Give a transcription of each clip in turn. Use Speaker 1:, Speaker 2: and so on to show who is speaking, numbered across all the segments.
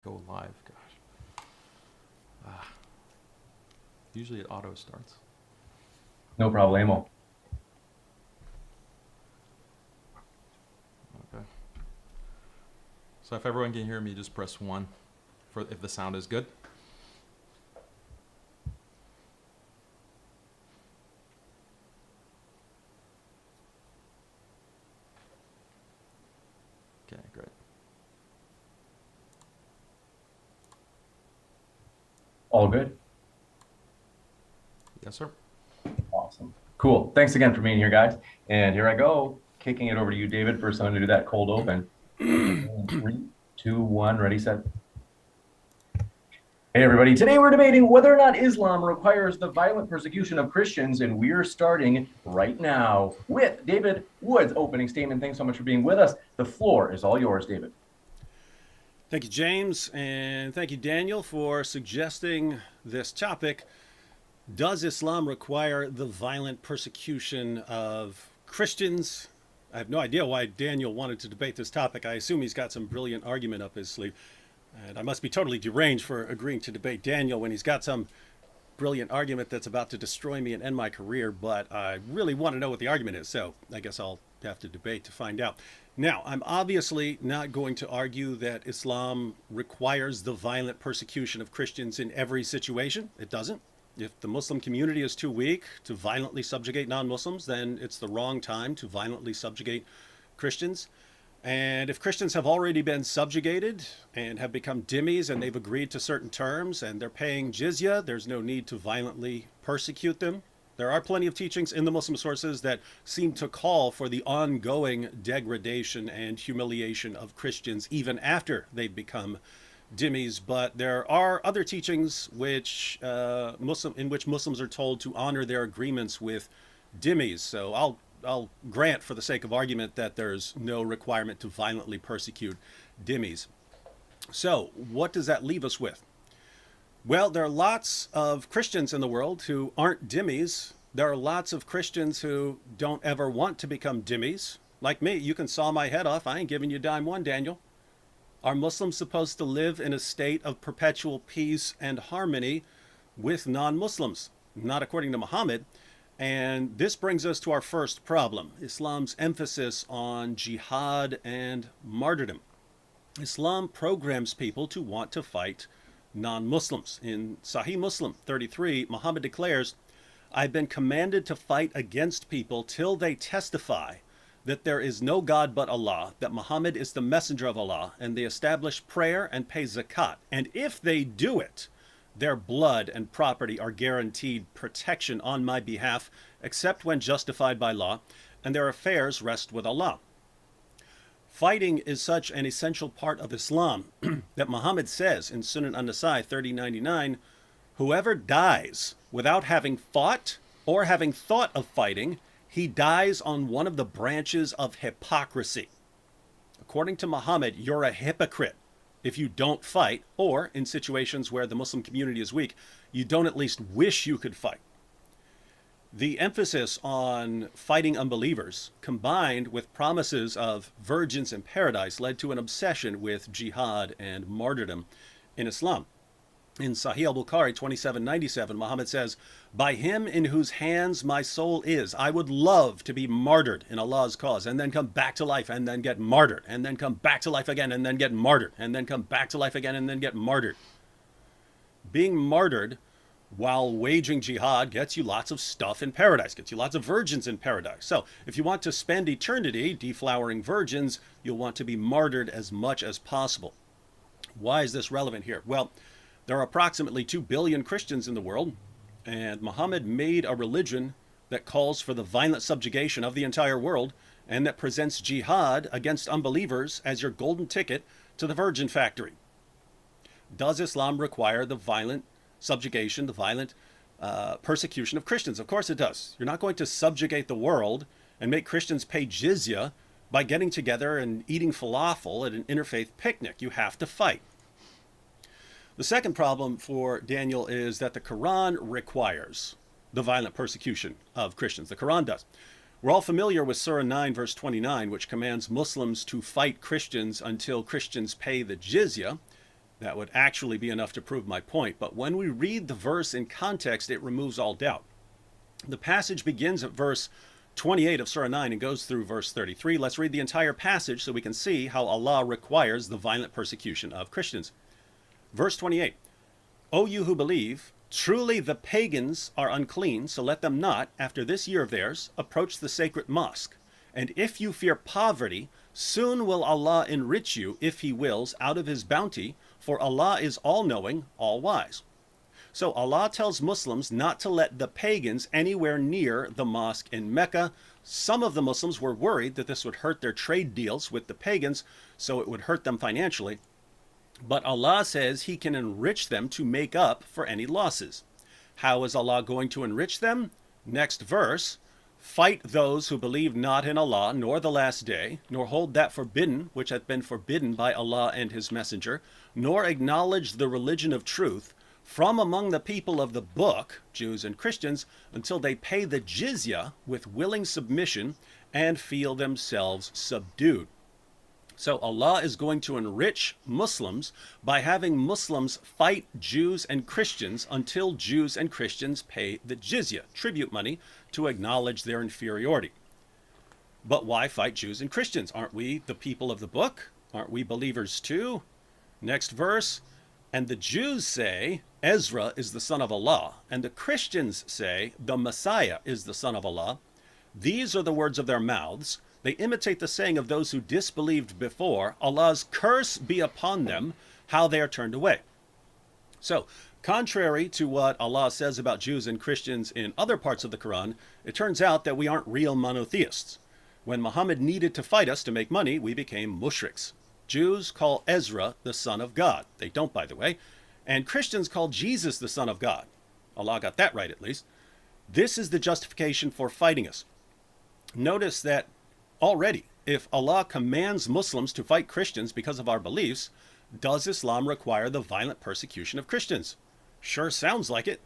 Speaker 1: Go live, gosh. Usually it auto starts.
Speaker 2: No problemo.
Speaker 1: Okay. So if everyone can hear me, just press 1 for if the sound is good. Okay, great.
Speaker 2: All good?
Speaker 1: Yes, sir.
Speaker 2: Awesome. Cool. Thanks again for being here, guys. And here I go, kicking it over to you, David, for someone to do that cold open. In 3, 2, 1, ready, set. Hey, everybody. Today we're debating whether or not Islam requires the violent persecution of Christians, and we're starting right now with David Wood's opening statement. Thanks so much for being with us. The floor is all yours, David.
Speaker 3: Thank you, James, and thank you, Daniel, for suggesting this topic. Does Islam require the violent persecution of Christians? I have no idea why Daniel wanted to debate this topic. I assume he's got some brilliant argument up his sleeve. And I must be totally deranged for agreeing to debate Daniel when he's got some brilliant argument that's about to destroy me and end my career. But I really want to know what the argument is, so I guess I'll have to debate to find out. Now, I'm obviously not going to argue that Islam requires the violent persecution of Christians in every situation. It doesn't. If the Muslim community is too weak to violently subjugate non-Muslims, then it's the wrong time to violently subjugate Christians. And if Christians have already been subjugated and have become dhimmis and they've agreed to certain terms and they're paying jizya, there's no need to violently persecute them. There are plenty of teachings in the Muslim sources that seem to call for the ongoing degradation and humiliation of Christians even after they've become dhimmis, but there are other teachings in which Muslims are told to honor their agreements with dhimmis. So I'll grant, for the sake of argument, that there's no requirement to violently persecute dhimmis. So what does that leave us with? Well, there are lots of Christians in the world who aren't dhimmis. There are lots of Christians who don't ever want to become dhimmis. Like me, you can saw my head off. I ain't giving you dime one, Daniel. Are Muslims supposed to live in a state of perpetual peace and harmony with non-Muslims? Not according to Muhammad. And this brings us to our first problem, Islam's emphasis on jihad and martyrdom. Islam programs people to want to fight non-Muslims. In Sahih Muslim 33, Muhammad declares, "I've been commanded to fight against people till they testify that there is no God but Allah, that Muhammad is the messenger of Allah, and they establish prayer and pay zakat. And if they do it, their blood and property are guaranteed protection on my behalf, except when justified by law, and their affairs rest with Allah." Fighting is such an essential part of Islam that Muhammad says in Sunan an-Nasai 3099, "Whoever dies without having fought or having thought of fighting, he dies on one of the branches of hypocrisy." According to Muhammad, you're a hypocrite if you don't fight, or in situations where the Muslim community is weak, you don't at least wish you could fight. The emphasis on fighting unbelievers, combined with promises of virgins in paradise, led to an obsession with jihad and martyrdom in Islam. In Sahih al-Bukhari 2797, Muhammad says, "By him in whose hands my soul is, I would love to be martyred in Allah's cause, and then come back to life, and then get martyred, and then come back to life again, and then get martyred, and then come back to life again, and then get martyred." Being martyred while waging jihad gets you lots of stuff in paradise, gets you lots of virgins in paradise. So if you want to spend eternity deflowering virgins, you'll want to be martyred as much as possible. Why is this relevant here? Well, there are approximately 2 billion Christians in the world, and Muhammad made a religion that calls for the violent subjugation of the entire world and that presents jihad against unbelievers as your golden ticket to the virgin factory. Does Islam require the violent subjugation, the violent persecution of Christians? Of course it does. You're not going to subjugate the world and make Christians pay jizya by getting together and eating falafel at an interfaith picnic. You have to fight. The second problem for Daniel is that the Quran requires the violent persecution of Christians. The Quran does. We're all familiar with Surah 9, verse 29, which commands Muslims to fight Christians until Christians pay the jizya. That would actually be enough to prove my point. But when we read the verse in context, it removes all doubt. The passage begins at verse 28 of Surah 9 and goes through verse 33. Let's read the entire passage so we can see how Allah requires the violent persecution of Christians. Verse 28, O you who believe, truly the pagans are unclean, so let them not, after this year of theirs, approach the sacred mosque. And if you fear poverty, soon will Allah enrich you, if He wills, out of His bounty, for Allah is all-knowing, all-wise. So Allah tells Muslims not to let the pagans anywhere near the mosque in Mecca. Some of the Muslims were worried that this would hurt their trade deals with the pagans, so it would hurt them financially. But Allah says He can enrich them to make up for any losses. How is Allah going to enrich them? Next verse, fight those who believe not in Allah, nor the last day, nor hold that forbidden which hath been forbidden by Allah and His Messenger, nor acknowledge the religion of truth, from among the people of the book, Jews and Christians, until they pay the jizya with willing submission and feel themselves subdued. So Allah is going to enrich Muslims by having Muslims fight Jews and Christians until Jews and Christians pay the jizya, tribute money, to acknowledge their inferiority. But why fight Jews and Christians? Aren't we the people of the book? Aren't we believers too? Next verse, and the Jews say, Ezra is the son of Allah, and the Christians say, the Messiah is the son of Allah. These are the words of their mouths. They imitate the saying of those who disbelieved before. Allah's curse be upon them, how they are turned away. So, contrary to what Allah says about Jews and Christians in other parts of the Quran, it turns out that we aren't real monotheists. When Muhammad needed to fight us to make money, we became mushriks. Jews call Ezra the son of God. They don't, by the way. And Christians call Jesus the son of God. Allah got that right, at least. This is the justification for fighting us. Notice that already, if Allah commands Muslims to fight Christians because of our beliefs, does Islam require the violent persecution of Christians? Sure sounds like it.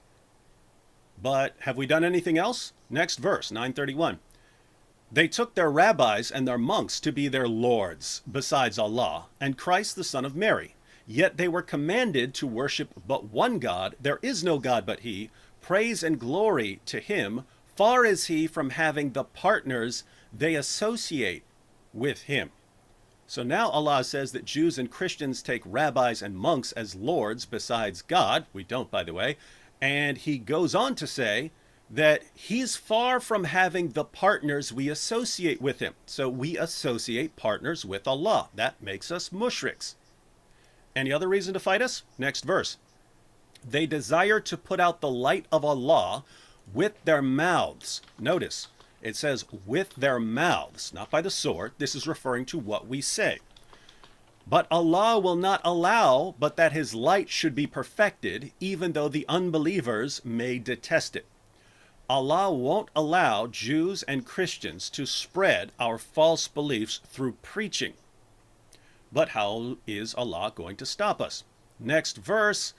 Speaker 3: But have we done anything else? Next verse, 931. They took their rabbis and their monks to be their lords, besides Allah, and Christ the son of Mary. Yet they were commanded to worship but one God. There is no God but He. Praise and glory to Him. Far is He from having the partners they associate with Him. So now Allah says that Jews and Christians take rabbis and monks as lords besides God. We don't, by the way. And He goes on to say that He's far from having the partners we associate with Him. So we associate partners with Allah. That makes us mushriks. Any other reason to fight us? Next verse. They desire to put out the light of Allah with their mouths. Notice, it says with their mouths, not by the sword. This is referring to what we say. But Allah will not allow but that His light should be perfected, even though the unbelievers may detest it. Allah won't allow Jews and Christians to spread our false beliefs through preaching. But how is Allah going to stop us? Next verse,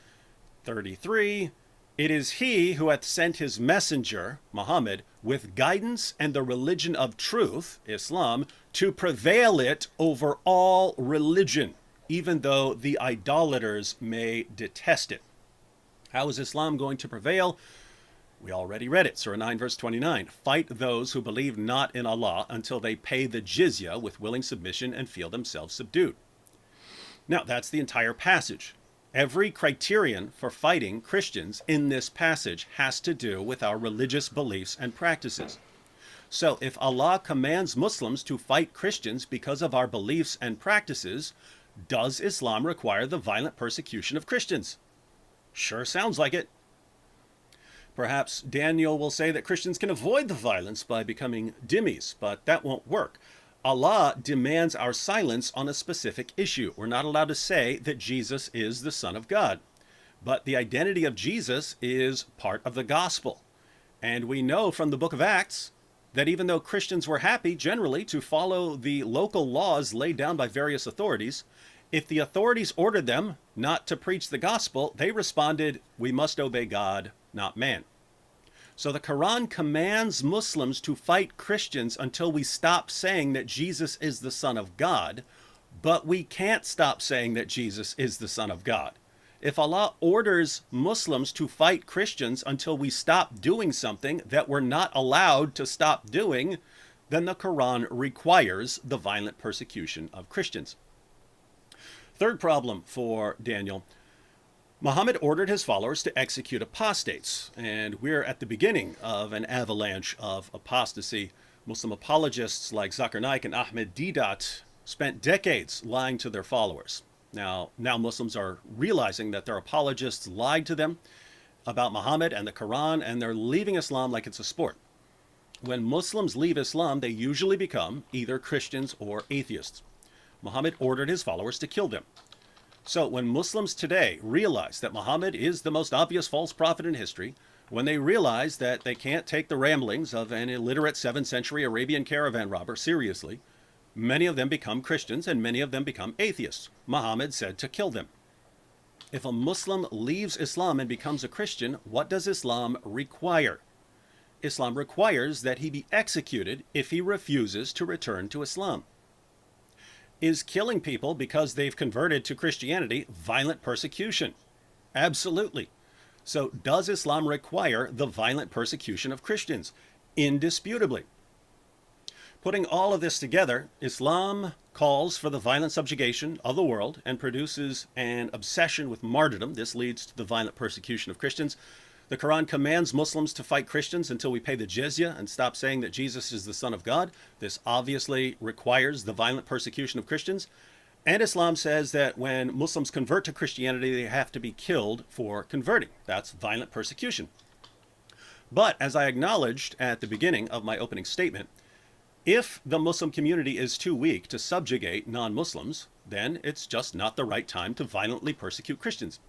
Speaker 3: 33. It is He who hath sent His messenger, Muhammad, with guidance and the religion of truth, Islam, to prevail it over all religion, even though the idolaters may detest it. How is Islam going to prevail? We already read it, Surah 9, verse 29. Fight those who believe not in Allah until they pay the jizya with willing submission and feel themselves subdued. Now, that's the entire passage. Every criterion for fighting Christians in this passage has to do with our religious beliefs and practices. So if Allah commands Muslims to fight Christians because of our beliefs and practices, does Islam require the violent persecution of Christians? Sure sounds like it. Perhaps Daniel will say that Christians can avoid the violence by becoming dhimmis, but that won't work. Allah demands our silence on a specific issue. We're not allowed to say that Jesus is the Son of God. But the identity of Jesus is part of the gospel. And we know from the book of Acts that even though Christians were happy generally to follow the local laws laid down by various authorities, if the authorities ordered them not to preach the gospel, they responded, "We must obey God, not man." So the Quran commands Muslims to fight Christians until we stop saying that Jesus is the Son of God, But we can't stop saying that Jesus is the Son of God. If Allah orders Muslims to fight Christians until we stop doing something that we're not allowed to stop doing, then the Quran requires the violent persecution of Christians. Third problem for Daniel. Muhammad ordered his followers to execute apostates, and we're at the beginning of an avalanche of apostasy. Muslim apologists like Zakir Naik and Ahmed Deedat spent decades lying to their followers. Now Muslims are realizing that their apologists lied to them about Muhammad and the Quran, and they're leaving Islam like it's a sport. When Muslims leave Islam, they usually become either Christians or atheists. Muhammad ordered his followers to kill them. So when Muslims today realize that Muhammad is the most obvious false prophet in history, when they realize that they can't take the ramblings of an illiterate 7th century Arabian caravan robber seriously, many of them become Christians and many of them become atheists. Muhammad said to kill them. If a Muslim leaves Islam and becomes a Christian, what does Islam require? Islam requires that he be executed if he refuses to return to Islam. Is killing people because they've converted to Christianity violent persecution? Absolutely. So does Islam require the violent persecution of Christians? Indisputably. Putting all of this together, Islam calls for the violent subjugation of the world and produces an obsession with martyrdom. This leads to the violent persecution of Christians. The Quran commands Muslims to fight Christians until we pay the jizya and stop saying that Jesus is the Son of God. This obviously requires the violent persecution of Christians. And Islam says that when Muslims convert to Christianity, they have to be killed for converting. That's violent persecution. But as I acknowledged at the beginning of my opening statement, if the Muslim community is too weak to subjugate non-Muslims, then it's just not the right time to violently persecute Christians.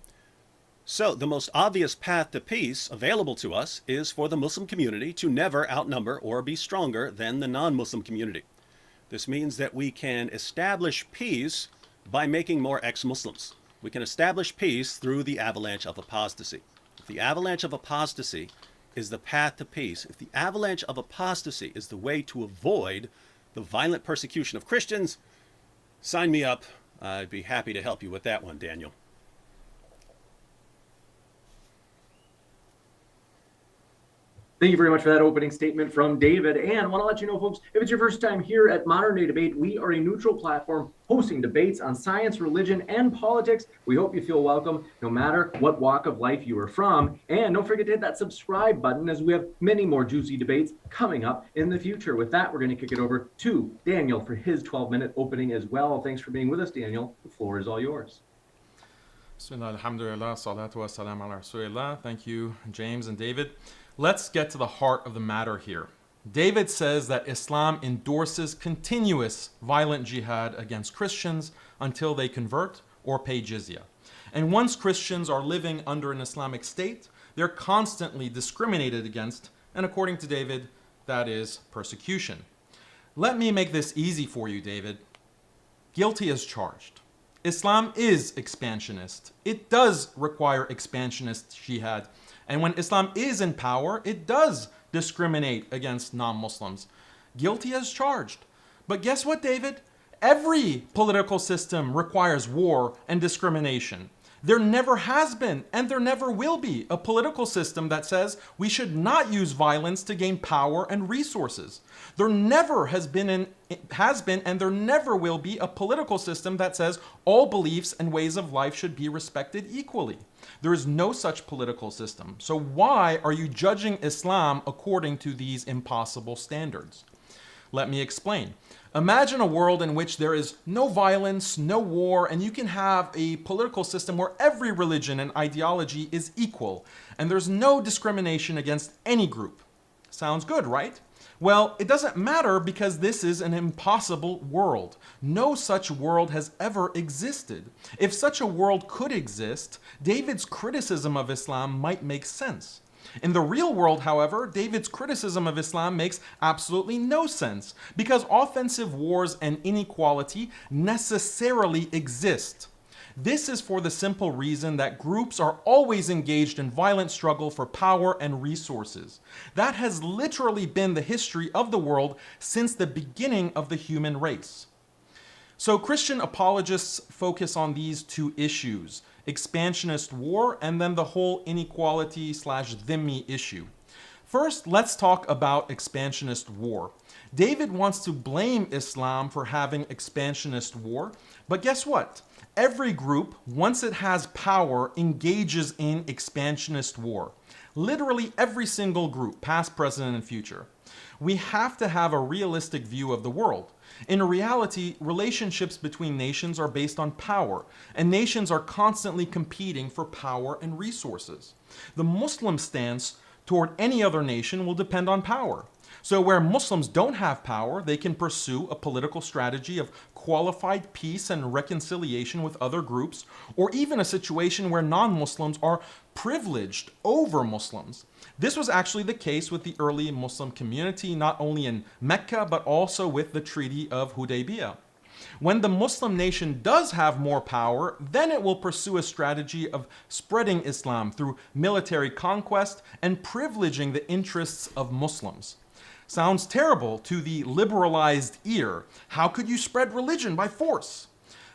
Speaker 3: So the most obvious path to peace available to us is for the Muslim community to never outnumber or be stronger than the non-Muslim community. This means that we can establish peace by making more ex-Muslims. We can establish peace through the avalanche of apostasy. If the avalanche of apostasy is the path to peace, if the avalanche of apostasy is the way to avoid the violent persecution of Christians, sign me up. I'd be happy to help you with that one, Daniel.
Speaker 2: Thank you very much for that opening statement from David. And I want to let you know, folks, if it's your first time here at Modern Day Debate, we are a neutral platform hosting debates on science, religion, and politics. We hope you feel welcome no matter what walk of life you are from. And don't forget to hit that subscribe button as we have many more juicy debates coming up in the future. With that, we're going to kick it over to Daniel for his 12-minute opening as well. Thanks for being with us, Daniel. The floor is all yours.
Speaker 1: Bismillah, alhamdulillah, salatu wassalam ala rasulillah. Thank you, James and David. Let's get to the heart of the matter here. David says that Islam endorses continuous violent jihad against Christians until they convert or pay jizya. And once Christians are living under an Islamic state, they're constantly discriminated against, and according to David, that is persecution. Let me make this easy for you, David. Guilty as charged. Islam is expansionist. It does require expansionist jihad. And when Islam is in power, it does discriminate against non-Muslims. Guilty as charged. But guess what, David? Every political system requires war and discrimination. There never has been, and there never will be, a political system that says we should not use violence to gain power and resources. There never has been, and there never will be a political system that says all beliefs and ways of life should be respected equally. There is no such political system. So why are you judging Islam according to these impossible standards? Let me explain. Imagine a world in which there is no violence, no war, and you can have a political system where every religion and ideology is equal, and there's no discrimination against any group. Sounds good, right? Well, it doesn't matter because this is an impossible world. No such world has ever existed. If such a world could exist, David's criticism of Islam might make sense. In the real world, however, David's criticism of Islam makes absolutely no sense because offensive wars and inequality necessarily exist. This is for the simple reason that groups are always engaged in violent struggle for power and resources. That has literally been the history of the world since the beginning of the human race. So Christian apologists focus on these two issues, expansionist war and then the whole inequality slash dhimmi issue. First, let's talk about expansionist war. David wants to blame Islam for having expansionist war, but guess what? Every group, once it has power, engages in expansionist war. Literally every single group, past, present, and future. We have to have a realistic view of the world. In reality, relationships between nations are based on power, and nations are constantly competing for power and resources. The Muslim stance toward any other nation will depend on power. So where Muslims don't have power, they can pursue a political strategy of qualified peace and reconciliation with other groups, or even a situation where non-Muslims are privileged over Muslims. This was actually the case with the early Muslim community, not only in Mecca, but also with the Treaty of Hudaybiyah. When the Muslim nation does have more power, then it will pursue a strategy of spreading Islam through military conquest and privileging the interests of Muslims. Sounds terrible to the liberalized ear. How could you spread religion by force?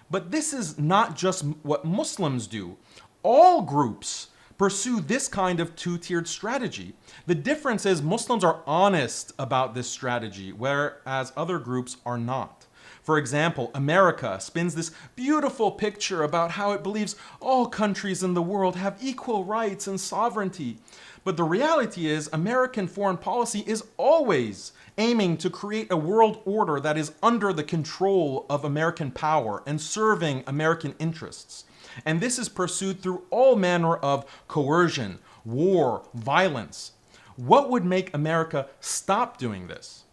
Speaker 1: But this is not just what Muslims do. All groups pursue this kind of two-tiered strategy. The difference is Muslims are honest about this strategy, whereas other groups are not. For example, America spins this beautiful picture about how it believes all countries in the world have equal rights and sovereignty. But the reality is American foreign policy is always aiming to create a world order that is under the control of American power and serving American interests. And this is pursued through all manner of coercion, war, violence. What would make America stop doing this?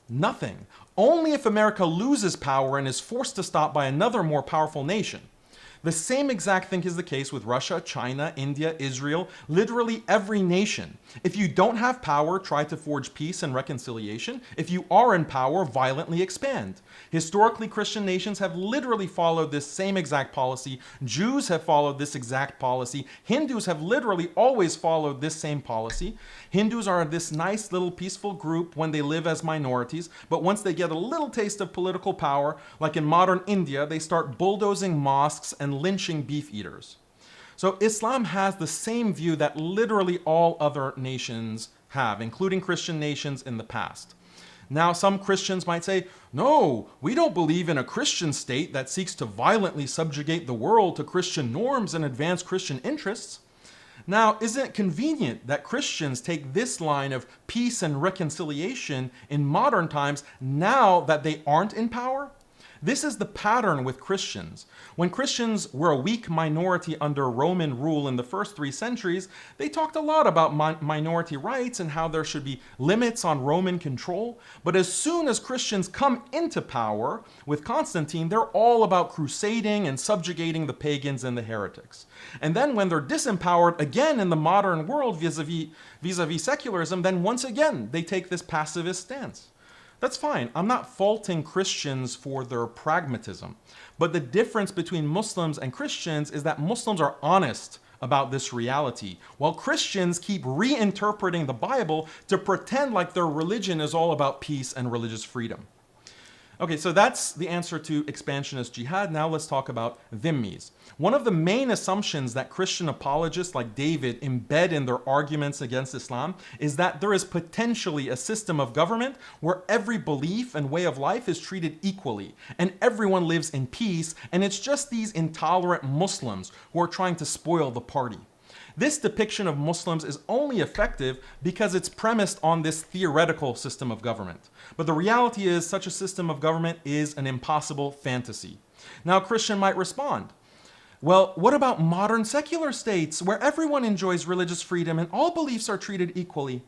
Speaker 1: Nothing. Only if America loses power and is forced to stop by another more powerful nation. The same exact thing is the case with Russia, China, India, Israel, literally every nation. If you don't have power, try to forge peace and reconciliation. If you are in power, violently expand. Historically, Christian nations have literally followed this same exact policy. Jews have followed this exact policy. Hindus have literally always followed this same policy. Hindus are this nice little peaceful group when they live as minorities, but once they get a little taste of political power, like in modern India, they start bulldozing mosques and lynching beef eaters. So Islam has the same view that literally all other nations have, including Christian nations in the past. Now, some Christians might say, no, we don't believe in a Christian state that seeks to violently subjugate the world to Christian norms and advance Christian interests. Now, isn't it convenient that Christians take this line of peace and reconciliation in modern times now that they aren't in power? This is the pattern with Christians. When Christians were a weak minority under Roman rule in the first 3 centuries, they talked a lot about minority rights and how there should be limits on Roman control. But as soon as Christians come into power with Constantine, they're all about crusading and subjugating the pagans and the heretics. And then when they're disempowered again in the modern world vis-a-vis secularism, then once again they take this pacifist stance. That's fine. I'm not faulting Christians for their pragmatism. But the difference between Muslims and Christians is that Muslims are honest about this reality, while Christians keep reinterpreting the Bible to pretend like their religion is all about peace and religious freedom. Okay, so that's the answer to expansionist jihad. Now let's talk about dhimmis. One of the main assumptions that Christian apologists like David embed in their arguments against Islam is that there is potentially a system of government where every belief and way of life is treated equally and everyone lives in peace, and it's just these intolerant Muslims who are trying to spoil the party. This depiction of Muslims is only effective because it's premised on this theoretical system of government. But the reality is such a system of government is an impossible fantasy. Now, a Christian might respond, well, what about modern secular states where everyone enjoys religious freedom and all beliefs are treated equally?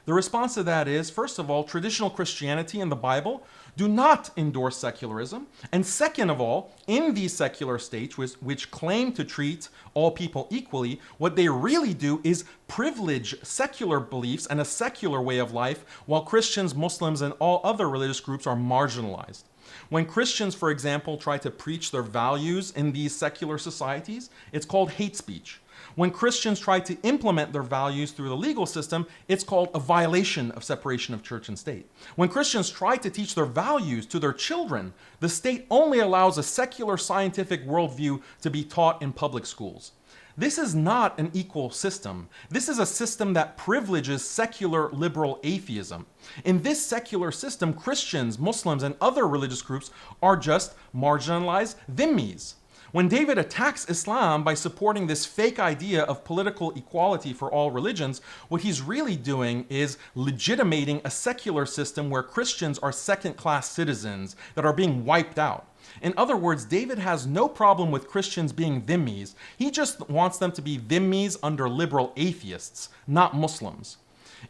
Speaker 1: The response to that is, first of all, traditional Christianity and the Bible do not endorse secularism. And second of all, in these secular states, which claim to treat all people equally, what they really do is privilege secular beliefs and a secular way of life, while Christians, Muslims, and all other religious groups are marginalized. When Christians, for example, try to preach their values in these secular societies, it's called hate speech. When Christians try to implement their values through the legal system, it's called a violation of separation of church and state. When Christians try to teach their values to their children, the state only allows a secular scientific worldview to be taught in public schools. This is not an equal system. This is a system that privileges secular liberal atheism. In this secular system, Christians, Muslims, and other religious groups are just marginalized dhimmis. When David attacks Islam by supporting this fake idea of political equality for all religions, what he's really doing is legitimating a secular system where Christians are second-class citizens that are being wiped out. In other words, David has no problem with Christians being dhimmis. He just wants them to be dhimmis under liberal atheists, not Muslims.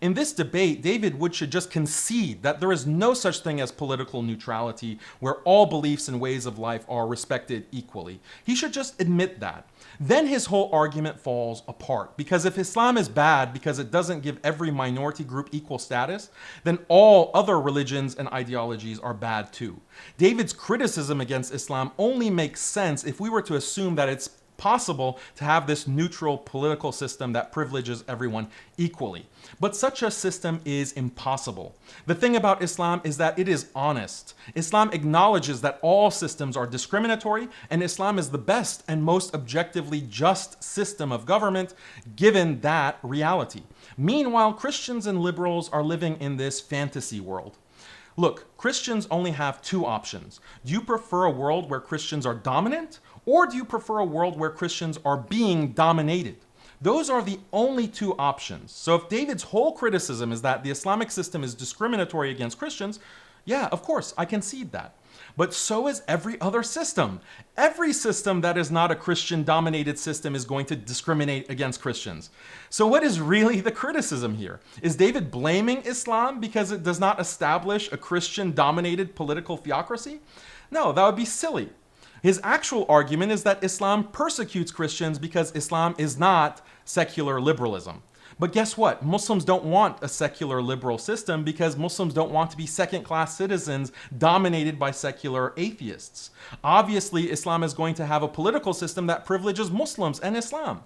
Speaker 1: In this debate, David Wood should just concede that there is no such thing as political neutrality where all beliefs and ways of life are respected equally. He should just admit that. Then his whole argument falls apart, because if Islam is bad because it doesn't give every minority group equal status, then all other religions and ideologies are bad too. David's criticism against Islam only makes sense if we were to assume that it's possible to have this neutral political system that privileges everyone equally. But such a system is impossible. The thing about Islam is that it is honest. Islam acknowledges that all systems are discriminatory, and Islam is the best and most objectively just system of government given that reality. Meanwhile, Christians and liberals are living in this fantasy world. Look, Christians only have two options. Do you prefer a world where Christians are dominant, or do you prefer a world where Christians are being dominated? Those are the only two options. So if David's whole criticism is that the Islamic system is discriminatory against Christians, yeah, of course, I concede that. But so is every other system. Every system that is not a Christian-dominated system is going to discriminate against Christians. So what is really the criticism here? Is David blaming Islam because it does not establish a Christian-dominated political theocracy? No, that would be silly. His actual argument is that Islam persecutes Christians because Islam is not secular liberalism. But guess what? Muslims don't want a secular liberal system because Muslims don't want to be second-class citizens dominated by secular atheists. Obviously, Islam is going to have a political system that privileges Muslims and Islam.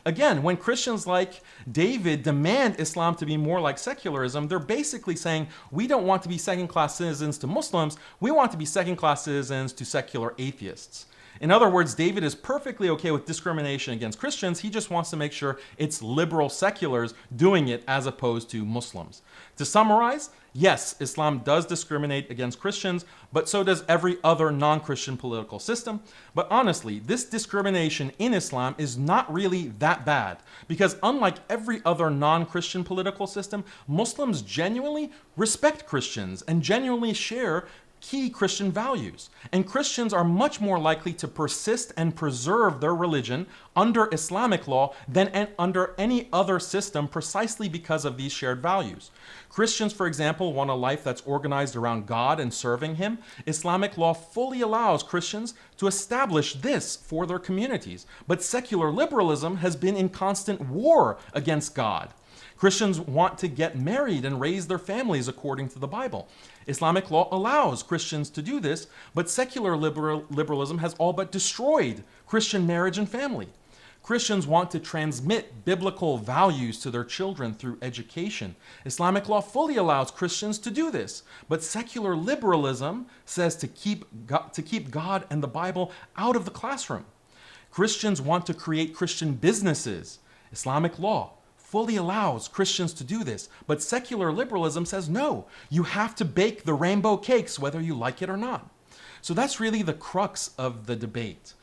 Speaker 1: Again, when Christians like David demand Islam to be more like secularism, they're basically saying, we don't want to be second-class citizens to Muslims, we want to be second-class citizens to secular atheists. In other words, David is perfectly okay with discrimination against Christians. He just wants to make sure it's liberal seculars doing it as opposed to Muslims. To summarize, yes, Islam does discriminate against Christians, but so does every other non-Christian political system. But honestly, this discrimination in Islam is not really that bad, because unlike every other non-Christian political system, Muslims genuinely respect Christians and genuinely share key Christian values. And Christians are much more likely to persist and preserve their religion under Islamic law than under any other system precisely because of these shared values. Christians, for example, want a life that's organized around God and serving Him. Islamic law fully allows Christians to establish this for their communities. But secular liberalism has been in constant war against God. Christians want to get married and raise their families according to the Bible. Islamic law allows Christians to do this, but secular liberalism has all but destroyed Christian marriage and family. Christians want to transmit biblical values to their children through education. Islamic law fully allows Christians to do this, but secular liberalism says to keep God and the Bible out of the classroom. Christians want to create Christian businesses. Islamic law fully allows Christians to do this, but secular liberalism says no, you have to bake the rainbow cakes whether you like it or not. So that's really the crux of the debate.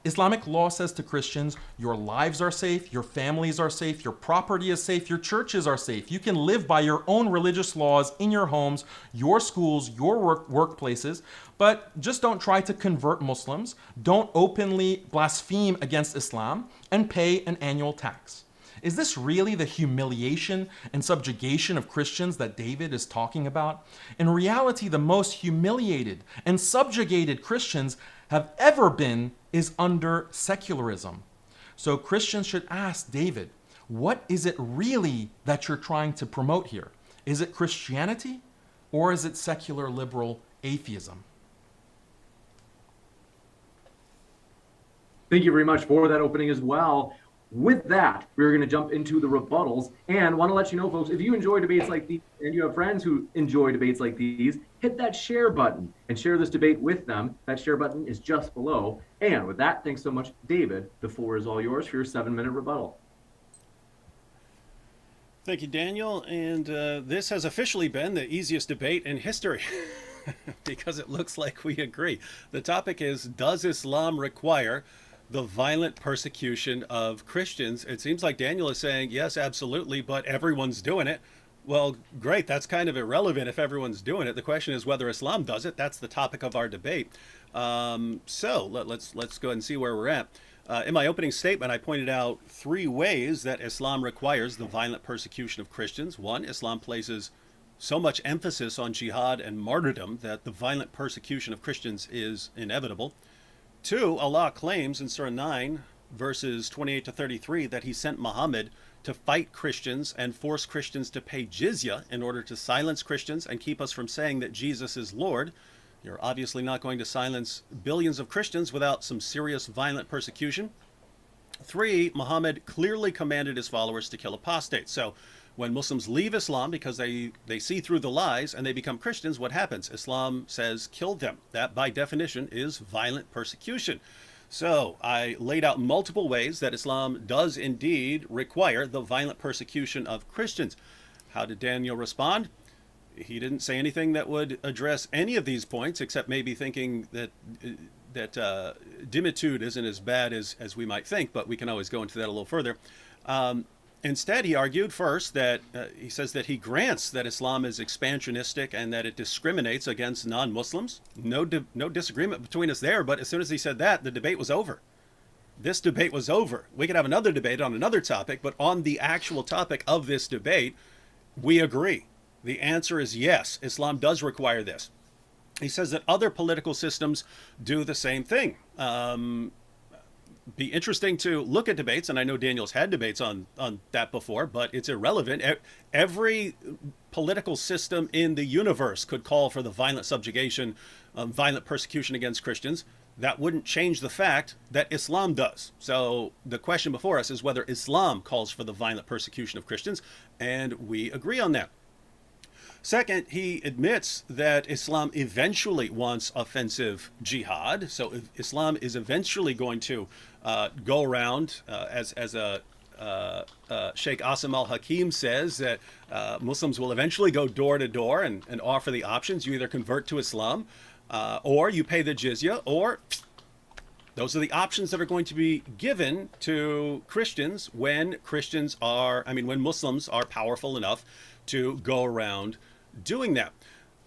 Speaker 1: Islamic law says to Christians, your lives are safe, your families are safe, your property is safe, your churches are safe. You can live by your own religious laws in your homes, your schools, your workplaces, but just don't try to convert Muslims, don't openly blaspheme against Islam, and pay an annual tax. Is this really the humiliation and subjugation of Christians that David is talking about? In reality, the most humiliated and subjugated Christians have ever been is under secularism. So Christians should ask David, what is it really that you're trying to promote here? Is it Christianity or is it secular liberal atheism?
Speaker 2: Thank you very much for that opening as well. With that, we're going to jump into the rebuttals and want to let you know, folks, if you enjoy debates like these and you have friends who enjoy debates like these, hit that share button and share this debate with them. That share button is just below. And with that, thanks so much, David. The floor is all yours for your 7-minute rebuttal.
Speaker 3: Thank you, Daniel. And this has officially been the easiest debate in history because it looks like we agree. The topic is, does Islam require the violent persecution of Christians? It seems like Daniel is saying, yes, absolutely, but everyone's doing it. Well, great. That's kind of irrelevant if everyone's doing it. The question is whether Islam does it. That's the topic of our debate. So let's go ahead and see where we're at. In my opening statement, I pointed out 3 ways that Islam requires the violent persecution of Christians. 1, Islam places so much emphasis on jihad and martyrdom that the violent persecution of Christians is inevitable. 2, Allah claims in Surah 9, verses 28 to 33, that he sent Muhammad to fight Christians and force Christians to pay jizya in order to silence Christians and keep us from saying that Jesus is Lord. You're obviously not going to silence billions of Christians without some serious violent persecution. 3, Muhammad clearly commanded his followers to kill apostates. So when Muslims leave Islam because they see through the lies and they become Christians, what happens? Islam says kill them. That by definition is violent persecution. So I laid out multiple ways that Islam does indeed require the violent persecution of Christians. How did Daniel respond? He didn't say anything that would address any of these points, except maybe thinking that dimitude isn't as bad as we might think, but we can always go into that a little further. Instead, he argued first that he says that he grants that Islam is expansionistic and that it discriminates against non-Muslims. No disagreement between us there, but as soon as he said that, the debate was over. This debate was over. We could have another debate on another topic, but on the actual topic of this debate, we agree. The answer is yes, Islam does require this. He says that other political systems do the same thing. Be interesting to look at debates, and I know Daniel's had debates on that before, but it's irrelevant. Every political system in the universe could call for the violent subjugation, violent persecution against Christians. That wouldn't change the fact that Islam does. So the question before us is whether Islam calls for the violent persecution of Christians, and we agree on that. Second, he admits that Islam eventually wants offensive jihad. So Islam is eventually going to go around, as Sheikh Asim al-Hakim says, that Muslims will eventually go door to door and offer the options. You either convert to Islam, or you pay the jizya, or those are the options that are going to be given to Christians when Muslims are powerful enough to go around doing that.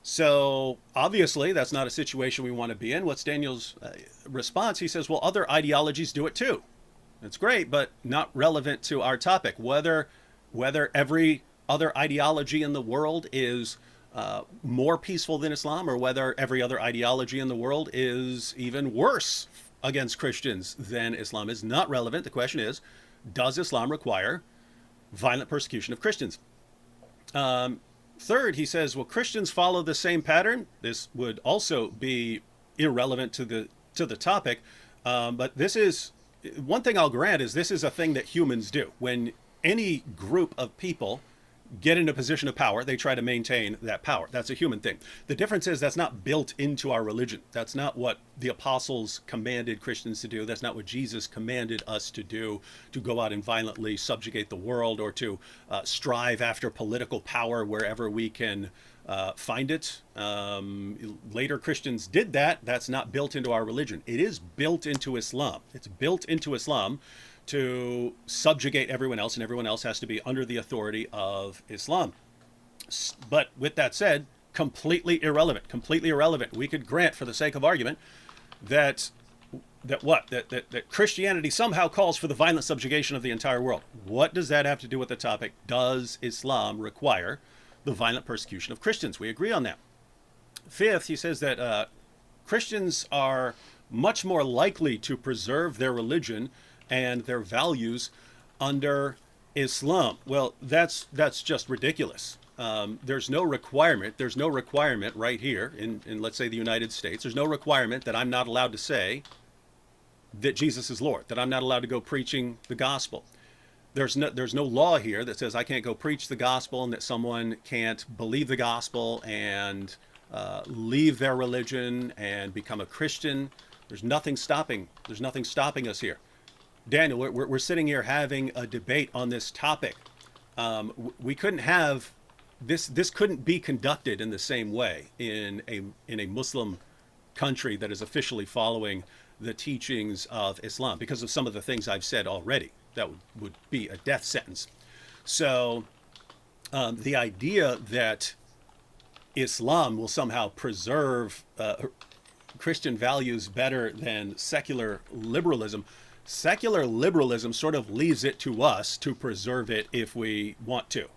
Speaker 3: So obviously that's not a situation we want to be in. What's Daniel's response? He says, well, other ideologies do it too. That's great, but not relevant to our topic. Whether every other ideology in the world is more peaceful than Islam, or whether every other ideology in the world is even worse against Christians than Islam, is not relevant. The question is, does Islam require violent persecution of Christians? Third, he says, well, Christians follow the same pattern. This would also be irrelevant to the topic, but this is one thing I'll grant is this is a thing that humans do. When any group of people get in a position of power, they try to maintain that power. That's a human thing. The difference is that's not built into our religion. That's not what the apostles commanded Christians to do. That's not what Jesus commanded us to do, to go out and violently subjugate the world, or to strive after political power wherever we can find it. Later Christians did that. That's not built into our religion. It is built into Islam. It's built into Islam to subjugate everyone else, and everyone else has to be under the authority of Islam. But with that said, completely irrelevant. We could grant, for the sake of argument, that Christianity somehow calls for the violent subjugation of the entire world. What does that have to do with the topic? Does Islam require the violent persecution of Christians? We agree on that. Fifth, he says that Christians are much more likely to preserve their religion and their values under Islam. Well, that's just ridiculous. There's no requirement right here in let's say the United States. There's no requirement that I'm not allowed to say that Jesus is Lord, that I'm not allowed to go preaching the gospel. There's no law here that says I can't go preach the gospel and that someone can't believe the gospel and leave their religion and become a Christian. There's nothing stopping us here. Daniel, we're sitting here having a debate on this topic. We couldn't have this couldn't be conducted in the same way in a Muslim country that is officially following the teachings of Islam, because of some of the things I've said already. That would be a death sentence. So the idea that Islam will somehow preserve Christian values better than secular liberalism sort of leaves it to us to preserve it if we want to.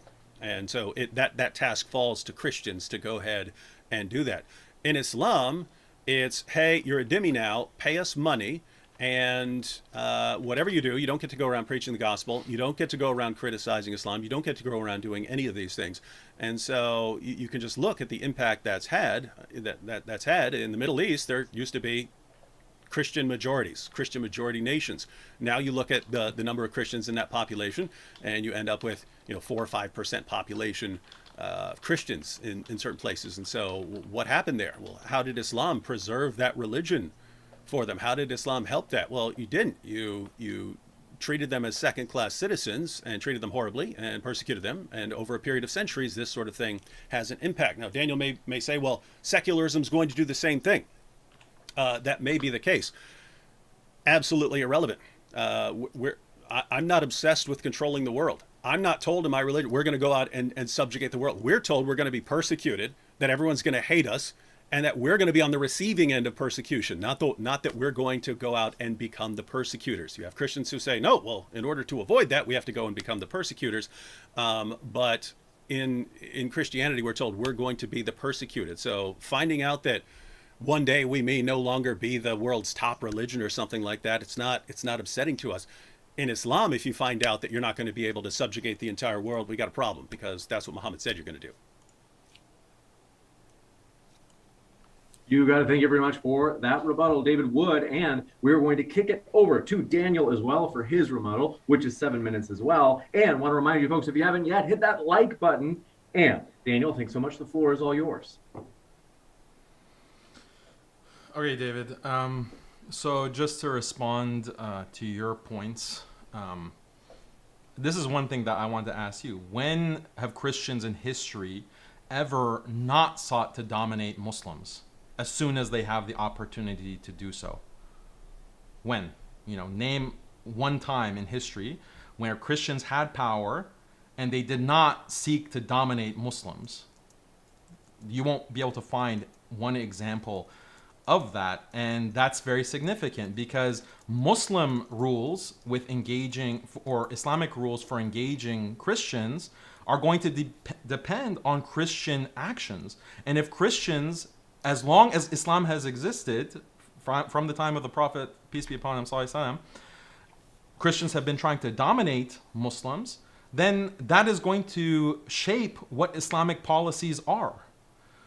Speaker 3: And so that task falls to Christians to go ahead and do that. In Islam, it's, hey, you're a dhimmi now, pay us money, and whatever you do, you don't get to go around preaching the gospel. You don't get to go around criticizing Islam. You don't get to go around doing any of these things. And so you can just look at the impact that's had in the Middle East. There used to be Christian majorities, Christian majority nations. Now you look at the number of Christians in that population, and you end up with 4 or 5% population Christians in certain places. And so what happened there? Well, how did Islam preserve that religion for them? How did Islam help that? Well, you didn't. You treated them as second-class citizens and treated them horribly and persecuted them. And over a period of centuries, this sort of thing has an impact. Now, Daniel may say, well, secularism is going to do the same thing. That may be the case. Absolutely irrelevant. I'm not obsessed with controlling the world. I'm not told in my religion we're going to go out and subjugate the world. We're told we're going to be persecuted, that everyone's going to hate us, and that we're going to be on the receiving end of persecution, not that we're going to go out and become the persecutors. You have Christians who say, no, well, in order to avoid that, we have to go and become the persecutors. But in Christianity, we're told we're going to be the persecuted. So finding out that one day we may no longer be the world's top religion or something like that, it's not upsetting to us. In Islam, if you find out that you're not going to be able to subjugate the entire world, we got a problem, because that's what Muhammad said you're going to do.
Speaker 2: You got to thank you very much for that rebuttal, David Wood. And we're going to kick it over to Daniel as well for his rebuttal, which is 7 minutes as well. And want to remind you folks, if you haven't yet, hit that like button. And Daniel, thanks so much. The floor is all yours.
Speaker 1: Okay, David. So just to respond to your points, this is one thing that I wanted to ask you. When have Christians in history ever not sought to dominate Muslims as soon as they have the opportunity to do so? When? Name one time in history where Christians had power and they did not seek to dominate Muslims. You won't be able to find one example of that, and that's very significant, because Muslim rules with engaging, or Islamic rules for engaging Christians, are going to depend on Christian actions. And if Christians, as long as Islam has existed, from the time of the Prophet, peace be upon him, sallallahu alaihi wasallam, Christians have been trying to dominate Muslims, then that is going to shape what Islamic policies are.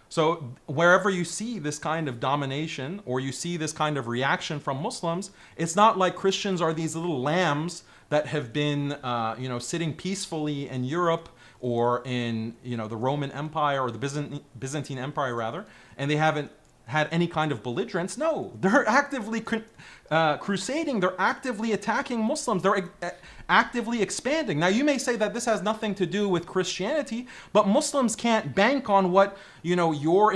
Speaker 1: So wherever you see this kind of domination, or you see this kind of reaction from Muslims, it's not like Christians are these little lambs that have been, sitting peacefully in Europe or in, the Roman Empire, or the Byzantine Empire rather, and they haven't had any kind of belligerence. No, they're actively crusading. They're actively attacking Muslims. They're actively expanding. Now, you may say that this has nothing to do with Christianity, but Muslims can't bank on what, your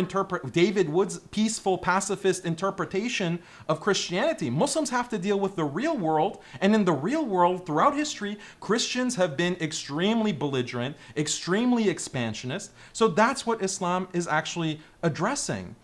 Speaker 1: David Wood's peaceful, pacifist interpretation of Christianity. Muslims have to deal with the real world, and in the real world, throughout history, Christians have been extremely belligerent, extremely expansionist. So that's what Islam is actually addressing.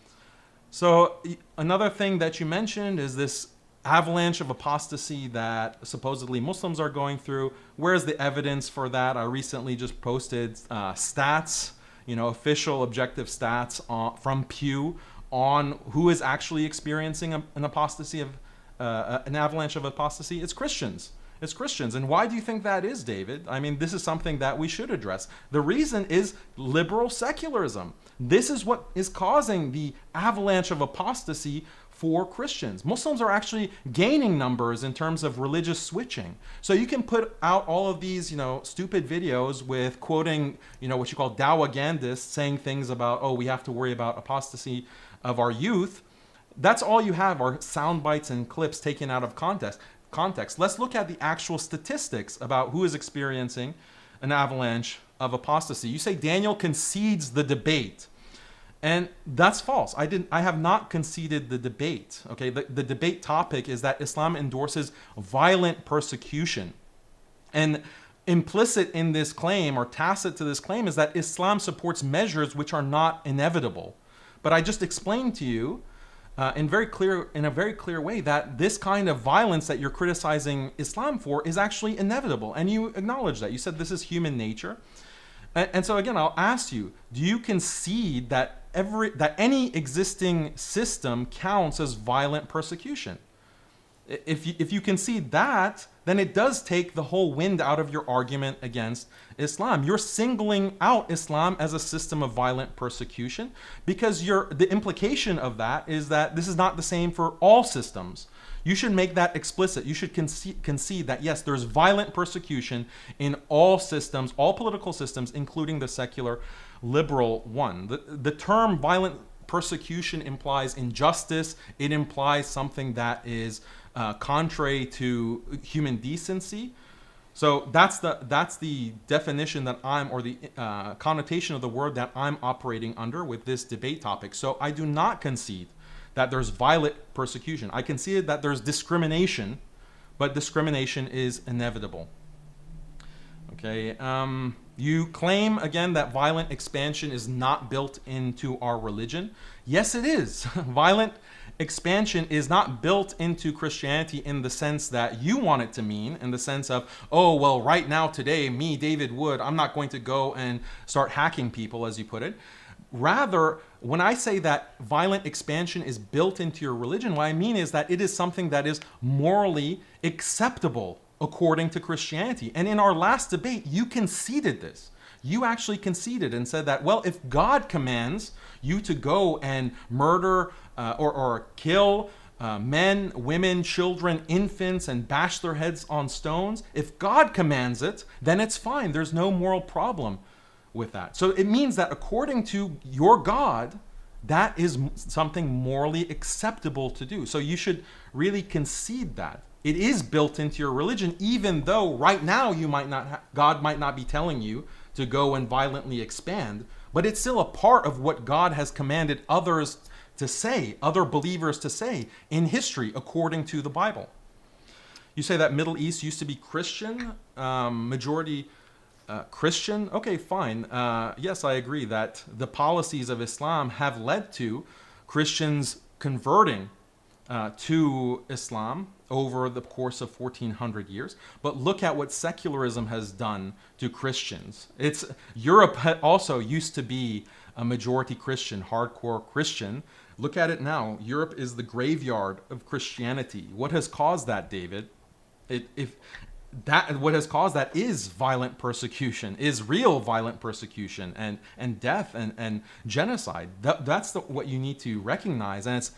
Speaker 1: So another thing that you mentioned is this avalanche of apostasy that supposedly Muslims are going through. Where's the evidence for that? I recently just posted stats, official objective stats from Pew on who is actually experiencing an apostasy of an avalanche of apostasy. It's Christians. It's Christians. And why do you think that is, David? I mean, this is something that we should address. The reason is liberal secularism. This is what is causing the avalanche of apostasy for Christians. Muslims are actually gaining numbers in terms of religious switching. So you can put out all of these, stupid videos with quoting, what you call dawagandists saying things about, oh, we have to worry about apostasy of our youth. That's all you have are sound bites and clips taken out of context. Let's look at the actual statistics about who is experiencing an avalanche of apostasy. You say Daniel concedes the debate. And that's false. I have not conceded the debate. Okay, the debate topic is that Islam endorses violent persecution. And implicit in this claim, or tacit to this claim, is that Islam supports measures which are not inevitable. But I just explained to you in a very clear way that this kind of violence that you're criticizing Islam for is actually inevitable. And you acknowledge that. You said this is human nature. And so again, I'll ask you, do you concede that any existing system counts as violent persecution? If you concede that, then it does take the whole wind out of your argument against Islam. You're singling out Islam as a system of violent persecution because the implication of that is that this is not the same for all systems. You should make that explicit. You should concede that, yes, there's violent persecution in all systems, all political systems, including the secular liberal one. The term violent persecution implies injustice. It implies something that is contrary to human decency. So that's the definition that or the connotation of the word that I'm operating under with this debate topic. So I do not concede that there's violent persecution. I concede that there's discrimination, but discrimination is inevitable. Okay. You claim again that violent expansion is not built into our religion. Yes, it is. Violent expansion is not built into Christianity in the sense that you want it to mean, in the sense of, oh, well, right now, today, me, David Wood, I'm not going to go and start hacking people, as you put it. Rather, when I say that violent expansion is built into your religion, what I mean is that it is something that is morally acceptable according to Christianity. And in our last debate, you conceded this. You actually conceded and said that, well, if God commands you to go and murder or kill men, women, children, infants, and bash their heads on stones, if God commands it, then it's fine. There's no moral problem with that. So it means that according to your God, that is something morally acceptable to do. So you should really concede that. It is built into your religion, even though right now God might not be telling you to go and violently expand, but it's still a part of what God has commanded others to say, other believers to say in history according to the Bible. You say that Middle East used to be Christian, majority Christian. Okay, fine. Yes, I agree that the policies of Islam have led to Christians converting to Islam over the course of 1400 years. But look at what secularism has done to Christians. Europe also used to be a majority Christian, hardcore Christian. Look at it now. Europe is the graveyard of Christianity. What has caused that, David? What has caused that is violent persecution, is real violent persecution and death and genocide. That's what you need to recognize. And it's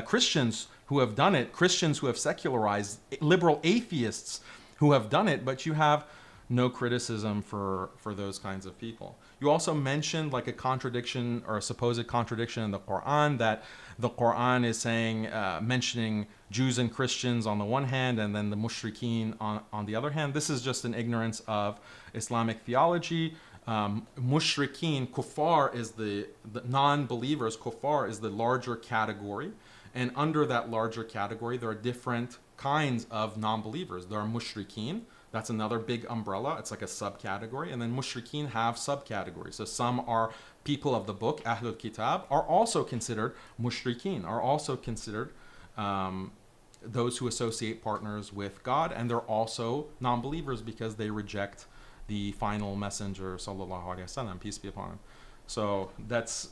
Speaker 1: Christians who have done it, Christians who have secularized, liberal atheists who have done it, but you have no criticism for those kinds of people. You also mentioned like a contradiction or a supposed contradiction in the Quran, that the Quran is saying, mentioning Jews and Christians on the one hand and then the mushrikeen on the other hand. This is just an ignorance of Islamic theology. Mushrikeen, kuffar, is the non-believers. Kuffar is the larger category. And under that larger category, there are different kinds of non-believers. There are mushrikeen. That's another big umbrella. It's like a subcategory. And then mushrikeen have subcategories. So some are people of the book, Ahlul Kitab, are also considered mushrikeen, are also considered those who associate partners with God. And they're also non-believers because they reject the final messenger, sallallahu alaihi wasallam, peace be upon him. So that's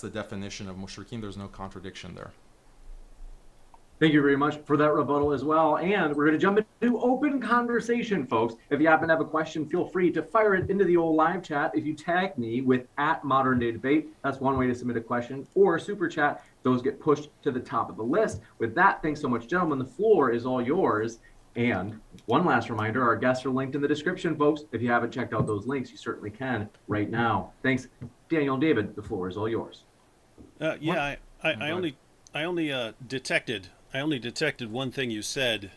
Speaker 1: the definition of mushrikeen. There's no contradiction there.
Speaker 2: Thank you very much for that rebuttal as well. And we're going to jump into open conversation, folks. If you happen to have a question, feel free to fire it into the old live chat. If you tag me with @ModernDayDebate, that's one way to submit a question, or super chat those get pushed to the top of the list. With that, thanks so much, gentlemen. The floor is all yours. And one last reminder, our guests are linked in the description, folks. If you haven't checked out those links, you certainly can right now. Thanks, Daniel and David. The floor is all yours.
Speaker 3: I only detected one thing you said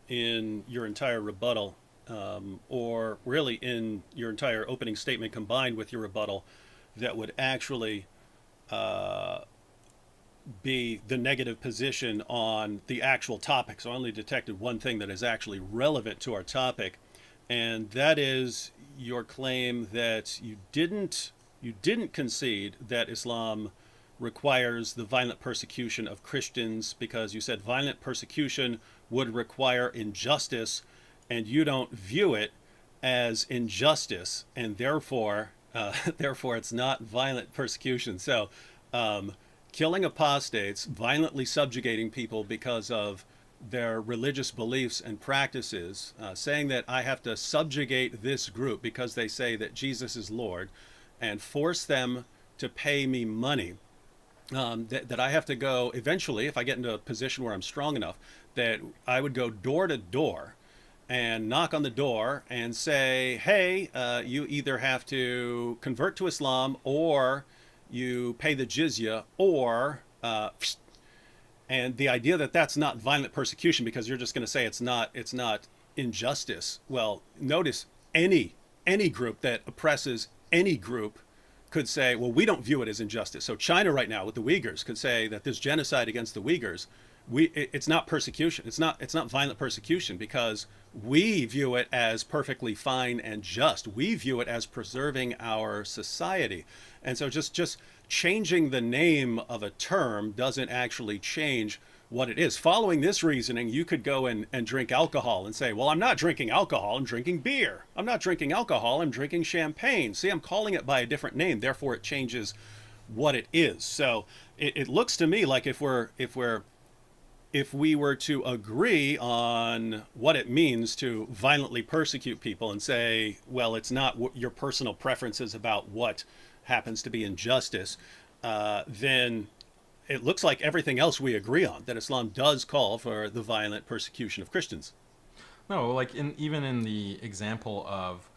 Speaker 3: in your entire rebuttal, or really in your entire opening statement combined with your rebuttal, that would actually be the negative position on the actual topic. So I only detected one thing that is actually relevant to our topic, and that is your claim that you didn't concede that Islam requires the violent persecution of Christians, because you said violent persecution would require injustice, and you don't view it as injustice, and therefore it's not violent persecution. So killing apostates, violently subjugating people because of their religious beliefs and practices, saying that I have to subjugate this group because they say that Jesus is Lord, and force them to pay me money, that I have to go eventually, if I get into a position where I'm strong enough, that I would go door to door and knock on the door and say, hey, you either have to convert to Islam, or you pay the jizya, or and the idea that that's not violent persecution because you're just going to say it's not injustice. Well, notice any group that oppresses any group could say, well, we don't view it as injustice. So China right now with the Uyghurs could say that this genocide against the Uyghurs, it's not persecution. It's not violent persecution because we view it as perfectly fine and just. We view it as preserving our society. And so just changing the name of a term doesn't actually change what it is. Following this reasoning, you could go and drink alcohol and say, well, I'm not drinking alcohol, I'm drinking beer. I'm not drinking alcohol, I'm drinking champagne. See, I'm calling it by a different name, therefore it changes what it is. So it looks to me like if we were to agree on what it means to violently persecute people and say, well, it's not your personal preferences about what happens to be injustice, then it looks like everything else we agree on, that Islam does call for the violent persecution of Christians.
Speaker 1: No, like even in the example of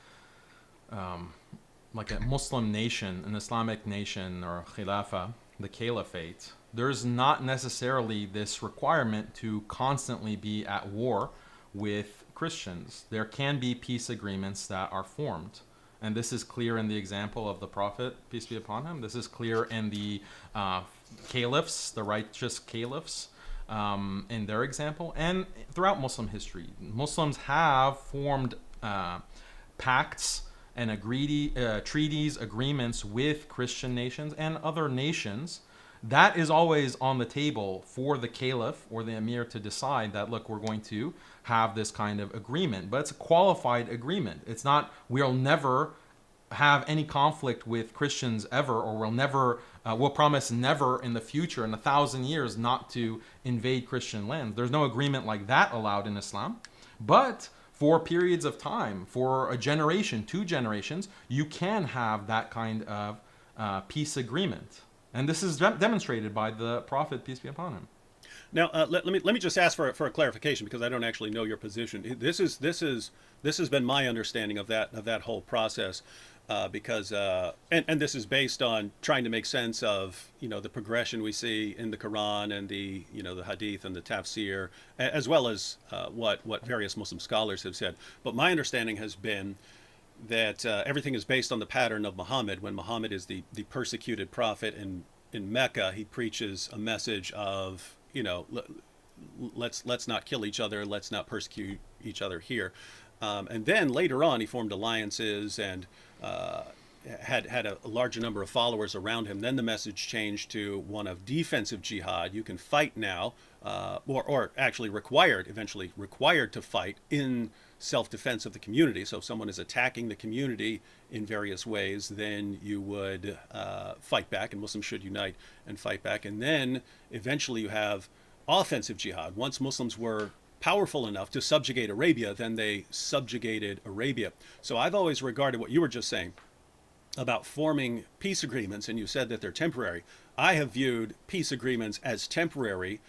Speaker 1: like a Muslim nation, an Islamic nation, or Khilafah, the Caliphate, there's not necessarily this requirement to constantly be at war with Christians. There can be peace agreements that are formed. And this is clear in the example of the Prophet, peace be upon him. This is clear in the caliphs, the righteous caliphs, in their example. And throughout Muslim history, Muslims have formed pacts and treaties, agreements with Christian nations and other nations. That is always on the table for the caliph or the emir to decide that, look, we're going to have this kind of agreement. But it's a qualified agreement. It's not, we'll never have any conflict with Christians ever, or we'll promise never in the future, in 1,000 years, not to invade Christian lands. There's no agreement like that allowed in Islam. But for periods of time, for a generation, 2 generations, you can have that kind of peace agreement. And this is demonstrated by the Prophet, peace be upon him.
Speaker 3: Now, let me just ask for a clarification, because I don't actually know your position. This has been my understanding of that whole process, because and this is based on trying to make sense of the progression we see in the Quran and the Hadith and the Tafsir, as well as what various Muslim scholars have said. But my understanding has been that everything is based on the pattern of Muhammad. When Muhammad is the persecuted prophet in Mecca, he preaches a message of, let's not kill each other, let's not persecute each other here. And then later on, he formed alliances and had a larger number of followers around him. Then the message changed to one of defensive jihad. You can fight now, or actually eventually required to fight in self-defense of the community. So if someone is attacking the community in various ways, then you would fight back, and Muslims should unite and fight back. And then eventually you have offensive jihad. Once Muslims were powerful enough to subjugate Arabia, then they subjugated Arabia. So I've always regarded what you were just saying about forming peace agreements, and you said that they're temporary. I have viewed peace agreements as temporary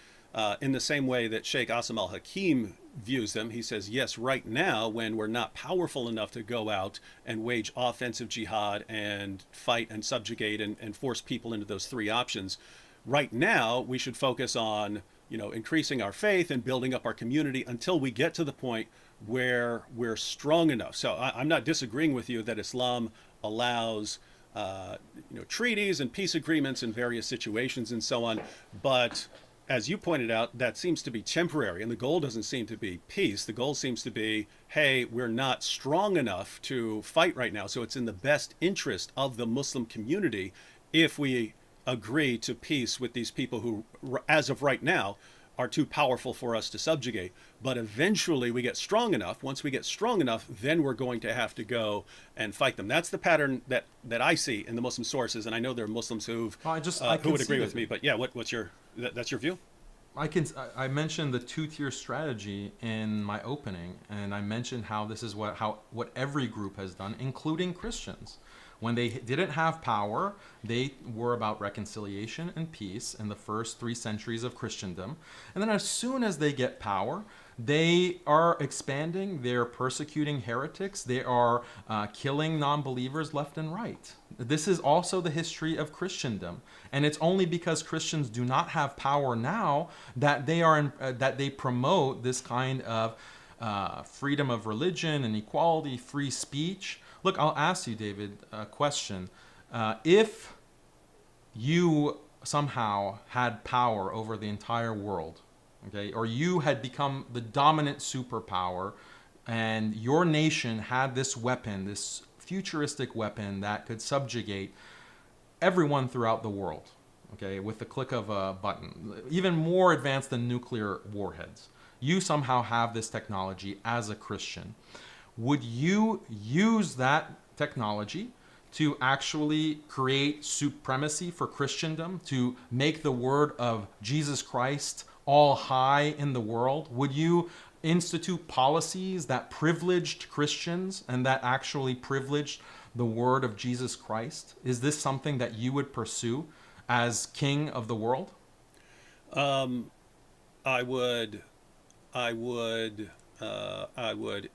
Speaker 3: in the same way that Sheikh Asim al Hakim views them. He says, yes, right now, when we're not powerful enough to go out and wage offensive jihad and fight and subjugate and force people into those three options, right now we should focus on increasing our faith and building up our community until we get to the point where we're strong enough. So I'm not disagreeing with you that Islam allows treaties and peace agreements in various situations and so on, but as you pointed out, that seems to be temporary, and the goal doesn't seem to be peace. The goal seems to be, hey, we're not strong enough to fight right now, so it's in the best interest of the Muslim community if we agree to peace with these people who, as of right now, are too powerful for us to subjugate. But eventually we get strong enough. Once we get strong enough, then we're going to have to go and fight them. That's the pattern that I see in the Muslim sources, and I know there are Muslims who would agree with me. But yeah, what's your that's your view?
Speaker 1: I mentioned the two-tier strategy in my opening, and I mentioned how this is what every group has done, including Christians. When they didn't have power, they were about reconciliation and peace in the first 3 centuries of Christendom. And then as soon as they get power, they are expanding, they're persecuting heretics, they are killing non-believers left and right. This is also the history of Christendom. And it's only because Christians do not have power now that they promote this kind of freedom of religion and equality, free speech. Look, I'll ask you, David, a question. If you somehow had power over the entire world, okay, or you had become the dominant superpower, and your nation had this weapon, this futuristic weapon that could subjugate everyone throughout the world, okay, with the click of a button, even more advanced than nuclear warheads. You somehow have this technology as a Christian. Would you use that technology to actually create supremacy for Christendom, to make the word of Jesus Christ all high in the world? Would you institute policies that privileged Christians and that actually privileged the word of Jesus Christ? Is this something that you would pursue as king of the world?
Speaker 3: I would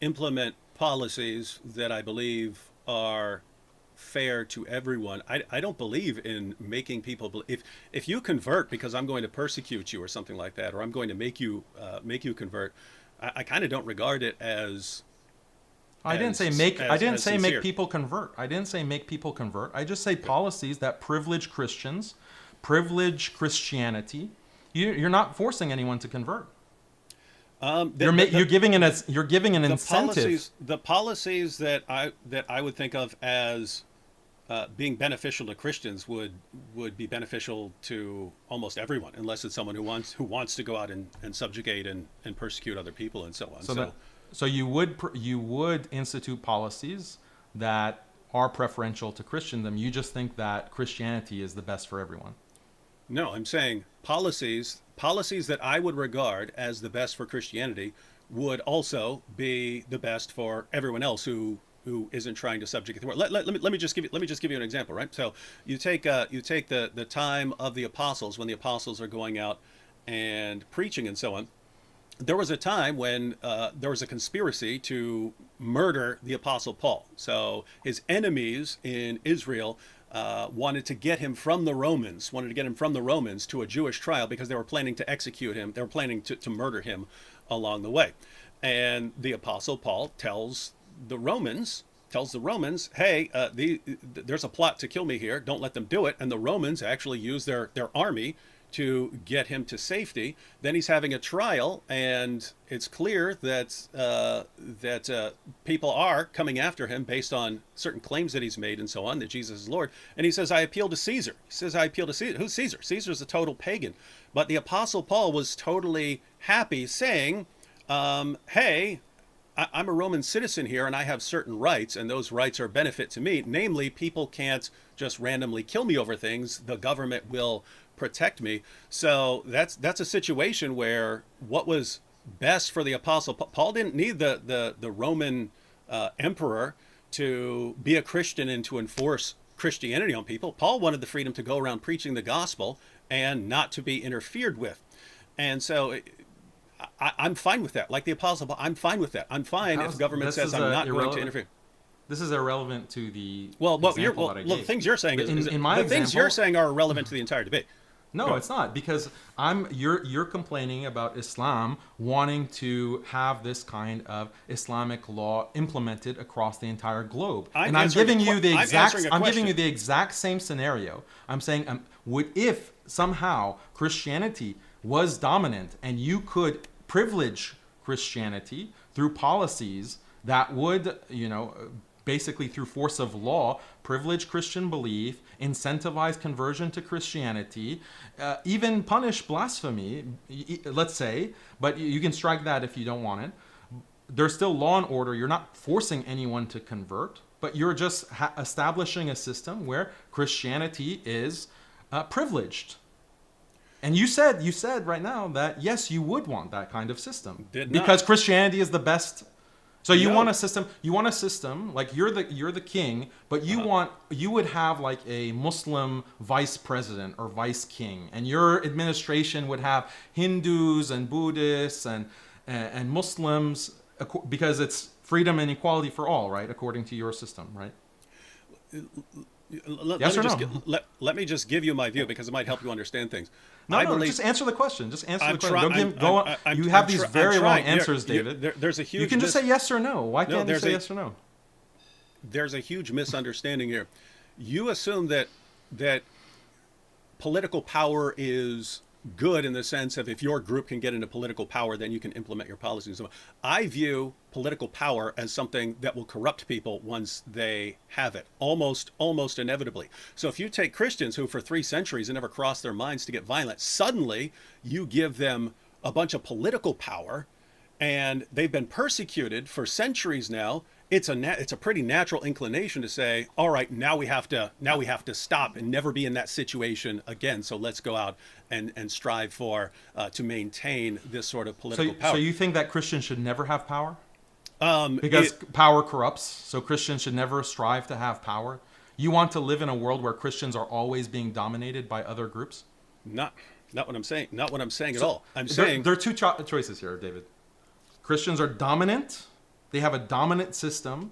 Speaker 3: implement policies that I believe are fair to everyone. I don't believe in making people if you convert because I'm going to persecute you or something like that, or I'm going to make you convert. I kind of don't regard it as.
Speaker 1: I didn't say make people convert. I didn't say make people convert. I just say policies that privilege Christians, privilege Christianity. You're not forcing anyone to convert. You're giving an incentive.
Speaker 3: The policies that I would think of as being beneficial to Christians would be beneficial to almost everyone, unless it's someone who wants to go out and subjugate and persecute other people and so on.
Speaker 1: So you would institute policies that are preferential to Christendom. You just think that Christianity is the best for everyone.
Speaker 3: No, I'm saying policies that I would regard as the best for Christianity would also be the best for everyone else who isn't trying to subjugate the world. Let me just give you an example, right? So you take the time of the apostles, when the apostles are going out and preaching and so on. There was a time when there was a conspiracy to murder the apostle Paul. So his enemies in Israel wanted to get him from the Romans, to a Jewish trial because they were planning to execute him. They were planning to murder him along the way. And the apostle Paul tells the Romans, hey, there's a plot to kill me here. Don't let them do it. And the Romans actually use their army to get him to safety. Then he's having a trial, and it's clear that people are coming after him based on certain claims that he's made and so on, that Jesus is Lord. And he says, I appeal to Caesar. Who's Caesar? Caesar's a total pagan. But the apostle Paul was totally happy, saying, hey, I'm a Roman citizen here, and I have certain rights, and those rights are a benefit to me. Namely, people can't just randomly kill me over things. The government will protect me. So that's a situation where what was best for the apostle Paul didn't need the Roman emperor to be a Christian and to enforce Christianity on people. Paul wanted the freedom to go around preaching the gospel and not to be interfered with. And so I'm fine with that. Like the Apostle Paul, I'm fine with that. I'm fine if the government says I'm not going to interfere.
Speaker 1: This is irrelevant to the
Speaker 3: example
Speaker 1: that I
Speaker 3: the
Speaker 1: gave.
Speaker 3: things you're saying
Speaker 1: things
Speaker 3: you're saying are irrelevant to the entire debate.
Speaker 1: No, it's not, because you're complaining about Islam wanting to have this kind of Islamic law implemented across the entire globe. I'm giving you the exact same scenario. I'm saying if somehow Christianity was dominant and you could privilege Christianity through policies that would, basically through force of law, privilege Christian belief, incentivize conversion to Christianity, even punish blasphemy, let's say, but you can strike that if you don't want it. There's still law and order. You're not forcing anyone to convert, but you're just establishing a system where Christianity is privileged. And you said right now that, yes, you would want that kind of system. Because Christianity is the best. So you want a system like you're the king, but you would have like a Muslim vice president or vice king, and your administration would have Hindus and Buddhists and Muslims, because it's freedom and equality for all, right? According to your system, right?
Speaker 3: Let me just give you my view, because it might help you understand things.
Speaker 1: Just answer the question. Just answer the question. You have these very long answers, David.
Speaker 3: There's a huge.
Speaker 1: You can just say yes or no. Why can't you say yes or no?
Speaker 3: There's a huge misunderstanding here. You assume that political power is good in the sense of if your group can get into political power, then you can implement your policies. I view political power as something that will corrupt people once they have it, almost inevitably. So if you take Christians who for 3 centuries have never crossed their minds to get violent, suddenly you give them a bunch of political power, and they've been persecuted for centuries now. It's a pretty natural inclination to say, all right, now we have to stop and never be in that situation again. So let's go out and strive to maintain this sort of political power.
Speaker 1: So you think that Christians should never have power? Because power corrupts, so Christians should never strive to have power? You want to live in a world where Christians are always being dominated by other groups?
Speaker 3: Not what I'm saying. Not what I'm saying at all. I'm saying
Speaker 1: there are two choices here, David. Christians are dominant. They have a dominant system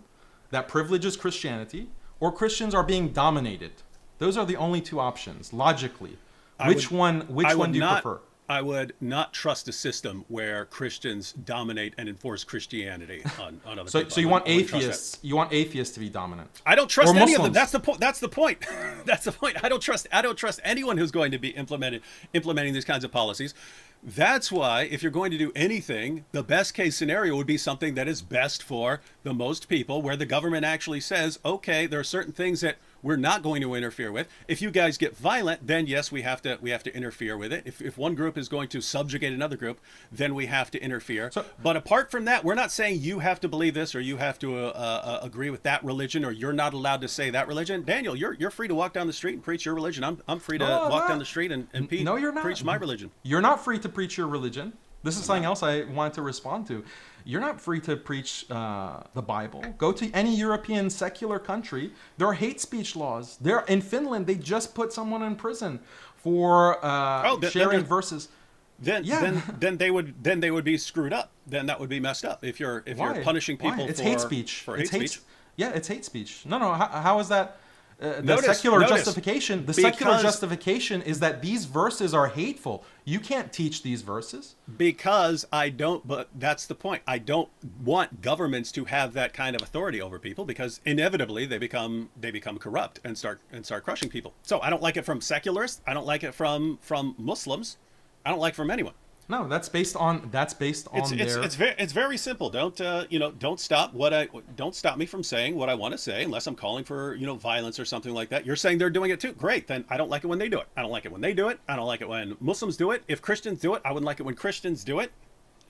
Speaker 1: that privileges Christianity, or Christians are being dominated. Those are the only two options, logically. Which one do you prefer?
Speaker 3: I would not trust a system where Christians dominate and enforce Christianity on other people.
Speaker 1: So you want atheists? You want atheists to be dominant?
Speaker 3: I don't trust any of them. That's the point. That's the point. That's the point. I don't trust anyone who's going to be implementing these kinds of policies. That's why, if you're going to do anything, the best case scenario would be something that is best for the most people, where the government actually says, okay, there are certain things that we're not going to interfere with. If you guys get violent, then yes, we have to interfere with it. If one group is going to subjugate another group, then we have to interfere. But apart from that, we're not saying you have to believe this, or you have to agree with that religion, or you're not allowed to say that religion. Daniel, you're free to walk down the street and preach your religion. I'm free to walk down the street and preach my religion.
Speaker 1: You're not free to preach your religion. This is something else I wanted to respond to. You're not free to preach the Bible. Go to any European secular country. There are hate speech laws. In Finland, they just put someone in prison for sharing verses.
Speaker 3: Then they would be screwed up. Then that would be messed up. If you're punishing people
Speaker 1: It's
Speaker 3: for
Speaker 1: hate speech.
Speaker 3: For hate speech.
Speaker 1: Yeah, it's hate speech. No. How is that? The secular justification is that these verses are hateful. You can't teach these verses.
Speaker 3: Because but that's the point. I don't want governments to have that kind of authority over people, because inevitably they become corrupt and start crushing people. So I don't like it from secularists. I don't like it from Muslims. I don't like it from anyone.
Speaker 1: No, that's based on
Speaker 3: It's very simple. Don't stop me from saying what I want to say unless I'm calling for violence or something like that. You're saying they're doing it too. Great. Then I don't like it when they do it. I don't like it when they do it. I don't like it when Muslims do it. If Christians do it, I wouldn't like it when Christians do it.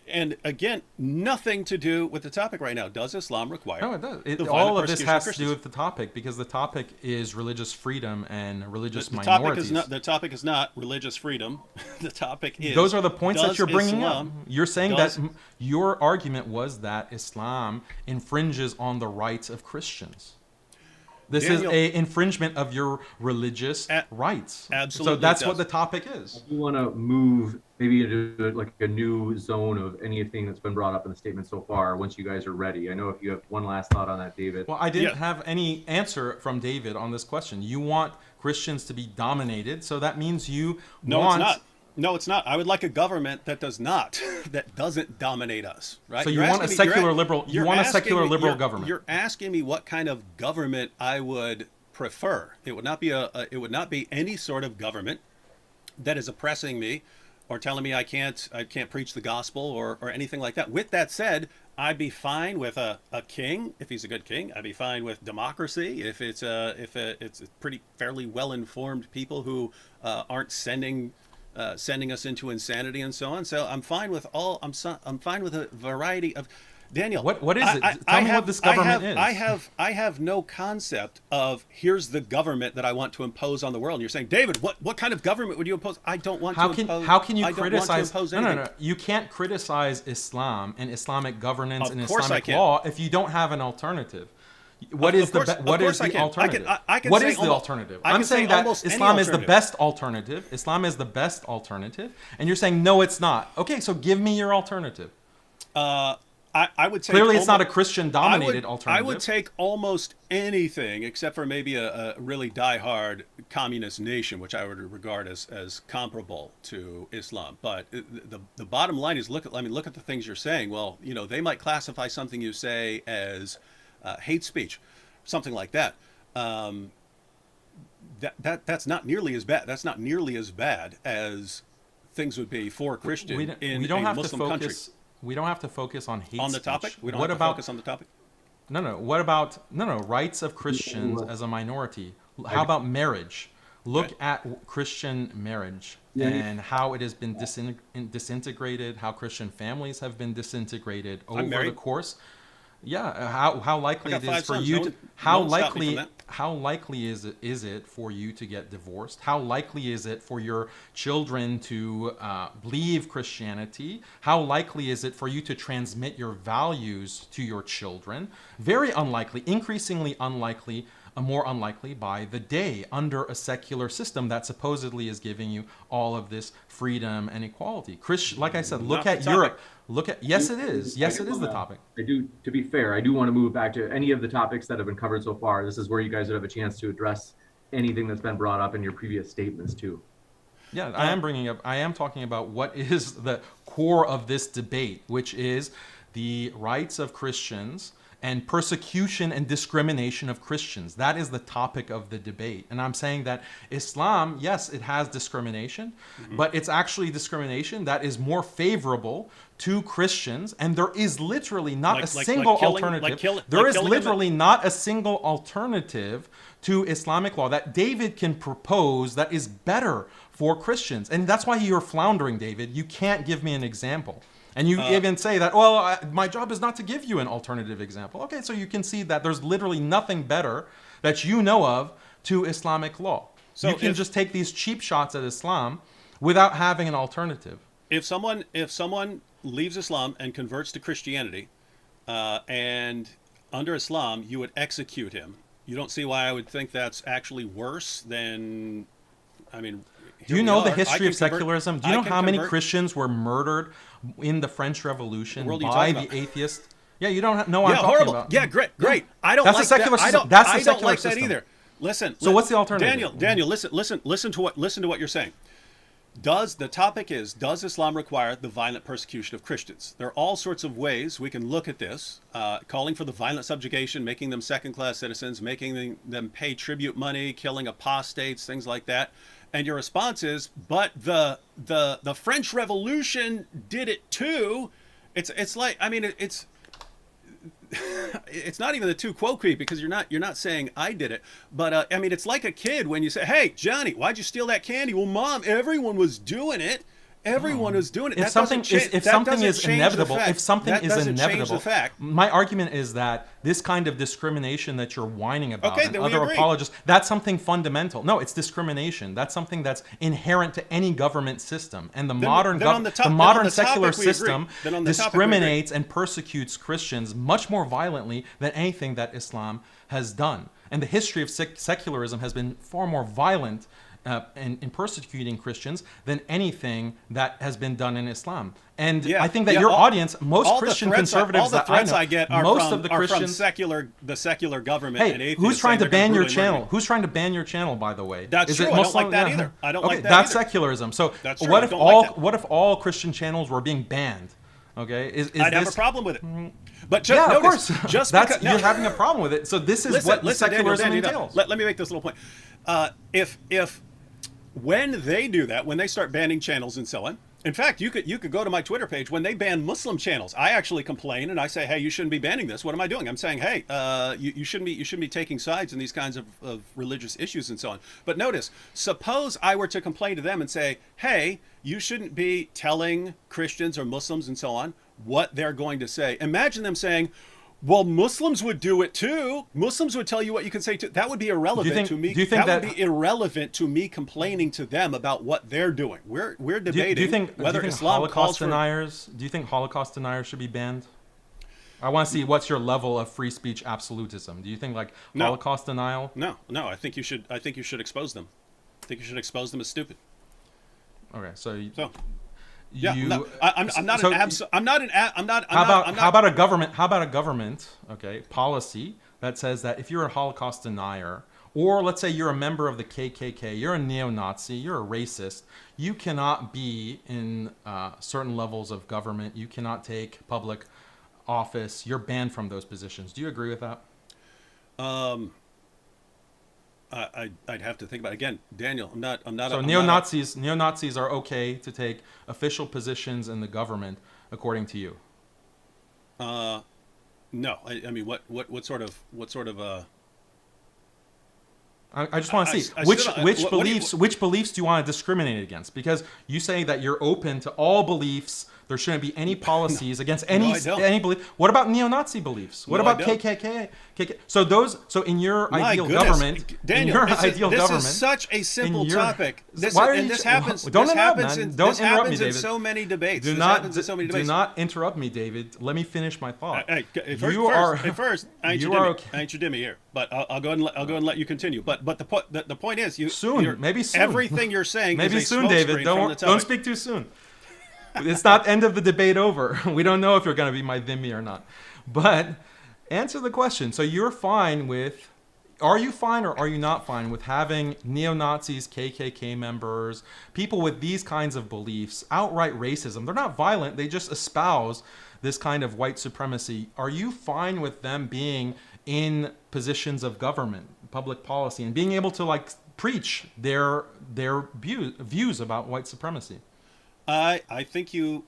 Speaker 3: And again, nothing to do with the topic right now. Does Islam require?
Speaker 1: No, it does.
Speaker 3: the violent
Speaker 1: All of this
Speaker 3: persecution
Speaker 1: has to
Speaker 3: Christians?
Speaker 1: do with the topic, because the topic is religious freedom and religious
Speaker 3: The
Speaker 1: minorities.
Speaker 3: topic is not religious freedom. The topic is,
Speaker 1: Those are the points that
Speaker 3: does
Speaker 1: you're bringing
Speaker 3: Islam-
Speaker 1: up. You're saying
Speaker 3: does-
Speaker 1: that your argument was that Islam infringes on the rights of Christians. This
Speaker 3: Daniel-
Speaker 1: is a infringement of your religious rights.
Speaker 3: absolutely
Speaker 1: So that's
Speaker 3: it
Speaker 1: what
Speaker 3: does.
Speaker 1: the topic is.
Speaker 2: You want to move maybe into like a new zone of anything that's been brought up in the statement so far once you guys are ready. I know if you have one last thought on that, David.
Speaker 1: Well, I didn't
Speaker 3: Yeah.
Speaker 1: have any answer from David on this question. You want Christians to be dominated, so that means you
Speaker 3: No,
Speaker 1: want...
Speaker 3: it's not. No, it's not. I would like a government that does not, that doesn't dominate us. Right?
Speaker 1: So
Speaker 3: You're
Speaker 1: you want a
Speaker 3: asking me- you're
Speaker 1: secular
Speaker 3: a-
Speaker 1: liberal... You
Speaker 3: you're
Speaker 1: want a
Speaker 3: asking
Speaker 1: secular
Speaker 3: me-
Speaker 1: liberal
Speaker 3: you're-
Speaker 1: government.
Speaker 3: You're asking me what kind of government I would prefer. It would not be it would not be any sort of government that is oppressing me or telling me I can't preach the gospel or anything like that. With that said, I'd be fine with a king if he's a good king. I'd be fine with democracy if it's pretty fairly well informed people who aren't sending us into insanity and so on. So I'm fine with I'm fine with a variety of. Daniel,
Speaker 1: What is it? Tell me what this government is.
Speaker 3: I have no concept of here's the government that I want to impose on the world. And you're saying, David, what kind of government would you impose? I don't want to impose.
Speaker 1: How can you
Speaker 3: I don't want to
Speaker 1: criticize?
Speaker 3: impose
Speaker 1: No, no,
Speaker 3: anything.
Speaker 1: no. You can't criticize Islam and Islamic governance
Speaker 3: Of
Speaker 1: and
Speaker 3: course I
Speaker 1: Islamic
Speaker 3: can.
Speaker 1: law if you don't have an alternative. What is
Speaker 3: Of course-
Speaker 1: the
Speaker 3: of
Speaker 1: what is
Speaker 3: course I
Speaker 1: the
Speaker 3: can.
Speaker 1: alternative?
Speaker 3: I can
Speaker 1: What
Speaker 3: say
Speaker 1: is the
Speaker 3: almost-
Speaker 1: alternative?
Speaker 3: I
Speaker 1: I'm
Speaker 3: can say
Speaker 1: saying that
Speaker 3: almost any
Speaker 1: Islam is the
Speaker 3: alternative.
Speaker 1: best alternative. Islam is the best alternative, and you're saying no, it's not. Okay, so give me your alternative.
Speaker 3: I would say
Speaker 1: Clearly, it's not a Christian-dominated
Speaker 3: I
Speaker 1: alternative.
Speaker 3: would take almost anything except for maybe a really diehard communist nation, which I would regard as comparable to Islam. But the bottom line is look at the things you're saying. Well, they might classify something you say as hate speech, something like that. That's not nearly as bad. That's not nearly as bad as things would be for a Christian in
Speaker 1: we don't
Speaker 3: a
Speaker 1: have
Speaker 3: Muslim
Speaker 1: to
Speaker 3: country.
Speaker 1: focus. We don't have to focus on hate
Speaker 3: On the
Speaker 1: speech.
Speaker 3: topic, we don't
Speaker 1: What
Speaker 3: have to
Speaker 1: about
Speaker 3: focus on the topic.
Speaker 1: No. What about rights of Christians as a minority? How about marriage? Look at Christian marriage and how it has been disintegrated, how Christian families have been disintegrated over the
Speaker 3: married.
Speaker 1: course. Yeah, how likely
Speaker 3: I
Speaker 1: it
Speaker 3: got
Speaker 1: is
Speaker 3: 5
Speaker 1: for
Speaker 3: sons.
Speaker 1: you
Speaker 3: No
Speaker 1: to
Speaker 3: one-
Speaker 1: how
Speaker 3: no one stopped me
Speaker 1: likely
Speaker 3: from that.
Speaker 1: how likely is it for you to get divorced? How likely is it for your children to leave Christianity? How likely is it for you to transmit your values to your children? Very unlikely, increasingly unlikely, more unlikely by the day under a secular system that supposedly is giving you all of this freedom and equality. Like I said, look
Speaker 3: Not
Speaker 1: at
Speaker 3: the
Speaker 1: Europe. Yes, it is. Yes, it is the topic.
Speaker 2: I do, to be fair, I do want to move back to any of the topics that have been covered so far. This is where you guys would have a chance to address anything that's been brought up in your previous statements too.
Speaker 1: Yeah, I am talking about what is the core of this debate, which is the rights of Christians and persecution and discrimination of Christians. That is the topic of the debate. And I'm saying that Islam, yes, it has discrimination, but it's actually discrimination that is more favorable to Christians. And there is literally not a single alternative. There is literally not a single alternative to Islamic law that David can propose that is better for Christians. And that's why you're floundering, David. You can't give me an example. And you even say that, well, my job is not to give you an alternative example. Okay, so you can see that there's literally nothing better that you know of to Islamic law. So you can just take these cheap shots at Islam without having an alternative.
Speaker 3: If someone leaves Islam and converts to Christianity, and under Islam you would execute him, you don't see why I would think that's actually worse than, I mean.
Speaker 1: Do you know the history of secularism? Do you know how many Christians were murdered in the French Revolution by the atheists? Yeah, you don't know what I'm talking about.
Speaker 3: Yeah, great. I don't
Speaker 1: That's
Speaker 3: like
Speaker 1: a secular
Speaker 3: that.
Speaker 1: system. That's a
Speaker 3: I don't
Speaker 1: secular
Speaker 3: like that
Speaker 1: system.
Speaker 3: either. Listen.
Speaker 1: So what's the alternative?
Speaker 3: Daniel, listen to what you're saying. The topic is, does Islam require the violent persecution of Christians? There are all sorts of ways we can look at this, calling for the violent subjugation, making them second-class citizens, making them pay tribute money, killing apostates, things like that. And your response is, but the French Revolution did it too. It's like, I mean, it's not even the tu quoque because you're not saying I did it, but I mean, it's like a kid when you say, hey Johnny, why'd you steal that candy? Well, Mom, everyone was doing it. everyone is doing it.
Speaker 1: If
Speaker 3: That
Speaker 1: something
Speaker 3: doesn't
Speaker 1: is,
Speaker 3: cha-
Speaker 1: if
Speaker 3: that
Speaker 1: something
Speaker 3: doesn't
Speaker 1: is
Speaker 3: change the
Speaker 1: inevitable,
Speaker 3: fact.
Speaker 1: if something
Speaker 3: That
Speaker 1: is
Speaker 3: doesn't change
Speaker 1: inevitable,
Speaker 3: the fact.
Speaker 1: my argument is that this kind of discrimination that you're whining about
Speaker 3: Okay,
Speaker 1: and
Speaker 3: then we
Speaker 1: other
Speaker 3: agree.
Speaker 1: apologists, that's something fundamental. No, it's discrimination. That's something that's inherent to any government system. And the modern
Speaker 3: then on the top-
Speaker 1: the
Speaker 3: then
Speaker 1: modern
Speaker 3: on the
Speaker 1: secular
Speaker 3: topic we agree.
Speaker 1: system
Speaker 3: Then on the topic we agree.
Speaker 1: discriminates and persecutes Christians much more violently than anything that Islam has done. And the history of secularism has been far more violent in persecuting Christians than anything that has been done in Islam. And
Speaker 3: Yeah,
Speaker 1: I think that
Speaker 3: yeah,
Speaker 1: your
Speaker 3: all-
Speaker 1: audience, most
Speaker 3: all the
Speaker 1: Christian
Speaker 3: threats
Speaker 1: conservatives
Speaker 3: all the
Speaker 1: that
Speaker 3: threats
Speaker 1: I know,
Speaker 3: get are
Speaker 1: most
Speaker 3: from,
Speaker 1: of the
Speaker 3: are
Speaker 1: Christians,
Speaker 3: from the secular government and
Speaker 1: hey,
Speaker 3: atheists.
Speaker 1: who's trying to
Speaker 3: saying they're
Speaker 1: ban
Speaker 3: gonna
Speaker 1: your
Speaker 3: brutally murder
Speaker 1: channel?
Speaker 3: you.
Speaker 1: Who's trying to ban your channel, by the way?
Speaker 3: That's
Speaker 1: Is
Speaker 3: true.
Speaker 1: it
Speaker 3: I don't
Speaker 1: Muslim?
Speaker 3: like that either. I don't
Speaker 1: okay,
Speaker 3: like that
Speaker 1: that's
Speaker 3: either.
Speaker 1: secularism. So
Speaker 3: That's true.
Speaker 1: what
Speaker 3: I
Speaker 1: if
Speaker 3: don't like
Speaker 1: all
Speaker 3: that.
Speaker 1: what if all Christian channels were being banned? Okay, is
Speaker 3: I'd have a
Speaker 1: this-
Speaker 3: problem with it. But just
Speaker 1: Yeah,
Speaker 3: notice,
Speaker 1: of course.
Speaker 3: just
Speaker 1: That's
Speaker 3: because, no.
Speaker 1: you're having a problem with it. So this is
Speaker 3: Listen,
Speaker 1: what
Speaker 3: listen, Daniel,
Speaker 1: secularism
Speaker 3: Daniel,
Speaker 1: entails.
Speaker 3: let me make this little point. If when they do that, when they start banning channels and so on. In fact, you could go to my Twitter page when they ban Muslim channels. I actually complain and I say, hey, you shouldn't be banning this. What am I doing? I'm saying, hey, you shouldn't be taking sides in these kinds of religious issues and so on. But notice, suppose I were to complain to them and say, hey, you shouldn't be telling Christians or Muslims and so on what they're going to say. Imagine them saying, well, Muslims would do it too. Muslims would tell you what you can say too. That would be irrelevant to me.
Speaker 1: Do you think
Speaker 3: that would be irrelevant to me complaining to them about what they're doing? We're debating
Speaker 1: do you think,
Speaker 3: whether
Speaker 1: do you think
Speaker 3: Islam calls
Speaker 1: Holocaust
Speaker 3: for.
Speaker 1: deniers? Do you think Holocaust deniers should be banned? I want to see what's your level of free speech absolutism. Do you think like
Speaker 3: No.
Speaker 1: Holocaust denial?
Speaker 3: No. I think you should. I think you should expose them. I think you should expose them as stupid.
Speaker 1: Okay, so
Speaker 3: So. Yeah,
Speaker 1: you,
Speaker 3: I'm not
Speaker 1: so-
Speaker 3: an abs- I'm not an a- I'm not. I'm
Speaker 1: How
Speaker 3: not,
Speaker 1: about
Speaker 3: I'm not,
Speaker 1: how about a government? How about a government? Okay, policy that says that if you're a Holocaust denier, or let's say you're a member of the KKK, you're a neo-Nazi, you're a racist, you cannot be in certain levels of government. You cannot take public office. You're banned from those positions. Do you agree with that?
Speaker 3: I'd have to think about it. Again, Daniel. I'm not.
Speaker 1: So neo-Nazis are okay to take official positions in the government, according to you.
Speaker 3: No. I mean, what sort of
Speaker 1: I just want to see
Speaker 3: I
Speaker 1: which
Speaker 3: still don't-
Speaker 1: which
Speaker 3: what do you-
Speaker 1: beliefs which beliefs do you want to discriminate against? Because you say that you're open to all beliefs. There shouldn't be any policies against any
Speaker 3: I don't.
Speaker 1: any belief. What about neo-Nazi beliefs? What
Speaker 3: No, I
Speaker 1: about
Speaker 3: don't.
Speaker 1: KKK? So in your
Speaker 3: My
Speaker 1: ideal
Speaker 3: goodness.
Speaker 1: government,
Speaker 3: Daniel,
Speaker 1: in your ideal
Speaker 3: this
Speaker 1: government,
Speaker 3: is such a simple
Speaker 1: in your-
Speaker 3: topic. This
Speaker 1: Why are
Speaker 3: and
Speaker 1: you
Speaker 3: this
Speaker 1: ch-
Speaker 3: happens.
Speaker 1: Don't
Speaker 3: this
Speaker 1: interrupt,
Speaker 3: happens
Speaker 1: man.
Speaker 3: in,
Speaker 1: Don't
Speaker 3: this
Speaker 1: interrupt
Speaker 3: happens
Speaker 1: me,
Speaker 3: in
Speaker 1: David.
Speaker 3: so many debates.
Speaker 1: Do
Speaker 3: This
Speaker 1: not
Speaker 3: happens in so many
Speaker 1: do
Speaker 3: debates.
Speaker 1: not interrupt me, David. Let me finish my thought.
Speaker 3: Hey,
Speaker 1: You are-
Speaker 3: first. I ain't
Speaker 1: you
Speaker 3: your
Speaker 1: are
Speaker 3: dimmy.
Speaker 1: okay.
Speaker 3: I ain't your dimmy here. But I'll go and let you continue. But the point is,
Speaker 1: Soon, maybe soon.
Speaker 3: Everything you're saying
Speaker 1: Maybe
Speaker 3: is a
Speaker 1: soon, David.
Speaker 3: smokescreen from the
Speaker 1: Don't
Speaker 3: topic.
Speaker 1: speak too soon. It's not end of the debate over. We don't know if you're going to be my dhimmi or not. But answer the question. So you're fine with, are you fine or are you not fine with having neo-Nazis, KKK members, people with these kinds of beliefs, outright racism? They're not violent. They just espouse this kind of white supremacy. Are you fine with them being in positions of government, public policy, and being able to like preach their views about white supremacy?
Speaker 3: I think you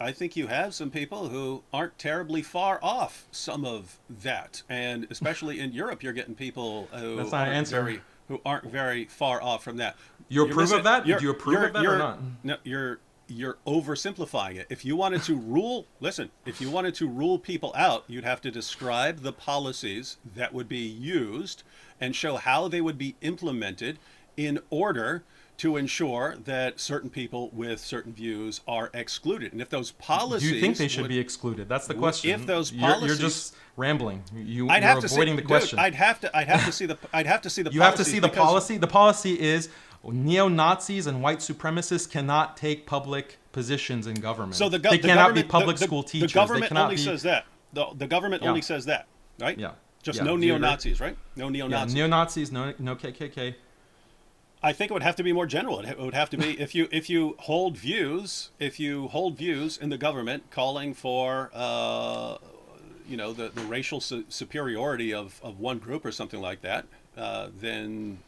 Speaker 3: have some people who aren't terribly far off some of that, and especially in Europe, you're getting people who
Speaker 1: That's not an answer.
Speaker 3: aren't very far off from that.
Speaker 1: You approve of that? Do you approve of that or
Speaker 3: you're-
Speaker 1: not?
Speaker 3: No, you're oversimplifying it. If you wanted to rule, listen, if you wanted to rule people out, you'd have to describe the policies that would be used and show how they would be implemented in order to ensure that certain people with certain views are excluded. And if those policies...
Speaker 1: Do you think they should be excluded? That's the question.
Speaker 3: If those
Speaker 1: You're
Speaker 3: policies...
Speaker 1: just rambling. You're
Speaker 3: I'd have to
Speaker 1: avoiding
Speaker 3: see,
Speaker 1: the question.
Speaker 3: Dude, I'd have to see the
Speaker 1: You have to see the policy. The policy is neo-Nazis and white supremacists cannot take public positions in government.
Speaker 3: So the
Speaker 1: they
Speaker 3: the
Speaker 1: cannot be
Speaker 3: government-
Speaker 1: public
Speaker 3: the-
Speaker 1: school
Speaker 3: the
Speaker 1: teachers.
Speaker 3: government
Speaker 1: they cannot
Speaker 3: only
Speaker 1: be,
Speaker 3: says that. The government
Speaker 1: Yeah.
Speaker 3: only says that, right?
Speaker 1: Yeah.
Speaker 3: Just
Speaker 1: Yeah.
Speaker 3: no
Speaker 1: Do you agree?
Speaker 3: neo-Nazis, right? No
Speaker 1: Yeah,
Speaker 3: neo-Nazis.
Speaker 1: neo-Nazis, no KKK.
Speaker 3: I think it would have to be more general. It would have to be if you hold views in the government calling for the racial superiority of one group or something like that, then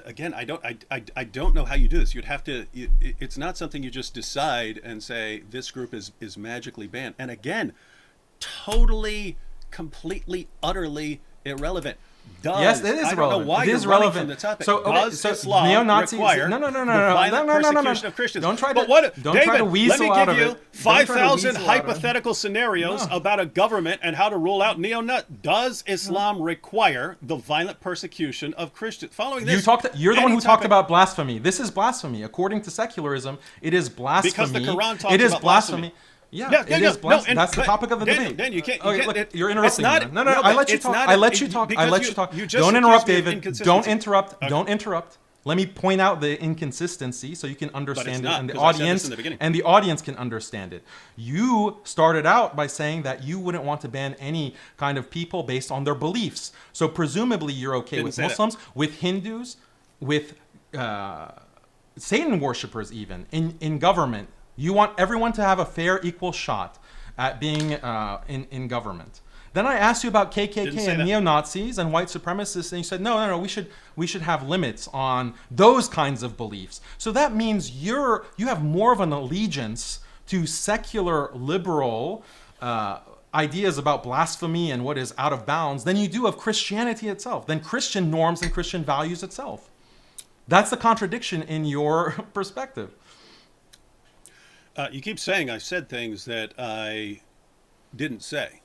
Speaker 3: again I don't know how you do this. You'd have to. It's not something you just decide and say this group is magically banned. And again, totally, completely, utterly irrelevant. Does,
Speaker 1: Yes, it is
Speaker 3: I don't
Speaker 1: relevant.
Speaker 3: know why
Speaker 1: It
Speaker 3: you're
Speaker 1: is
Speaker 3: running
Speaker 1: relevant.
Speaker 3: from the topic.
Speaker 1: So, okay,
Speaker 3: does
Speaker 1: so
Speaker 3: Islam
Speaker 1: neo-Nazis-
Speaker 3: require
Speaker 1: no, no, no, no,
Speaker 3: the
Speaker 1: no,
Speaker 3: violent
Speaker 1: no, no, no, no.
Speaker 3: persecution of Christians?
Speaker 1: Don't try to-
Speaker 3: But what,
Speaker 1: don't
Speaker 3: David,
Speaker 1: try to weasel
Speaker 3: let me
Speaker 1: out
Speaker 3: give
Speaker 1: of
Speaker 3: you
Speaker 1: it. Don't try to
Speaker 3: 5,000
Speaker 1: weasel out of it.
Speaker 3: hypothetical scenarios
Speaker 1: No.
Speaker 3: about a government and how to rule out neo-Naz. Does Islam require the violent persecution of Christians? Following this,
Speaker 1: You're the one who
Speaker 3: any
Speaker 1: talked
Speaker 3: topic-
Speaker 1: about blasphemy. This is blasphemy. According to secularism, it is blasphemy.
Speaker 3: Because the Quran talks
Speaker 1: it is
Speaker 3: about
Speaker 1: blasphemy.
Speaker 3: blasphemy.
Speaker 1: Yeah,
Speaker 3: Yeah,
Speaker 1: it
Speaker 3: yeah,
Speaker 1: is
Speaker 3: no, no,
Speaker 1: blasphemy.
Speaker 3: and-
Speaker 1: That's the
Speaker 3: but
Speaker 1: topic of the
Speaker 3: Daniel,
Speaker 1: debate.
Speaker 3: Daniel, you can't-
Speaker 1: Okay,
Speaker 3: you
Speaker 1: look,
Speaker 3: can't-
Speaker 1: you're
Speaker 3: it's
Speaker 1: interrupting
Speaker 3: not-
Speaker 1: me. No,
Speaker 3: no,
Speaker 1: I
Speaker 3: but
Speaker 1: let you
Speaker 3: it's
Speaker 1: talk.
Speaker 3: not-
Speaker 1: I let you talk. I
Speaker 3: because
Speaker 1: let you talk.
Speaker 3: you just
Speaker 1: Don't
Speaker 3: accused
Speaker 1: interrupt,
Speaker 3: me of
Speaker 1: David.
Speaker 3: inconsistency.
Speaker 1: Don't interrupt.
Speaker 3: Okay.
Speaker 1: Don't interrupt. Let me point out the inconsistency so you can understand
Speaker 3: not,
Speaker 1: it, and the
Speaker 3: because I said this
Speaker 1: audience
Speaker 3: in the beginning.
Speaker 1: and the audience can understand it. You started out by saying that you wouldn't want to ban any kind of people based on their beliefs. So presumably you're okay
Speaker 3: Didn't
Speaker 1: with
Speaker 3: say that.
Speaker 1: Muslims, with Hindus, with Satan worshippers, even in government. You want everyone to have a fair, equal shot at being in government. Then I asked you about KKK
Speaker 3: Didn't say
Speaker 1: and
Speaker 3: that.
Speaker 1: neo-Nazis and white supremacists, and you said no, we should have limits on those kinds of beliefs. So that means you have more of an allegiance to secular liberal ideas about blasphemy and what is out of bounds than you do of Christianity itself, than Christian norms and Christian values itself. That's the contradiction in your perspective.
Speaker 3: You keep saying I said things that I didn't say.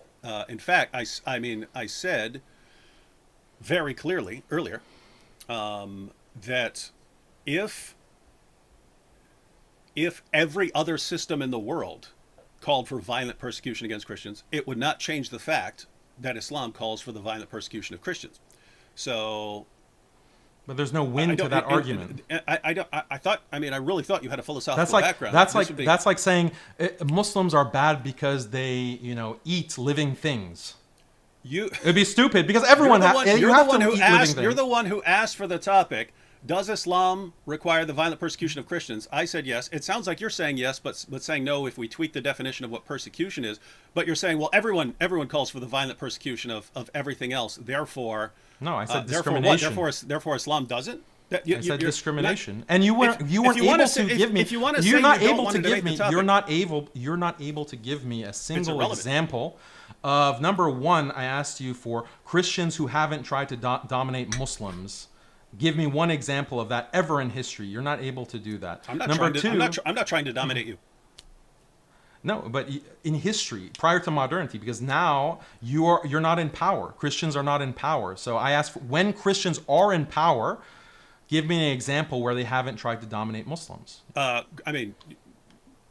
Speaker 3: In fact, I said very clearly earlier that if every other system in the world called for violent persecution against Christians, it would not change the fact that Islam calls for the violent persecution of Christians. So,
Speaker 1: But there's no win to that argument.
Speaker 3: I really thought you had a philosophical
Speaker 1: That's like
Speaker 3: background.
Speaker 1: that's like saying Muslims are bad because they eat living things. It'd be stupid because everyone you have to eat living things.
Speaker 3: You're the one who asked for the topic. Does Islam require the violent persecution of Christians? I said yes. It sounds like you're saying yes, but saying no if we tweak the definition of what persecution is. But you're saying, well, everyone calls for the violent persecution of everything else. Therefore,
Speaker 1: no, I said
Speaker 3: therefore
Speaker 1: discrimination.
Speaker 3: what? Therefore Islam doesn't?
Speaker 1: I said discrimination, and you weren't able to give me.
Speaker 3: You're
Speaker 1: not able to give me. You're not able to give me a single
Speaker 3: irrelevant.
Speaker 1: example of number one. I asked you for Christians who haven't tried to dominate Muslims. Give me one example of that ever in history. You're not able to do that.
Speaker 3: I'm not trying to dominate you.
Speaker 1: No, but in history, prior to modernity, because now you're not in power. Christians are not in power. So I asked, when Christians are in power, give me an example where they haven't tried to dominate Muslims.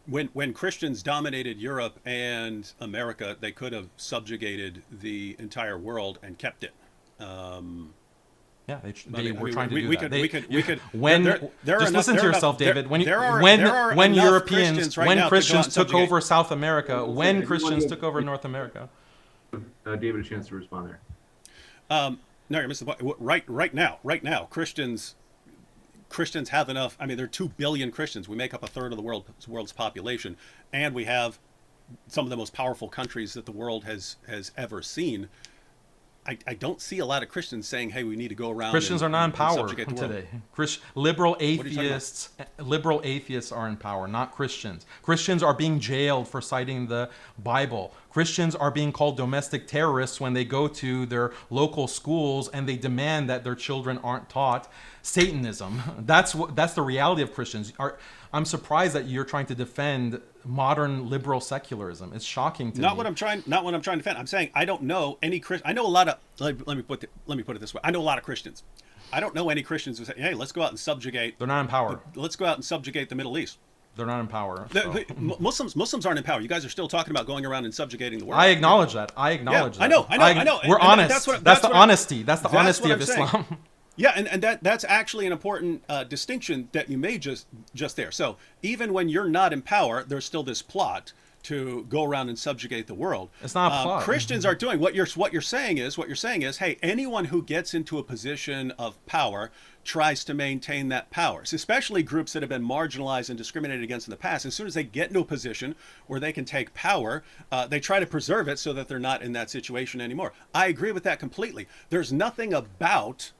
Speaker 3: When Christians dominated Europe and America, they could have subjugated the entire world and kept it.
Speaker 1: Yeah, they were trying to do that.
Speaker 3: We could.
Speaker 1: Just listen to yourself, David. When Christians took over South America, when Christians took over North America.
Speaker 2: David, a chance to respond there.
Speaker 3: No, you're missing the point. Right now, Christians have enough. I mean, there are 2 billion Christians. We make up a third of the world's population, and we have some of the most powerful countries that the world has ever seen. I don't see a lot of Christians saying, "Hey, we need to go around."
Speaker 1: Christians are not in power today. Liberal
Speaker 3: atheists
Speaker 1: are in power, not Christians. Christians are being jailed for citing the Bible. Christians are being called domestic terrorists when they go to their local schools and they demand that their children aren't taught Satanism. That's the reality of Christians. I'm surprised that you're trying to defend modern liberal secularism. It's shocking to me.
Speaker 3: Not what I'm trying to defend. I'm saying I don't know any Christian. I know a lot of. Let me put it this way. I know a lot of Christians. I don't know any Christians who say, "Hey, let's go out and subjugate."
Speaker 1: They're not in power.
Speaker 3: Let's go out and subjugate the Middle East.
Speaker 1: They're not in power.
Speaker 3: Muslims aren't in power. You guys are still talking about going around and subjugating the world.
Speaker 1: I acknowledge that. I acknowledge that.
Speaker 3: I know.
Speaker 1: We're honest. That's the honesty. That's the honesty of Islam.
Speaker 3: Yeah, and that's actually an important distinction that you made just there. So even when you're not in power, there's still this plot to go around and subjugate the world.
Speaker 1: It's not a plot.
Speaker 3: Christians are doing what you're saying is, hey, anyone who gets into a position of power tries to maintain that power, so especially groups that have been marginalized and discriminated against in the past. As soon as they get into a position where they can take power, they try to preserve it so that they're not in that situation anymore. I agree with that completely. There's nothing about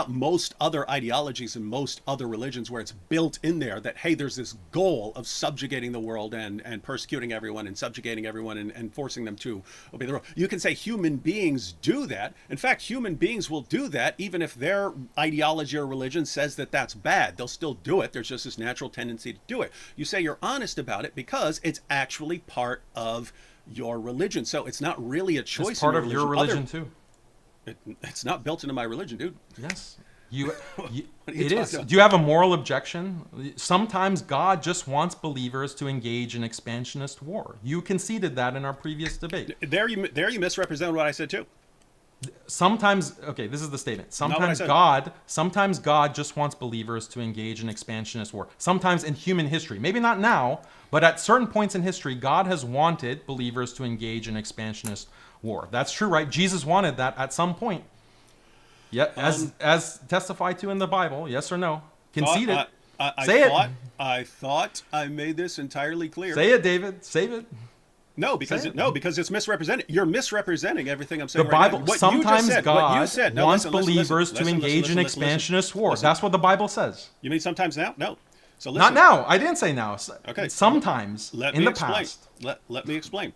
Speaker 3: most other ideologies and most other religions where it's built in there that, hey, there's this goal of subjugating the world and persecuting everyone and subjugating everyone and forcing them to obey the rule. You can say human beings do that. In fact, human beings will do that even if their ideology or religion says that that's bad. They'll still do it. There's just this natural tendency to do it. You say you're honest about it because it's actually part of your religion. So it's not really a choice.
Speaker 1: It's part of your religion too.
Speaker 3: It's not built into my religion, dude.
Speaker 1: Yes. It
Speaker 3: talking
Speaker 1: is.
Speaker 3: about?
Speaker 1: Do you have a moral objection? Sometimes God just wants believers to engage in expansionist war. You conceded that in our previous debate.
Speaker 3: There you misrepresent what I said too.
Speaker 1: Sometimes, okay, this is the statement.
Speaker 3: Not what I
Speaker 1: Sometimes God just wants believers to engage in expansionist war. Sometimes in human history, maybe not now, but at certain points in history, God has wanted believers to engage in expansionist war. That's true, right? Jesus wanted that at some point. Yeah, as testified to in the Bible, yes or no? Concede it. Say it.
Speaker 3: I thought I made this entirely clear.
Speaker 1: Say it, David. Save it.
Speaker 3: No, because it's misrepresented. You're misrepresenting everything I'm saying.
Speaker 1: The
Speaker 3: right
Speaker 1: Bible.
Speaker 3: now.
Speaker 1: Sometimes God wants
Speaker 3: listen,
Speaker 1: believers to engage in expansionist war. That's what the Bible says.
Speaker 3: You mean sometimes now? No. So listen.
Speaker 1: Not now. I didn't say now.
Speaker 3: Okay.
Speaker 1: Sometimes in the past.
Speaker 3: Let me explain.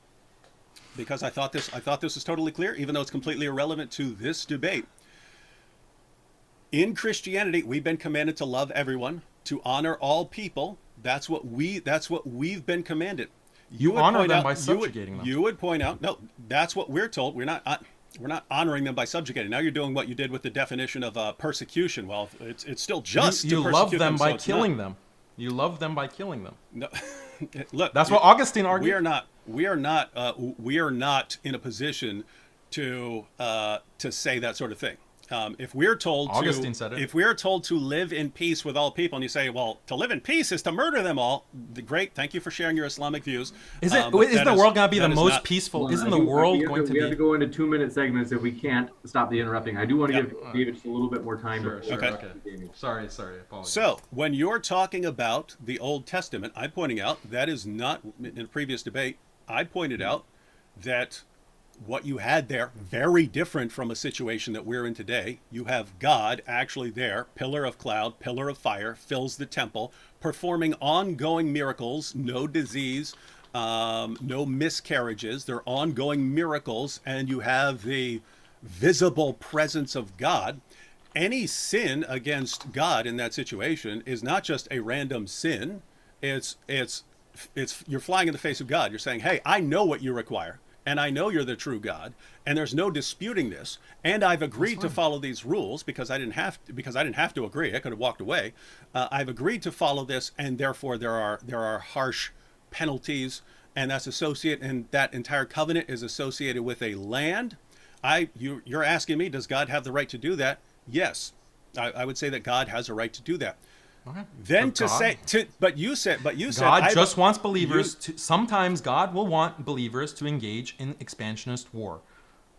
Speaker 3: Because I thought this was totally clear, even though it's completely irrelevant to this debate. In Christianity, we've been commanded to love everyone, to honor all people. That's what we've been commanded.
Speaker 1: You honor them by subjugating them.
Speaker 3: You would point out, no, that's what we're told. We're not honoring them by subjugating. Now you're doing what you did with the definition of persecution. Well, it's still just
Speaker 1: you
Speaker 3: to
Speaker 1: love
Speaker 3: persecute
Speaker 1: them by
Speaker 3: so
Speaker 1: killing them. You love them by killing them.
Speaker 3: No, look,
Speaker 1: that's what Augustine argued.
Speaker 3: We are not in a position to say that sort of thing. If we're told
Speaker 1: Augustine said it.
Speaker 3: If we're told to live in peace with all people, and you say, well, to live in peace is to murder them all, great. Thank you for sharing your Islamic views.
Speaker 1: Is the world going to be the most peaceful? Isn't the world going to be?
Speaker 4: We have to go into 2-minute segments if we can't stop the interrupting. I do want to give David just a little bit more time.
Speaker 1: Sure,
Speaker 3: okay.
Speaker 1: Sorry. Apologies.
Speaker 3: So when you're talking about the Old Testament, I'm pointing out that is not in a previous debate. I pointed out that what you had there, very different from a situation that we're in today. You have God actually there, pillar of cloud, pillar of fire, fills the temple, performing ongoing miracles, no disease, no miscarriages. They're ongoing miracles, and you have the visible presence of God. Any sin against God in that situation is not just a random sin. It's you're flying in the face of God. You're saying, hey, I know what you require. And I know you're the true God, and there's no disputing this. And I've agreed to follow these rules because I didn't have to agree. I could have walked away. I've agreed to follow this, and therefore there are harsh penalties, and that entire covenant is associated with a land. You're asking me, does God have the right to do that? Yes, I would say that God has a right to do that.
Speaker 1: Okay.
Speaker 3: Then but you said
Speaker 1: God just wants believers to. Sometimes God will want believers to engage in expansionist war.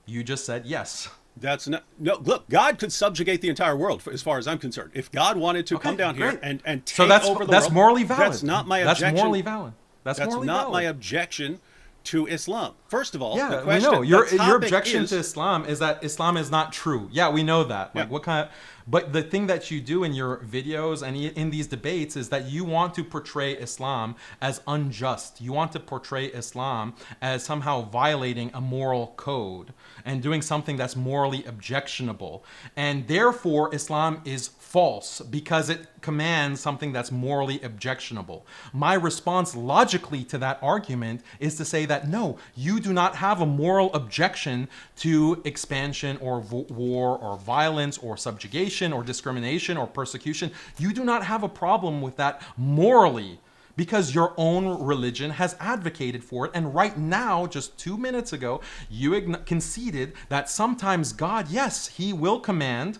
Speaker 1: You just said yes.
Speaker 3: That's not no. Look, God could subjugate the entire world, as far as I'm concerned. If God wanted to come down here and take over the world,
Speaker 1: that's morally valid.
Speaker 3: That's not my objection.
Speaker 1: That's morally valid. That's morally
Speaker 3: not
Speaker 1: valid.
Speaker 3: my objection to Islam. First of all,
Speaker 1: yeah,
Speaker 3: the question,
Speaker 1: we know your
Speaker 3: topic
Speaker 1: objection
Speaker 3: is,
Speaker 1: to Islam is that Islam is not true. Yeah, we know that. Like
Speaker 3: Yeah.
Speaker 1: what kind of, but the thing that you do in your videos and in these debates is that you want to portray Islam as unjust. You want to portray Islam as somehow violating a moral code and doing something that's morally objectionable. And therefore, Islam is false because it commands something that's morally objectionable. My response logically to that argument is to say that no, you do not have a moral objection to expansion or war or violence or subjugation or discrimination or persecution. You do not have a problem with that morally because your own religion has advocated for it. And right now, just 2 minutes ago, you conceded that sometimes God, yes, he will command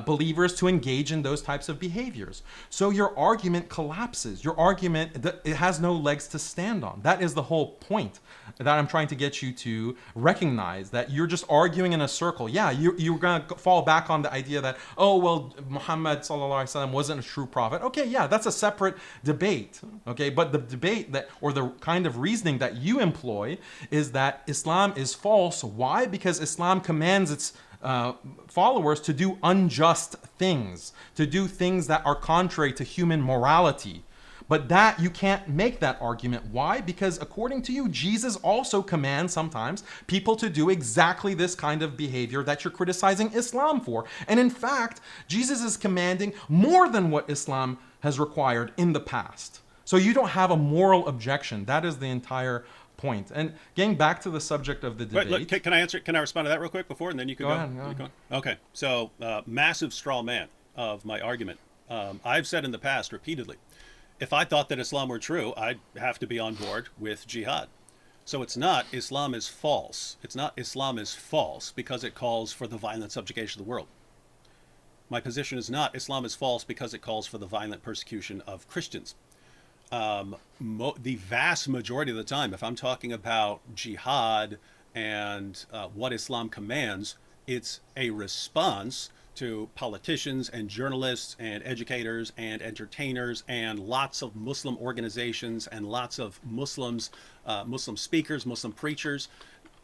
Speaker 1: believers to engage in those types of behaviors. So your argument collapses. Your argument, it has no legs to stand on. That is the whole point that I'm trying to get you to recognize, that you're just arguing in a circle. Yeah, you're going to fall back on the idea that, oh, well, Muhammad sallallahu alaihi wasallam wasn't a true prophet. Okay, yeah, that's a separate debate. Okay, but the debate that, or the kind of reasoning that you employ, is that Islam is false. Why? Because Islam commands its followers to do unjust things, to do things that are contrary to human morality. But that, you can't make that argument. Why? Because according to you, Jesus also commands sometimes people to do exactly this kind of behavior that you're criticizing Islam for. And in fact, Jesus is commanding more than what Islam has required in the past. So you don't have a moral objection. That is the entire point. And getting back to the subject of the debate.
Speaker 3: Wait, look, can I answer? Can I respond to that real quick before, and then you can go?
Speaker 1: Ahead.
Speaker 3: Okay. So, massive straw man of my argument. I've said in the past repeatedly, if I thought that Islam were true, I'd have to be on board with jihad. So it's not Islam is false. It's not Islam is false because it calls for the violent subjugation of the world. My position is not Islam is false because it calls for the violent persecution of Christians. The vast majority of the time, if I'm talking about jihad and what Islam commands, it's a response to politicians and journalists and educators and entertainers and lots of Muslim organizations and lots of Muslims, Muslim speakers, Muslim preachers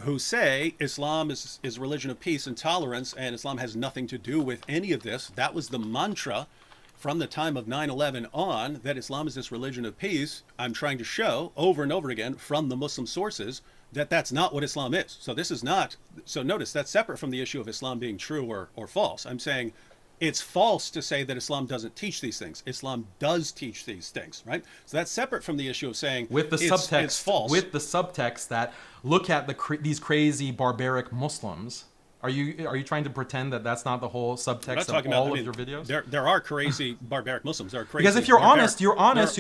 Speaker 3: who say Islam is a religion of peace and tolerance, and Islam has nothing to do with any of this. That was the mantra from the time of 9/11 on, that Islam is this religion of peace. I'm trying to show over and over again from the Muslim sources that that's not what Islam is. So this is not, so notice that's separate from the issue of Islam being true or false. I'm saying it's false to say that Islam doesn't teach these things. Islam does teach these things, right? So that's separate from the issue of saying
Speaker 1: with the subtext,
Speaker 3: it's false.
Speaker 1: With the subtext that look at these crazy barbaric Muslims. Are you trying to pretend that that's not the whole subtext of all of your videos?
Speaker 3: There are crazy barbaric Muslims. There are crazy.
Speaker 1: Because if you're honest, you'd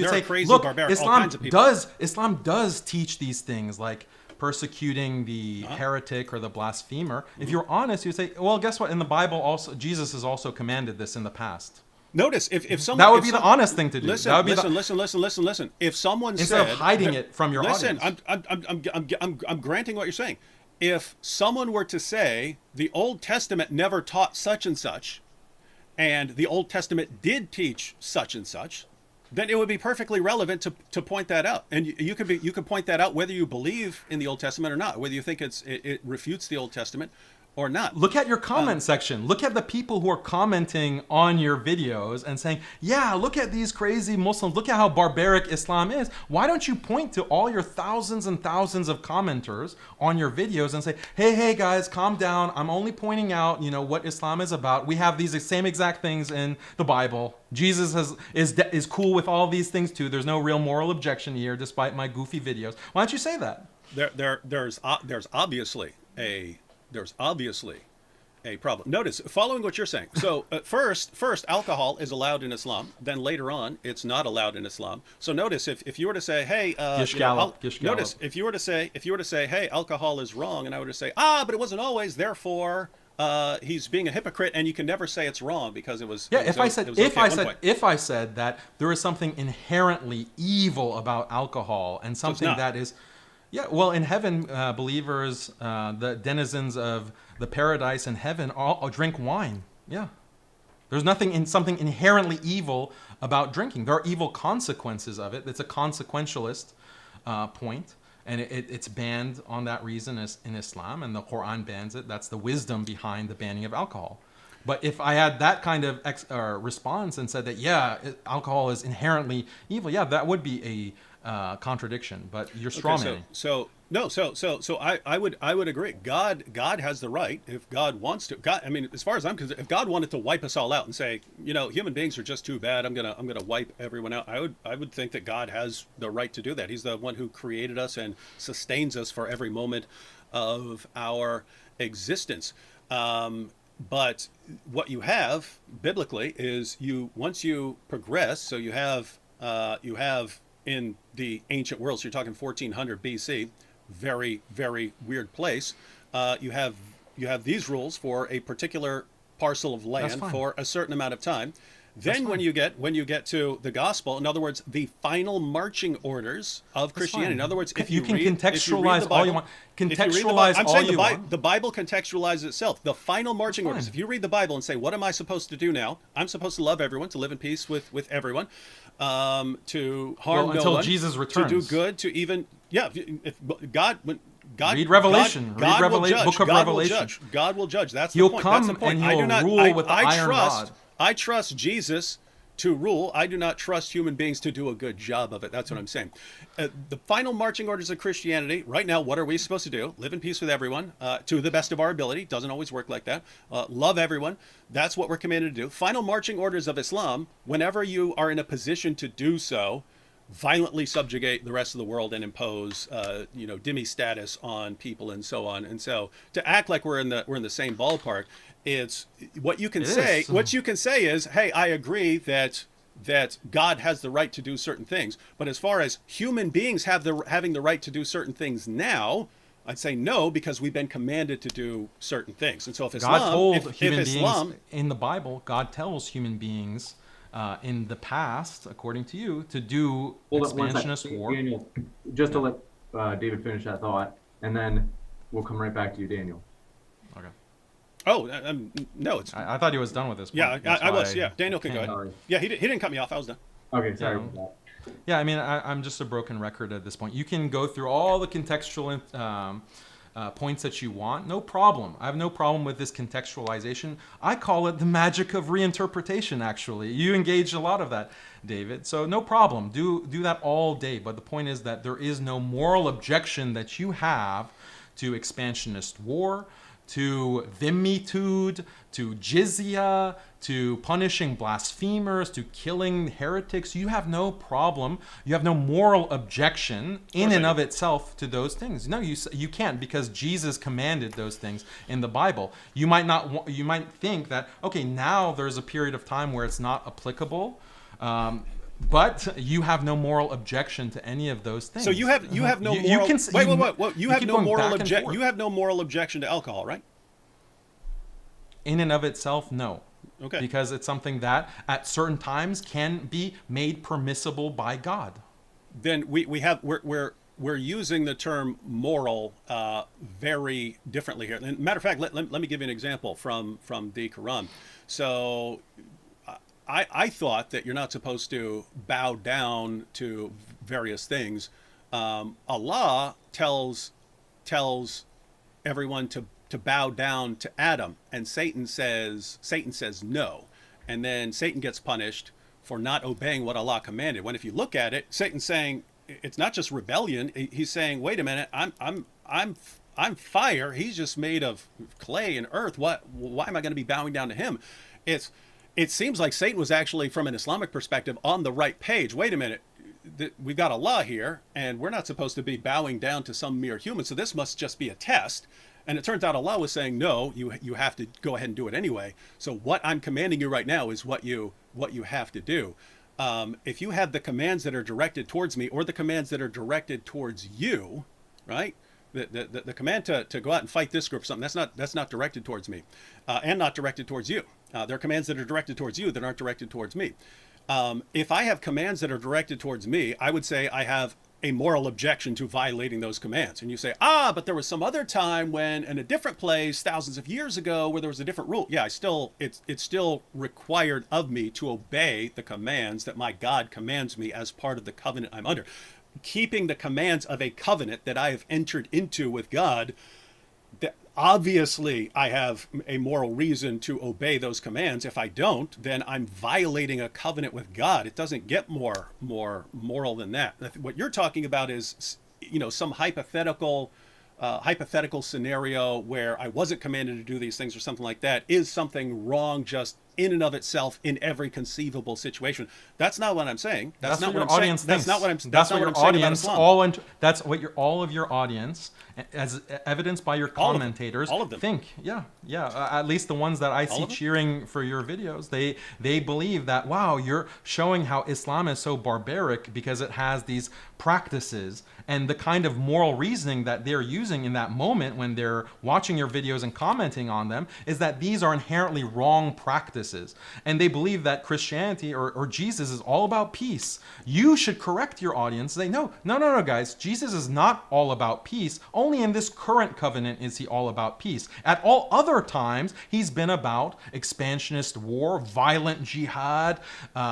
Speaker 1: say,
Speaker 3: crazy,
Speaker 1: look,
Speaker 3: barbaric,
Speaker 1: Islam does teach these things like persecuting the heretic or the blasphemer. If you're honest, you'd say, well, guess what? In the Bible, also Jesus has also commanded this in the past.
Speaker 3: Notice if someone
Speaker 1: that would be the honest thing to do.
Speaker 3: Listen. If someone
Speaker 1: instead of hiding it from your audience,
Speaker 3: I'm granting what you're saying. If someone were to say the Old Testament never taught such and such, and the Old Testament did teach such and such, then it would be perfectly relevant to point that out. And you could point that out whether you believe in the Old Testament or not, whether you think it refutes the Old Testament or not.
Speaker 1: Look at your comment section. Look at the people who are commenting on your videos and saying, yeah, look at these crazy Muslims. Look at how barbaric Islam is. Why don't you point to all your thousands and thousands of commenters on your videos and say, hey guys, calm down. I'm only pointing out, what Islam is about. We have these same exact things in the Bible. Jesus is cool with all these things too. There's no real moral objection here, despite my goofy videos. Why don't you say that?
Speaker 3: There's obviously a problem. Notice, following what you're saying. So first, alcohol is allowed in Islam. Then later on, it's not allowed in Islam. So notice, if you were to say, hey, notice if you were to say, hey, alcohol is wrong, and I were to say, but it wasn't always. Therefore, he's being a hypocrite, and you can never say it's wrong because it was.
Speaker 1: Yeah, if I said that there is something inherently evil about alcohol and something that is. Yeah, well, in heaven, believers, the denizens of the paradise in heaven, all drink wine. Yeah. There's something inherently evil about drinking. There are evil consequences of it. It's a consequentialist point, and it's banned on that reason in Islam, and the Quran bans it. That's the wisdom behind the banning of alcohol. But if I had that kind of response and said that, alcohol is inherently evil, that would be a contradiction, but you're strawmanning.
Speaker 3: So I would agree. God has the right, if God wants to. God, I mean, as far as I'm concerned, if God wanted to wipe us all out and say, human beings are just too bad, I'm gonna wipe everyone out. I would think that God has the right to do that. He's the one who created us and sustains us for every moment of our existence. But what you have biblically is once you progress. So you have in the ancient world, so you're talking 1400 BC, very, very weird place. You have these rules for a particular parcel of land
Speaker 1: fine.
Speaker 3: for a certain amount of time. Then when you get to the gospel, in other words, the final marching orders of Christianity.
Speaker 1: fine.
Speaker 3: In other words, if
Speaker 1: You
Speaker 3: you
Speaker 1: can
Speaker 3: read,
Speaker 1: contextualize
Speaker 3: if you read the
Speaker 1: all you
Speaker 3: Bible-
Speaker 1: want.
Speaker 3: if you read the
Speaker 1: Contextualize
Speaker 3: Bi- I'm
Speaker 1: all
Speaker 3: saying
Speaker 1: you
Speaker 3: the, Bi-
Speaker 1: want.
Speaker 3: the Bible contextualizes itself. The final marching orders. If you read the Bible and say, "What am I supposed to do now?" I'm supposed to love everyone, to live in peace with everyone, to harm no
Speaker 1: until
Speaker 3: one,
Speaker 1: Jesus
Speaker 3: to
Speaker 1: returns.
Speaker 3: do good, to even if God when. God,
Speaker 1: Read Revelation.
Speaker 3: God
Speaker 1: Read
Speaker 3: will judge.
Speaker 1: Book of
Speaker 3: God
Speaker 1: Revelation.
Speaker 3: Will judge. God will judge. That's
Speaker 1: He'll
Speaker 3: the point.
Speaker 1: come
Speaker 3: That's the point.
Speaker 1: and
Speaker 3: I do
Speaker 1: he'll
Speaker 3: not,
Speaker 1: rule
Speaker 3: I,
Speaker 1: with the
Speaker 3: I
Speaker 1: iron
Speaker 3: trust,
Speaker 1: rod.
Speaker 3: I trust Jesus to rule. I do not trust human beings to do a good job of it. That's what I'm saying. The final marching orders of Christianity, right now, what are we supposed to do? Live in peace with everyone to the best of our ability. Doesn't always work like that. Love everyone. That's what we're commanded to do. Final marching orders of Islam, whenever you are in a position to do so, violently subjugate the rest of the world and impose, dhimmi status on people and so on. And so to act like we're in the same ballpark, it's what you can say.
Speaker 1: is.
Speaker 3: What you can say is, hey, I agree that God has the right to do certain things, but as far as human beings having the right to do certain things now, I'd say no, because we've been commanded to do certain things. And so if Islam,
Speaker 1: God told
Speaker 3: if
Speaker 1: human
Speaker 3: Islam,
Speaker 1: beings in the Bible, God tells human beings in the past, according to you, to do
Speaker 4: Hold on one second.
Speaker 1: expansionist war.
Speaker 4: Daniel, just to let David finish that thought, and then we'll come right back to you, Daniel.
Speaker 1: Okay.
Speaker 3: oh, no, it's
Speaker 1: I thought he was done with this. Point.
Speaker 3: yeah,
Speaker 1: That's
Speaker 3: I
Speaker 1: why
Speaker 3: was. Yeah, Daniel can go ahead.
Speaker 4: Sorry.
Speaker 3: Yeah, he didn't cut me off. I was done.
Speaker 4: Okay, sorry
Speaker 1: Yeah.
Speaker 4: about that.
Speaker 1: Yeah, I mean, I'm just a broken record at this point. You can go through all the contextual points that you want. No problem. I have no problem with this contextualization. I call it the magic of reinterpretation, actually. You engaged a lot of that, David. So no problem. Do that all day. But the point is that there is no moral objection that you have to expansionist war, to dhimmitude, to jizya, to punishing blasphemers, to killing heretics. You have no problem. You have no moral objection in and of itself to those things. No, you can't, because Jesus commanded those things in the Bible. You might not. You might think that, okay, now there's a period of time where it's not applicable. But you have no moral objection to any of those things.
Speaker 3: So you have no moral.
Speaker 1: You can
Speaker 3: wait. You have
Speaker 1: keep
Speaker 3: no
Speaker 1: going
Speaker 3: moral
Speaker 1: back and
Speaker 3: objection.
Speaker 1: forth.
Speaker 3: You have no moral objection to alcohol, right?
Speaker 1: In and of itself, no.
Speaker 3: Okay.
Speaker 1: Because it's something that at certain times can be made permissible by God.
Speaker 3: Then we're using the term moral very differently here. And matter of fact, let me give you an example from the Quran. So I thought that you're not supposed to bow down to various things. Allah tells everyone to bow down to Adam, and Satan says no, and then Satan gets punished for not obeying what Allah commanded. When if you look at it, Satan's saying it's not just rebellion. He's saying, wait a minute, I'm fire. He's just made of clay and earth. Why am I going to be bowing down to him? It seems like Satan was actually, from an Islamic perspective, on the right page. Wait a minute. We've got Allah here, and we're not supposed to be bowing down to some mere human. So this must just be a test. And it turns out Allah was saying, no, you have to go ahead and do it anyway. So what I'm commanding you right now is what you have to do. If you have the commands that are directed towards me, or the commands that are directed towards you, right? The command to go out and fight this group or something, that's not directed towards me, and not directed towards you. There are commands that are directed towards you that aren't directed towards me. If I have commands that are directed towards me, I would say I have a moral objection to violating those commands. And you say, but there was some other time when, in a different place, thousands of years ago, where there was a different rule. Yeah, it's still required of me to obey the commands that my God commands me as part of the covenant I'm under. Keeping the commands of a covenant that I have entered into with God, that obviously I have a moral reason to obey those commands. If I don't, then I'm violating a covenant with God. It doesn't get more moral than that. What you're talking about is, some hypothetical scenario where I wasn't commanded to do these things or something like that. Is something wrong just in and of itself in every conceivable situation. That's not what I'm saying. That's not
Speaker 1: what your
Speaker 3: what I'm
Speaker 1: audience
Speaker 3: saying.
Speaker 1: thinks.
Speaker 3: That's not what I'm.
Speaker 1: That's what
Speaker 3: not
Speaker 1: your
Speaker 3: I'm saying about
Speaker 1: audience
Speaker 3: Islam.
Speaker 1: that's what all of your audience, as evidenced by your
Speaker 3: All of them.
Speaker 1: commentators,
Speaker 3: All of them.
Speaker 1: think. Yeah, yeah. At least the ones that I see
Speaker 3: of them?
Speaker 1: cheering for your videos, they believe that, wow, you're showing how Islam is so barbaric because it has these practices, and the kind of moral reasoning that they're using in that moment when they're watching your videos and commenting on them is that these are inherently wrong practices. And they believe that Christianity or Jesus is all about peace. You should correct your audience. Say, no, guys. Jesus is not all about peace. Only in this current covenant is he all about peace. At all other times, he's been about expansionist war, violent jihad,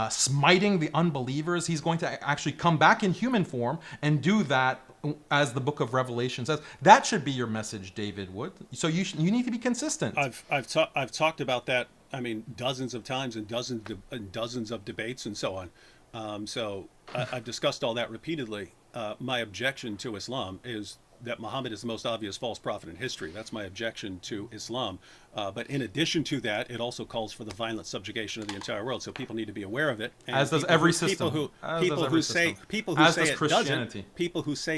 Speaker 1: smiting the unbelievers. He's going to actually come back in human form and do that, as the book of Revelation says. That should be your message, David Wood. So you need to be consistent.
Speaker 3: I've talked about that. I mean, dozens of times and dozens of debates and so on. So I've discussed all that repeatedly. My objection to Islam is that Muhammad is the most obvious false prophet in history. That's my objection to Islam. But in addition to that, it also calls for the violent subjugation of the entire world. So people need to be aware of it. And
Speaker 1: as does every system.
Speaker 3: People who say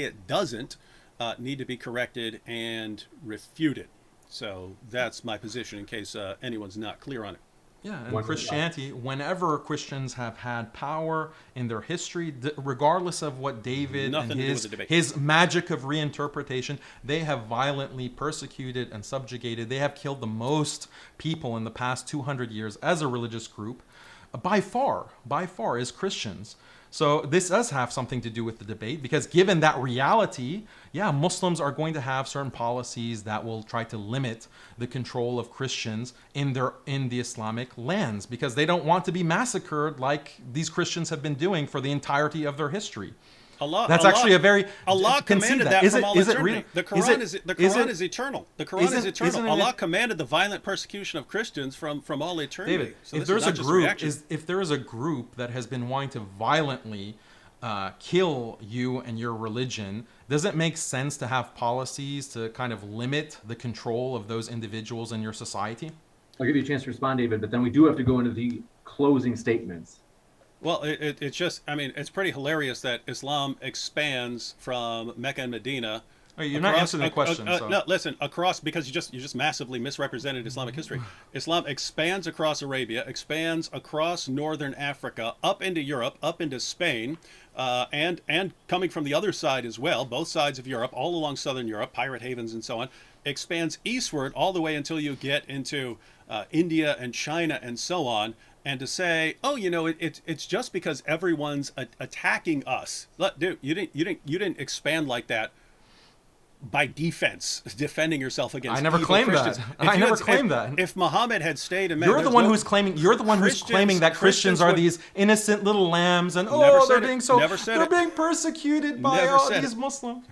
Speaker 3: it doesn't need to be corrected and refuted. So that's my position in case anyone's not clear on it.
Speaker 1: Yeah, and Christianity, whenever Christians have had power in their history, regardless of what David
Speaker 3: Nothing
Speaker 1: and
Speaker 3: to do with the debate.
Speaker 1: his magic of reinterpretation, they have violently persecuted and subjugated. They have killed the most people in the past 200 years as a religious group, by far, is Christians. So this does have something to do with the debate, because given that reality, yeah, Muslims are going to have certain policies that will try to limit the control of Christians in the Islamic lands, because they don't want to be massacred like these Christians have been doing for the entirety of their history. That's actually a very
Speaker 3: Allah commanded that from all eternity. The Quran is eternal. The Quran is eternal. Allah commanded the violent persecution of Christians from all eternity.
Speaker 1: David,
Speaker 3: so
Speaker 1: if there is a group that has been wanting to violently kill you and your religion, does it make sense to have policies to kind of limit the control of those individuals in your society?
Speaker 4: I'll give you a chance to respond, David, but then we do have to go into the closing statements.
Speaker 3: Well, it's just, I mean, it's pretty hilarious that Islam expands from Mecca and Medina.
Speaker 1: You're not answering the question.
Speaker 3: No, listen, because you just massively misrepresented Islamic history. Islam expands across Arabia, expands across northern Africa, up into Europe, up into Spain, and coming from the other side as well, both sides of Europe, all along southern Europe, pirate havens and so on, expands eastward all the way until you get into India and China and so on. And to say, oh, it's just because everyone's attacking us. Look, dude, you didn't expand like that by defense, defending yourself against.
Speaker 1: I never
Speaker 3: evil
Speaker 1: claimed
Speaker 3: Christians.
Speaker 1: that. I never claimed that.
Speaker 3: If Muhammad had stayed in Mecca,
Speaker 1: you're the one who's claiming that Christians are these innocent little lambs, and they're being persecuted by all these Muslims.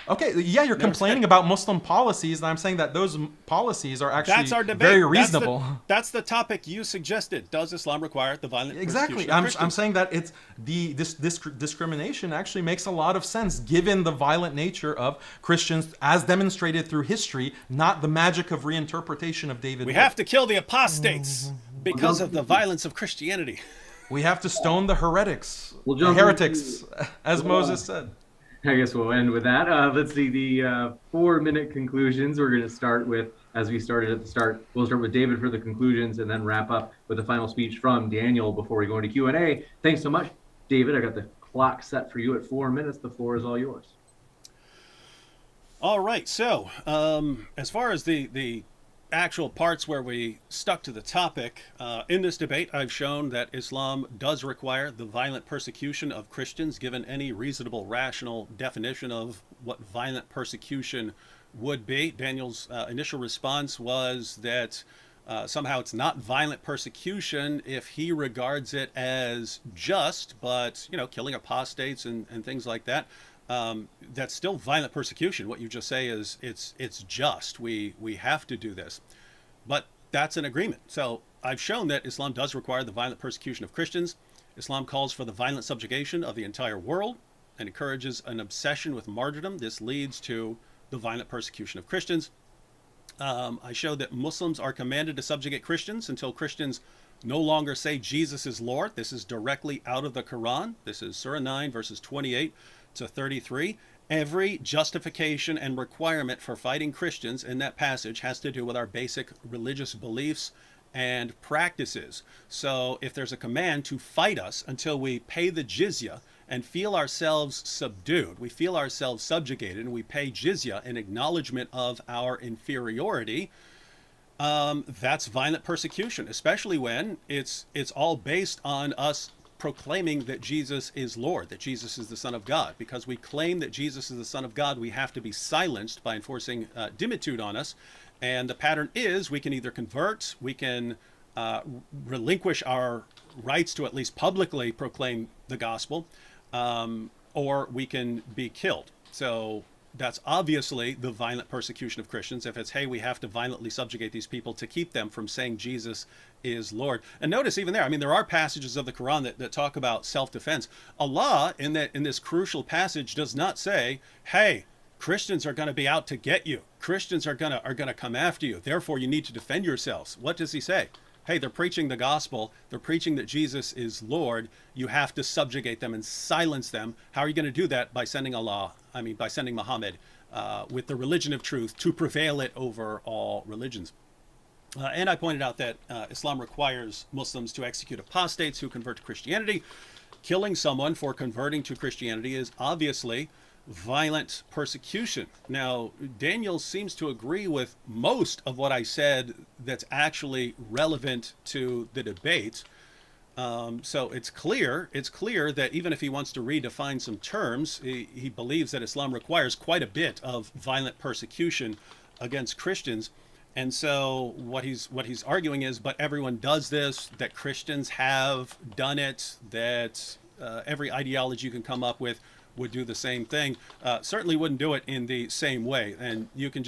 Speaker 1: Okay, yeah, you're complaining about Muslim policies, and I'm saying that those policies are actually very reasonable.
Speaker 3: That's the topic you suggested. Does Islam require the violent persecution of Christians?
Speaker 1: I'm saying that this discrimination actually makes a lot of sense, given the violent nature of Christians as demonstrated through history, not the magic of reinterpretation of David.
Speaker 3: We have to kill the apostates because of the violence of Christianity.
Speaker 1: We have to stone the heretics, as Moses said.
Speaker 4: I guess we'll end with that. Let's see the 4-minute conclusions. We're going to start with, as we started at the start, we'll start with David for the conclusions and then wrap up with a final speech from Daniel before we go into Q&A. Thanks so much, David. I got the clock set for you at 4 minutes. The floor is all yours.
Speaker 3: All right. So as far as the actual parts where we stuck to the topic, in this debate, I've shown that Islam does require the violent persecution of Christians, given any reasonable, rational definition of what violent persecution would be. Daniel's initial response was that somehow it's not violent persecution if he regards it as just, but, killing apostates and things like that. That's still violent persecution. What you just say is it's just. We have to do this. But that's an agreement. So I've shown that Islam does require the violent persecution of Christians. Islam calls for the violent subjugation of the entire world and encourages an obsession with martyrdom. This leads to the violent persecution of Christians. I showed that Muslims are commanded to subjugate Christians until Christians no longer say Jesus is Lord. This is directly out of the Quran. This is Surah 9, verses 28 to 33. Every justification and requirement for fighting Christians in that passage has to do with our basic religious beliefs and practices. So if there's a command to fight us until we pay the jizya and feel ourselves subdued, we feel ourselves subjugated, and we pay jizya in acknowledgement of our inferiority, that's violent persecution, especially when it's all based on us proclaiming that Jesus is Lord, that Jesus is the Son of God. Because we claim that Jesus is the Son of God, we have to be silenced by enforcing dimitude on us. And the pattern is we can either convert, we can relinquish our rights to at least publicly proclaim the gospel, or we can be killed. So that's obviously the violent persecution of Christians. If it's, hey, we have to violently subjugate these people to keep them from saying Jesus is Lord. And notice even there, I mean, there are passages of the Quran that talk about self-defense. Allah, in this crucial passage, does not say, hey, Christians are going to be out to get you. Christians are going to come after you. Therefore, you need to defend yourselves. What does he say? Hey, they're preaching the gospel. They're preaching that Jesus is Lord. You have to subjugate them and silence them. How are you going to do that? By sending by sending Muhammad with the religion of truth to prevail it over all religions. And I pointed out that Islam requires Muslims to execute apostates who convert to Christianity. Killing someone for converting to Christianity is obviously violent persecution. Now, Daniel seems to agree with most of what I said that's actually relevant to the debate. So it's clear that even if he wants to redefine some terms, he believes that Islam requires quite a bit of violent persecution against Christians. And so what he's arguing is, but everyone does this, that Christians have done it, that every ideology you can come up with would do the same thing. Certainly wouldn't do it in the same way. And you can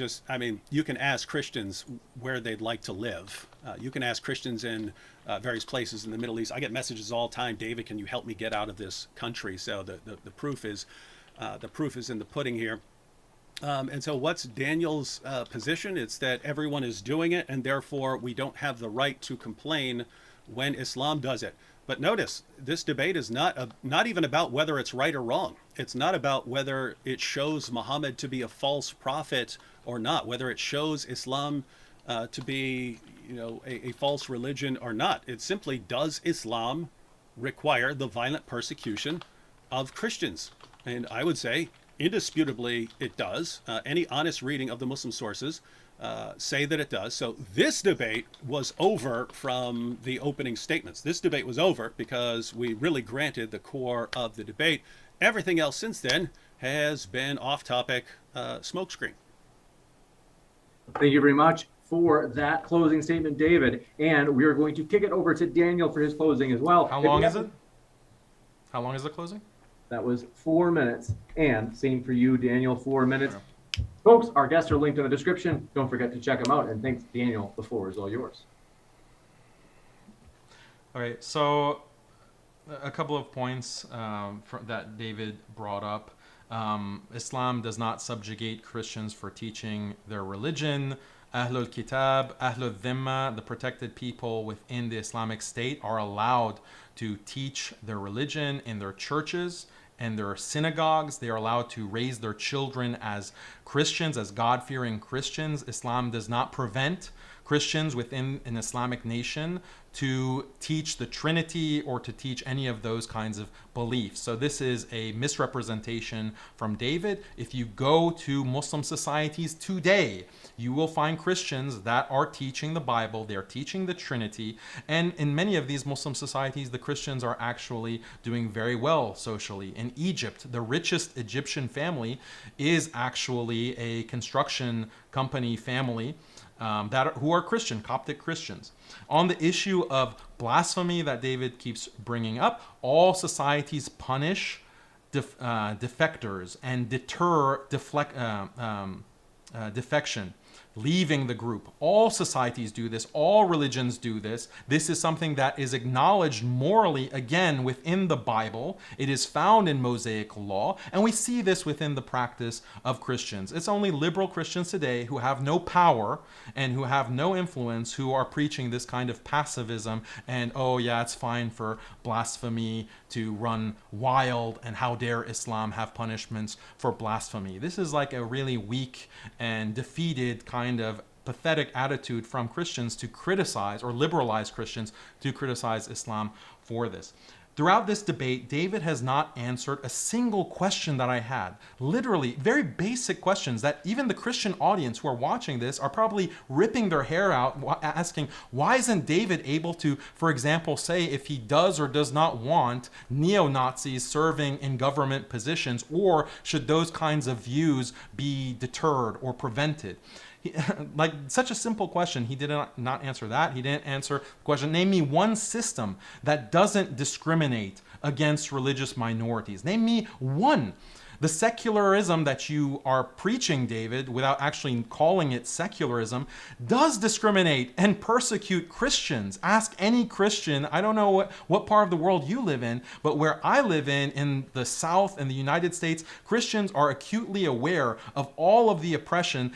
Speaker 3: you can ask Christians where they'd like to live. You can ask Christians in various places in the Middle East. I get messages all the time, David, can you help me get out of this country? So the proof is in the pudding here. And so what's Daniel's position? It's that everyone is doing it, and therefore we don't have the right to complain when Islam does it. But notice, this debate is not even about whether it's right or wrong. It's not about whether it shows Muhammad to be a false prophet or not, whether it shows Islam to be, a false religion or not. It's simply, does Islam require the violent persecution of Christians? And I would say, indisputably, it does. Any honest reading of the Muslim sources say that it does. So this debate was over from the opening statements. This debate was over because we really granted the core of the debate. Everything else since then has been off-topic smokescreen.
Speaker 4: Thank you very much for that closing statement, David. And we are going to kick it over to Daniel for his closing as well.
Speaker 1: How long is it? How long is the closing?
Speaker 4: That was 4 minutes. And same for you, Daniel, 4 minutes. Folks, our guests are linked in the description. Don't forget to check them out. And thanks, Daniel. The floor is all yours.
Speaker 1: All right. So a couple of points that David brought up. Islam does not subjugate Christians for teaching their religion. Ahlul Kitab, Ahlul Dhimma, the protected people within the Islamic State, are allowed to teach their religion in their churches and their synagogues. They are allowed to raise their children as Christians, as God-fearing Christians. Islam does not prevent Christians within an Islamic nation to teach the Trinity or to teach any of those kinds of beliefs. So this is a misrepresentation from David. If you go to Muslim societies today, you will find Christians that are teaching the Bible, they're teaching the Trinity, and in many of these Muslim societies, the Christians are actually doing very well socially. In Egypt, the richest Egyptian family is actually a construction company family who are Christian, Coptic Christians. On the issue of blasphemy that David keeps bringing up, all societies punish defectors and deter defection. leaving the group. All societies do this, all religions do this. This is something that is acknowledged morally, again, within the Bible. It is found in Mosaic law, and we see this within the practice of Christians. It's only liberal Christians today who have no power and who have no influence who are preaching this kind of pacifism and, oh yeah, it's fine for blasphemy to run wild, and how dare Islam have punishments for blasphemy. This is like a really weak and defeated kind of pathetic attitude from Christians to criticize, or liberalized Christians to criticize Islam for this. Throughout this debate, David has not answered a single question that I had. Literally, very basic questions that even the Christian audience who are watching this are probably ripping their hair out, asking, why isn't David able to, for example, say if he does or does not want neo-Nazis serving in government positions, or should those kinds of views be deterred or prevented? Like such a simple question, he did not answer that. He didn't answer the question, name me one system that doesn't discriminate against religious minorities. Name me one. The secularism that you are preaching, David, without actually calling it secularism, does discriminate and persecute Christians. Ask any Christian, I don't know what part of the world you live in, but where I live in the South, in the United States, Christians are acutely aware of all of the oppression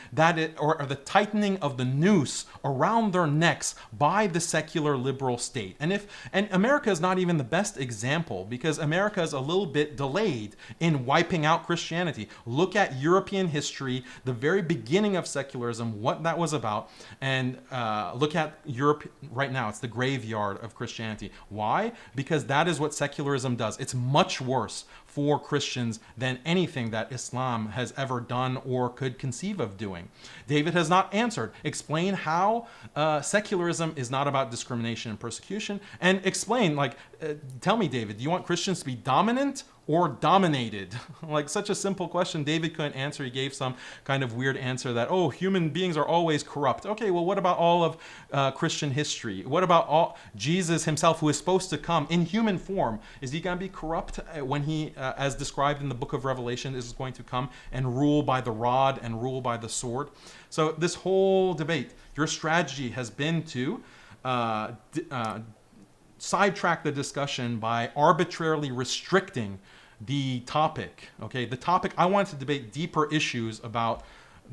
Speaker 1: or the tightening of the noose around their necks by the secular liberal state. And America is not even the best example, because America is a little bit delayed in wiping out Christianity. Look at European history, the very beginning of secularism, what that was about, and look at Europe right now. It's the graveyard of Christianity. Why? Because that is what secularism does. It's much worse for Christians than anything that Islam has ever done or could conceive of doing. David has not answered. Explain how secularism is not about discrimination and persecution, and explain, tell me, David, do you want Christians to be dominant or dominated? Like, such a simple question. David couldn't answer. He gave some kind of weird answer that, oh, human beings are always corrupt. Okay, well, what about all of Christian history? What about Jesus himself, who is supposed to come in human form? Is he going to be corrupt when he, as described in the book of Revelation, is going to come and rule by the rod and rule by the sword? So this whole debate, your strategy has been to sidetrack the discussion by arbitrarily restricting the topic. Okay, the topic, I wanted to debate deeper issues about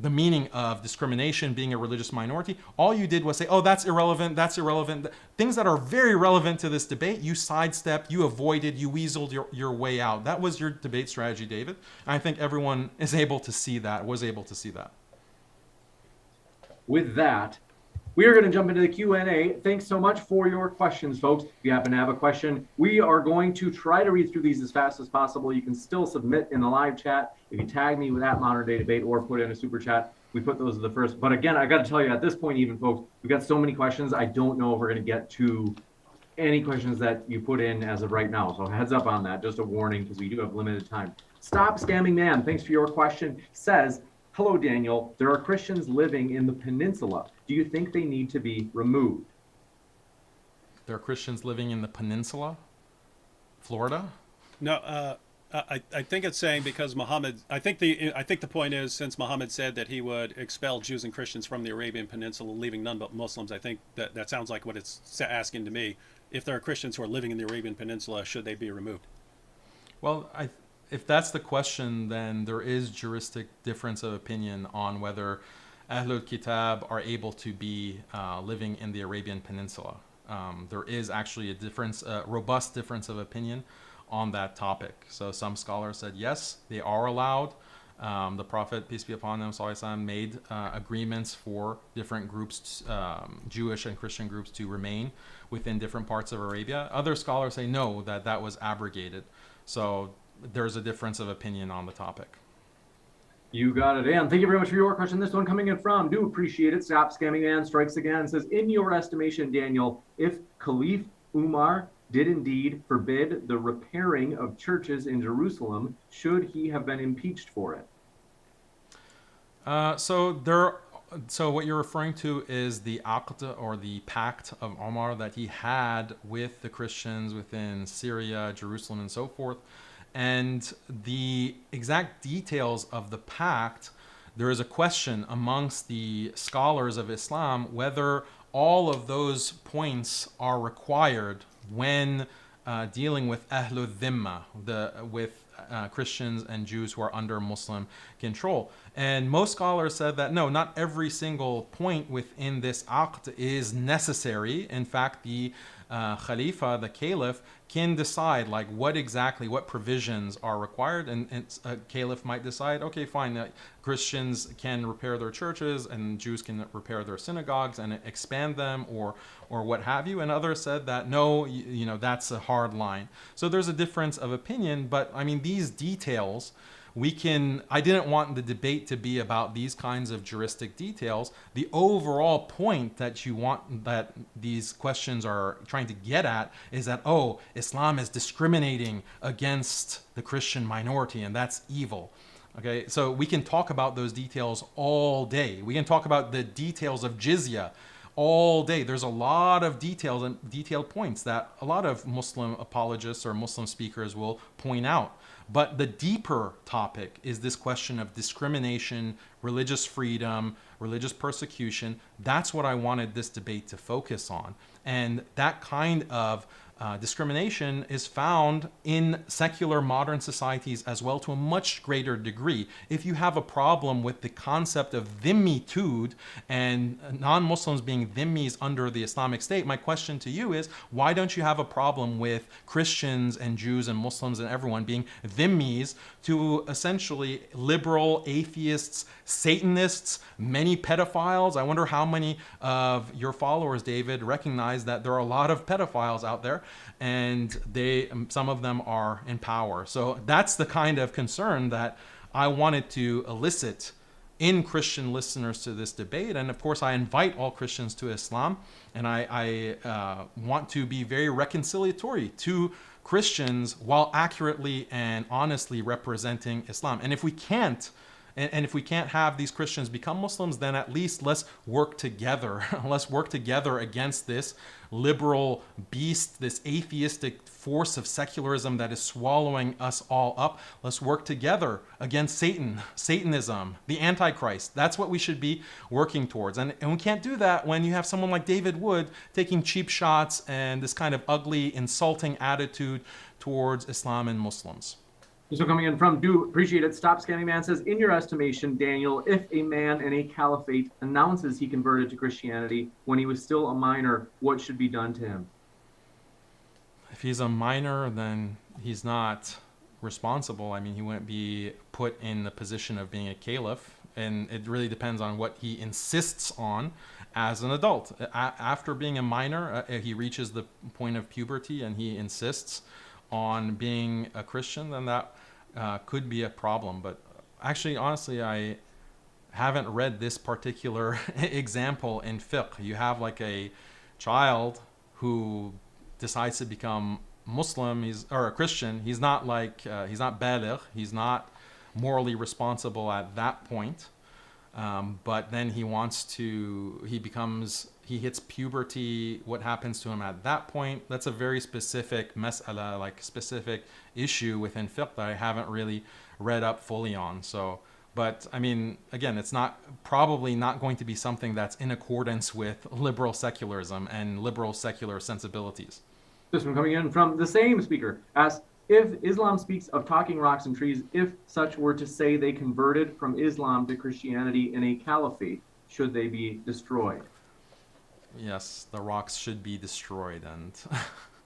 Speaker 1: the meaning of discrimination, being a religious minority. All you did was say, oh, that's irrelevant, that's irrelevant. Things that are very relevant to this debate, you sidestepped, you avoided, you weaseled your way out. That was your debate strategy, David. And I think everyone is able to see that, was able to see that.
Speaker 4: With that, we are going to jump into the Q&A. Thanks so much for your questions, folks. If you happen to have a question, we are going to try to read through these as fast as possible. You can still submit in the live chat. If you tag me with that Modern Day Debate or put in a super chat, we put those as the first. But again, I got to tell you, at this point, even folks, we've got so many questions. I don't know if we're going to get to any questions that you put in as of right now. So heads up on that, just a warning, because we do have limited time. Stop Scamming Man, thanks for your question, says, hello, Daniel. There are Christians living in the peninsula. Do you think they need to be removed?
Speaker 1: There are Christians living in the peninsula? Florida?
Speaker 3: No, I think it's saying because Muhammad. I think the point is, since Muhammad said that he would expel Jews and Christians from the Arabian Peninsula, leaving none but Muslims. I think that sounds like what it's asking to me. If there are Christians who are living in the Arabian Peninsula, should they be removed?
Speaker 1: Well, if that's the question, then there is juristic difference of opinion on whether Ahlul Kitab are able to be living in the Arabian Peninsula. There is actually a robust difference of opinion on that topic. So some scholars said yes, they are allowed. The Prophet, peace be upon him, sallallahu alaihi wasallam, made agreements for different groups, Jewish and Christian groups, to remain within different parts of Arabia. Other scholars say no, that was abrogated. So there's a difference of opinion on the topic.
Speaker 4: You got it. And thank you very much for your question. This one coming in from, do appreciate it, Stop Scamming Man strikes again, says, in your estimation, Daniel, if Caliph Umar did indeed forbid the repairing of churches in Jerusalem, should he have been impeached for it?
Speaker 1: So what you're referring to is the Aqd, or the pact of Omar that he had with the Christians within Syria, Jerusalem, and so forth. And the exact details of the pact there is a question amongst the scholars of Islam whether all of those points are required when dealing with Ahlul Dhimma, with Christians and Jews who are under Muslim control. And most scholars said that no, not every single point within this aqd is necessary. In fact, the Khalifa, the Caliph, can decide like what provisions are required, and a Caliph might decide, okay, fine, Christians can repair their churches and Jews can repair their synagogues and expand them, or what have you. And others said that no, that's a hard line. So there's a difference of opinion, but I mean these details. I didn't want the debate to be about these kinds of juristic details. The overall point that these questions are trying to get at is that, oh, Islam is discriminating against the Christian minority, and that's evil. Okay, so we can talk about those details all day. We can talk about the details of jizya all day. There's a lot of details and detailed points that a lot of Muslim apologists or Muslim speakers will point out. But the deeper topic is this question of discrimination, religious freedom, religious persecution. That's what I wanted this debate to focus on. And that kind of discrimination is found in secular modern societies as well, to a much greater degree. If you have a problem with the concept of dhimmitud and non-Muslims being dhimmis under the Islamic State, my question to you is, why don't you have a problem with Christians and Jews and Muslims and everyone being dhimmis to essentially liberal atheists, Satanists, many pedophiles? I wonder how many of your followers, David, recognize that there are a lot of pedophiles out there, and some of them are in power. So that's the kind of concern that I wanted to elicit in Christian listeners to this debate. And of course, I invite all Christians to Islam, and I want to be very reconciliatory to Christians while accurately and honestly representing Islam. And if we can't have these Christians become Muslims, then at least let's work together. Let's work together against this liberal beast, this atheistic force of secularism that is swallowing us all up. Let's work together against Satanism, the Antichrist. That's what we should be working towards. And we can't do that when you have someone like David Wood taking cheap shots and this kind of ugly, insulting attitude towards Islam and Muslims.
Speaker 4: So coming in from Do Appreciate It, Stop Scamming Man says, in your estimation, Daniel, if a man in a caliphate announces he converted to Christianity when he was still a minor, what should be done to him?
Speaker 1: If he's a minor, then he's not responsible. I mean, he wouldn't be put in the position of being a caliph, and it really depends on what he insists on as an adult. After being a minor, he reaches the point of puberty and he insists on being a Christian, then that could be a problem. But actually, honestly, I haven't read this particular example in fiqh. You have like a child who decides to become Muslim, or a Christian. He's not baligh, he's not morally responsible at that point. But then he hits puberty. What happens to him at that point? That's a very specific mas'ala, like specific issue within fiqh that I haven't really read up fully on. So, but I mean, again, it's probably not going to be something that's in accordance with liberal secularism and liberal secular sensibilities.
Speaker 4: This one coming in from the same speaker asks, if Islam speaks of talking rocks and trees, if such were to say they converted from Islam to Christianity in a caliphate, should they be destroyed?
Speaker 1: Yes, the rocks should be destroyed. And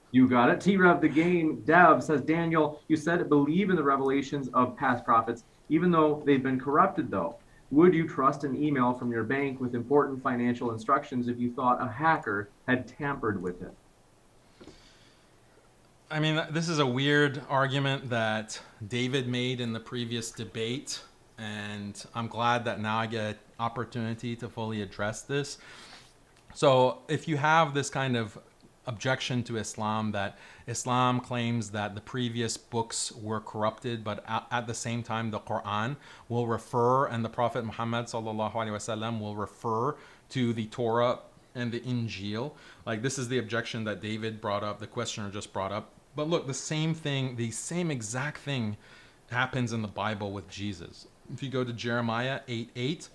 Speaker 4: you got it. T-Rev the Game Dev says, Daniel, you said believe in the revelations of past prophets, even though they've been corrupted, though. Would you trust an email from your bank with important financial instructions if you thought a hacker had tampered with it?
Speaker 1: I mean, this is a weird argument that David made in the previous debate, and I'm glad that now I get an opportunity to fully address this. So if you have this kind of objection to Islam, that Islam claims that the previous books were corrupted, but at the same time the Quran will refer, and the Prophet Muhammad sallallahu alaihi wasallam will refer to the Torah and the Injil. Like, this is the objection that David brought up, the questioner just brought up. But look, the same exact thing happens in the Bible with Jesus. If you go to Jeremiah 8:8,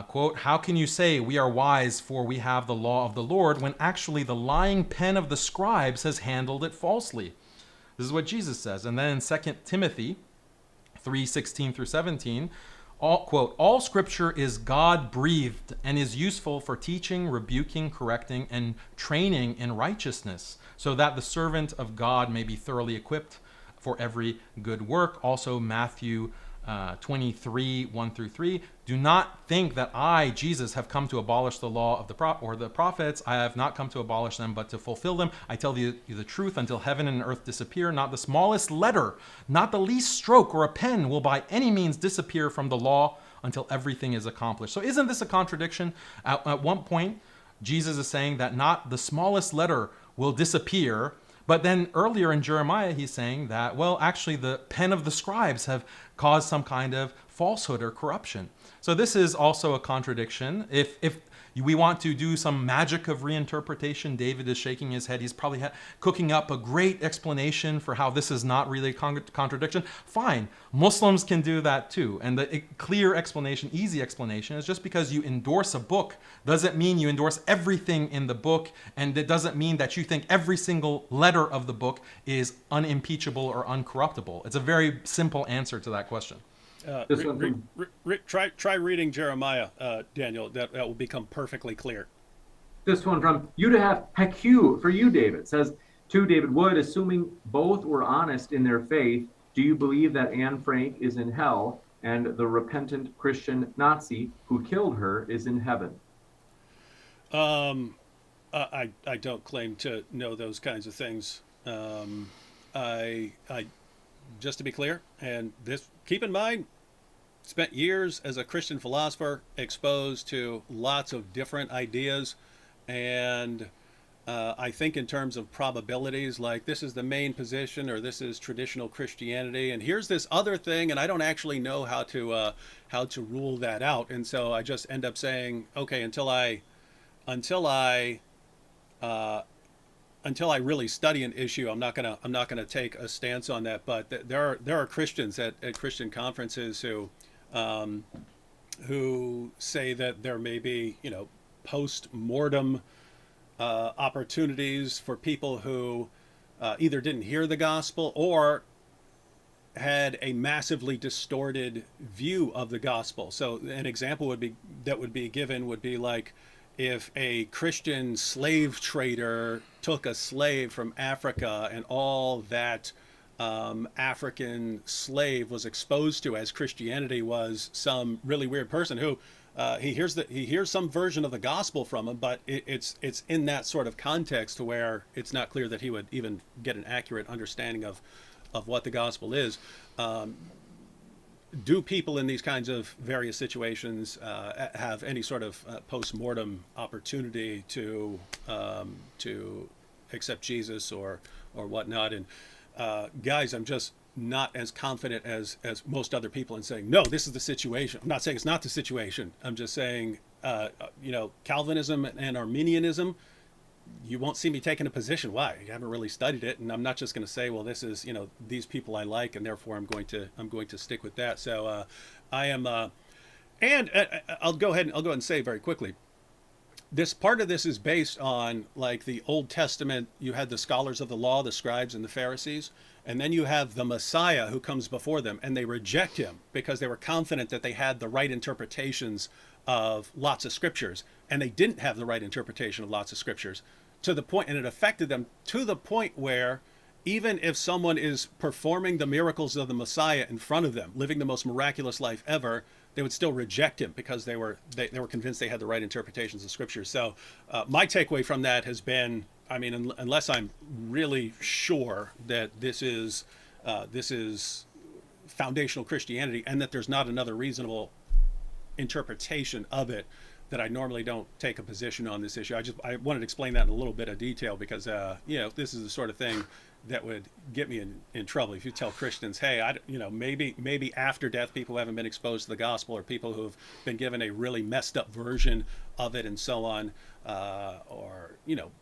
Speaker 1: quote, "How can you say we are wise, for we have the law of the Lord, when actually the lying pen of the scribes has handled it falsely?" This is what Jesus says. And then in 2 Timothy 3:16 through 17, quote, "All scripture is God-breathed and is useful for teaching, rebuking, correcting, and training in righteousness, so that the servant of God may be thoroughly equipped for every good work." Also Matthew 23, 1 through 3. "Do not think that I, Jesus, have come to abolish the law of the prophets. I have not come to abolish them, but to fulfill them. I tell you the truth, until heaven and earth disappear, not the smallest letter, not the least stroke or a pen will by any means disappear from the law until everything is accomplished." So isn't this a contradiction? At one point, Jesus is saying that not the smallest letter will disappear. But then earlier in Jeremiah, he's saying that, well, actually the pen of the scribes have caused some kind of falsehood or corruption. So this is also a contradiction. If we want to do some magic of reinterpretation, David is shaking his head. He's probably cooking up a great explanation for how this is not really a contradiction. Fine, Muslims can do that too. And the clear explanation, easy explanation, is just because you endorse a book doesn't mean you endorse everything in the book, and it doesn't mean that you think every single letter of the book is unimpeachable or uncorruptible. It's a very simple answer to that question.
Speaker 3: Try reading Jeremiah, Daniel. That will become perfectly clear.
Speaker 4: This one from Yudahaf Haqiqatjou for you, David, says, to David Wood, assuming both were honest in their faith, do you believe that Anne Frank is in hell and the repentant Christian Nazi who killed her is in heaven?
Speaker 3: I don't claim to know those kinds of things. I just to be clear, and this, keep in mind, spent years as a Christian philosopher exposed to lots of different ideas, and I think in terms of probabilities, like this is the main position or this is traditional Christianity, and here's this other thing, and I don't actually know how to rule that out, and so I just end up saying, okay, until I really study an issue, I'm not gonna take a stance on that. But there are Christians at Christian conferences who say that there may be, post-mortem opportunities for people who either didn't hear the gospel or had a massively distorted view of the gospel. So an example would be like, if a Christian slave trader took a slave from Africa and all that African slave was exposed to as Christianity was some really weird person who he hears some version of the gospel from him, but it's in that sort of context to where it's not clear that he would even get an accurate understanding of what the gospel is. Do people in these kinds of various situations have any sort of post-mortem opportunity to accept Jesus or whatnot? And guys, I'm just not as confident as most other people in saying, no, this is the situation. I'm not saying it's not the situation. I'm just saying, Calvinism and Arminianism, you won't see me taking a position. Why? You haven't really studied it, and I'm not just going to say, well, this is, these people I like, and therefore I'm going to stick with that. So I am, and I'll go ahead and say very quickly, this part of this is based on, like, the Old Testament. You had the scholars of the law, the scribes and the Pharisees, and then you have the Messiah who comes before them, and they reject him because they were confident that they had the right interpretations of lots of scriptures, and they didn't have the right interpretation of lots of scriptures, to the point, and it affected them to the point where even if someone is performing the miracles of the Messiah in front of them, living the most miraculous life ever, they would still reject him because they were convinced they had the right interpretations of scripture. So my takeaway from that has been, I mean, unless I'm really sure that this is foundational Christianity and that there's not another reasonable interpretation of it, that I normally don't take a position on this issue. I wanted to explain that in a little bit of detail because this is the sort of thing that would get me in trouble if you tell Christians, hey, maybe after death people who haven't been exposed to the gospel, or people who have been given a really messed up version of it and so on, or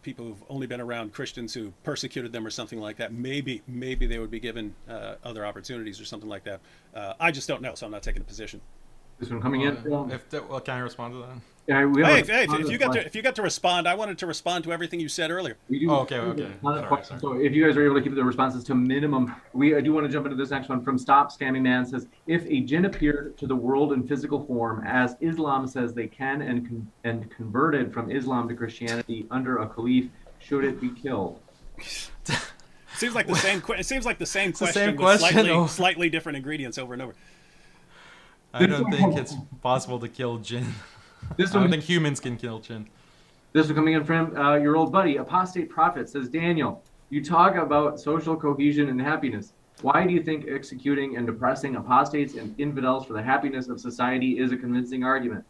Speaker 3: people who've only been around Christians who persecuted them or something like that. Maybe they would be given other opportunities or something like that. I just don't know, so I'm not taking a position.
Speaker 4: This one coming in.
Speaker 1: Can I respond to that?
Speaker 4: Yeah,
Speaker 3: if you got to respond, I wanted to respond to everything you said earlier.
Speaker 4: We do.
Speaker 1: Oh, okay. Sorry.
Speaker 4: So if you guys are able to keep the responses to minimum, I do want to jump into this next one from Stop Scamming Man. Says, if a jinn appeared to the world in physical form, as Islam says they can, and converted from Islam to Christianity under a caliph, should it be killed?
Speaker 3: Seems like the same. It seems like the same question
Speaker 1: same
Speaker 3: with
Speaker 1: question.
Speaker 3: slightly different ingredients over and over.
Speaker 1: I don't think it's possible to kill jinn. I don't think humans can kill jinn.
Speaker 4: This is coming in from your old buddy, Apostate Prophet. Says, Daniel, you talk about social cohesion and happiness. Why do you think executing and depressing apostates and infidels for the happiness of society is a convincing argument?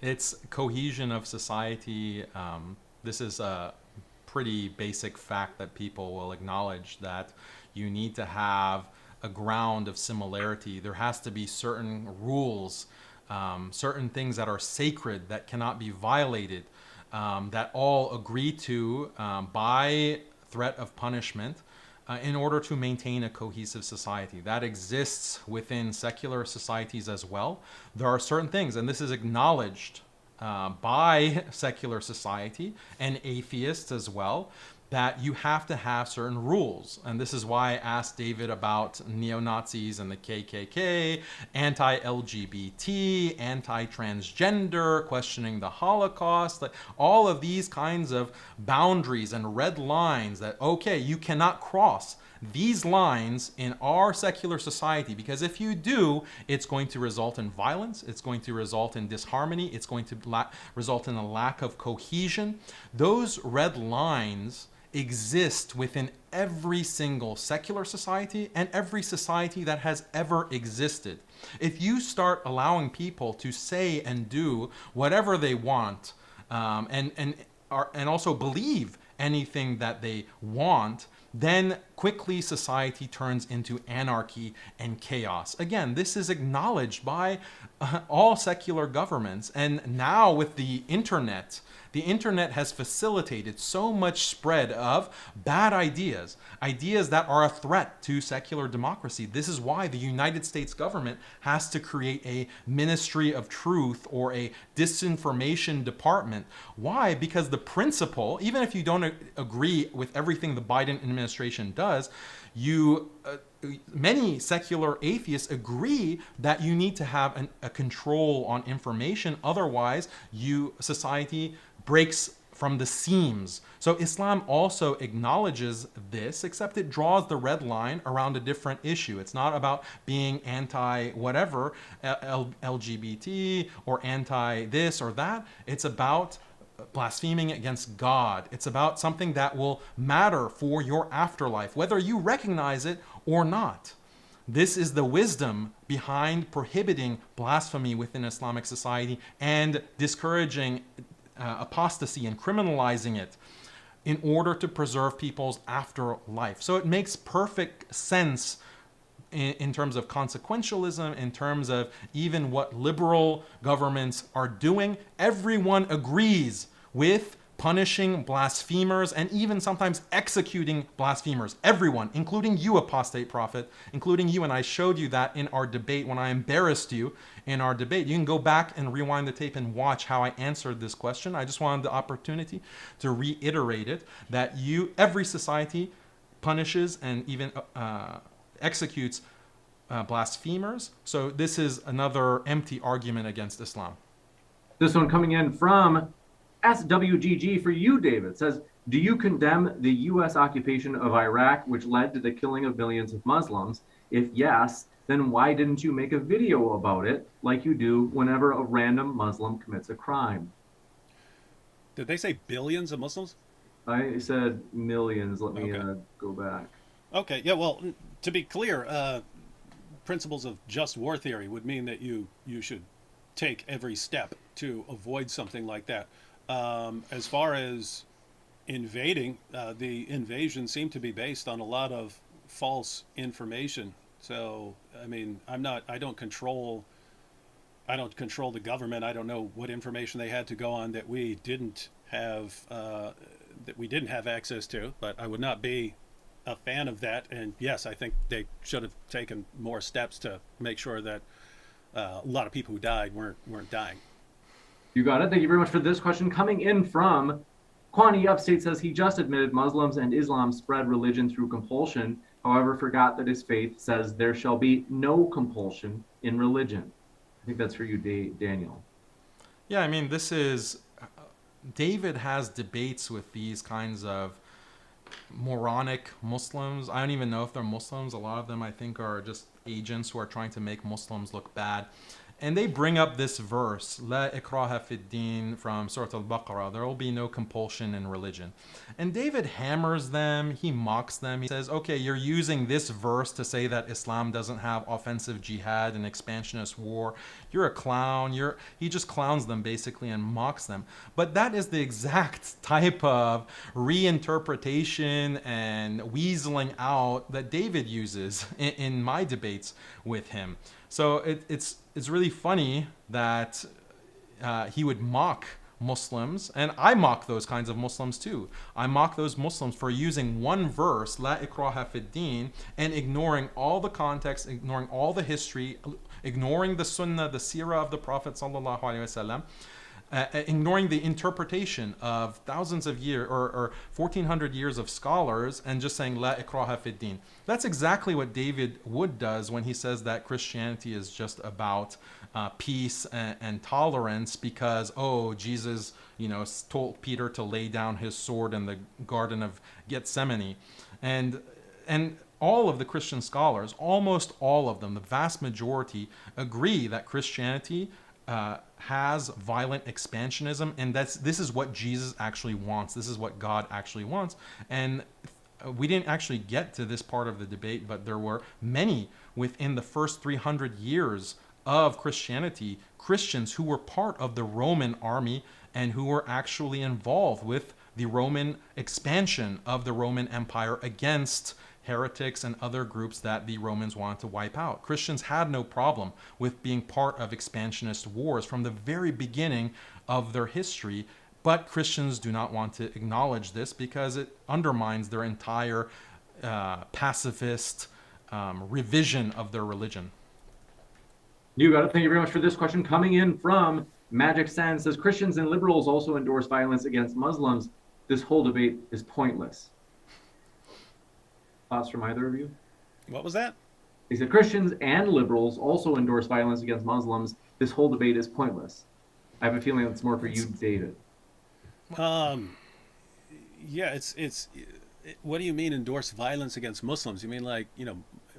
Speaker 1: It's cohesion of society. This is a pretty basic fact that people will acknowledge, that you need to have a ground of similarity. There has to be certain rules, certain things that are sacred that cannot be violated, that all agree to by threat of punishment in order to maintain a cohesive society. That exists within secular societies as well. There are certain things, and this is acknowledged by secular society and atheists as well, that you have to have certain rules. And this is why I asked David about neo-Nazis and the KKK, anti-LGBT, anti-transgender, questioning the Holocaust, like all of these kinds of boundaries and red lines that, okay, you cannot cross these lines in our secular society, because if you do, it's going to result in violence, it's going to result in disharmony, it's going to result in a lack of cohesion. Those red lines exist within every single secular society and every society that has ever existed. If you start allowing people to say and do whatever they want, and also believe anything that they want, then quickly society turns into anarchy and chaos. Again, this is acknowledged by all secular governments. And now with the internet has facilitated so much spread of bad ideas, ideas that are a threat to secular democracy. This is why the United States government has to create a Ministry of Truth or a disinformation department. Why? Because the principle, even if you don't agree with everything the Biden administration does, many secular atheists agree that you need to have a control on information. Otherwise, society breaks from the seams. So Islam also acknowledges this, except it draws the red line around a different issue. It's not about being anti-whatever, LGBT, or anti-this or that. It's about blaspheming against God. It's about something that will matter for your afterlife, whether you recognize it or not. This is the wisdom behind prohibiting blasphemy within Islamic society and discouraging apostasy and criminalizing it in order to preserve people's afterlife. So it makes perfect sense in terms of consequentialism, in terms of even what liberal governments are doing. Everyone agrees with punishing blasphemers and even sometimes executing blasphemers. Everyone, including you, Apostate Prophet, including you. And I showed you that in our debate when I embarrassed you in our debate. You can go back and rewind the tape and watch how I answered this question. I just wanted the opportunity to reiterate it, that every society punishes and even executes blasphemers. So this is another empty argument against Islam.
Speaker 4: This one coming in from SWGG for you, David, says, do you condemn the U.S. occupation of Iraq, which led to the killing of millions of Muslims? If yes, then why didn't you make a video about it like you do whenever a random Muslim commits a crime?
Speaker 3: Did they say billions of Muslims?
Speaker 4: I said millions. Let me go back.
Speaker 3: Okay, yeah, well, to be clear, principles of just war theory would mean that you should take every step to avoid something like that. As far as invading, the invasion seemed to be based on a lot of false information. So, I mean, I don't control the government. I don't know what information they had to go on that we didn't have access to. But I would not be a fan of that. And yes, I think they should have taken more steps to make sure that a lot of people who died weren't dying.
Speaker 4: You got it. Thank you very much for this question. Coming in from Kwani Upstate says he just admitted Muslims and Islam spread religion through compulsion, however, forgot that his faith says there shall be no compulsion in religion. I think that's for you, Daniel.
Speaker 1: Yeah, I mean, this is David has debates with these kinds of moronic Muslims. I don't even know if they're Muslims. A lot of them, I think, are just agents who are trying to make Muslims look bad. And they bring up this verse, La ikraha fid din, from Surah Al-Baqarah. There will be no compulsion in religion. And David hammers them. He mocks them. He says, okay, you're using this verse to say that Islam doesn't have offensive jihad and expansionist war. You're a clown. He just clowns them, basically, and mocks them. But that is the exact type of reinterpretation and weaseling out that David uses in my debates with him. So it's really funny that he would mock Muslims, and I mock those kinds of Muslims too. I mock those Muslims for using one verse, La ikraha fid din, and ignoring all the context, ignoring all the history, ignoring the sunnah, the seerah of the Prophet sallallahu alaihi wasallam, ignoring the interpretation of thousands of years or 1400 years of scholars, and just saying La ikraha fid din. That's exactly what David Wood does when he says that Christianity is just about peace and tolerance because, Jesus, told Peter to lay down his sword in the Garden of Gethsemane. And all of the Christian scholars, almost all of them, the vast majority, agree that Christianity has violent expansionism, and this is what Jesus actually wants. This is what God actually wants. And we didn't actually get to this part of the debate, but there were many within the first 300 years of Christianity, Christians who were part of the Roman army and who were actually involved with the Roman expansion of the Roman Empire against heretics and other groups that the Romans wanted to wipe out. Christians had no problem with being part of expansionist wars from the very beginning of their history, but Christians do not want to acknowledge this because it undermines their entire pacifist revision of their religion.
Speaker 4: You got it. Thank you very much for this question. Coming in from Magic Sand says Christians and liberals also endorse violence against Muslims. This whole debate is pointless. Thoughts from either of you?
Speaker 3: What was that?
Speaker 4: He said Christians and liberals also endorse violence against Muslims. This whole debate is pointless. I have a feeling it's more for you, David.
Speaker 3: Yeah, it's what do you mean endorse violence against Muslims? You mean like,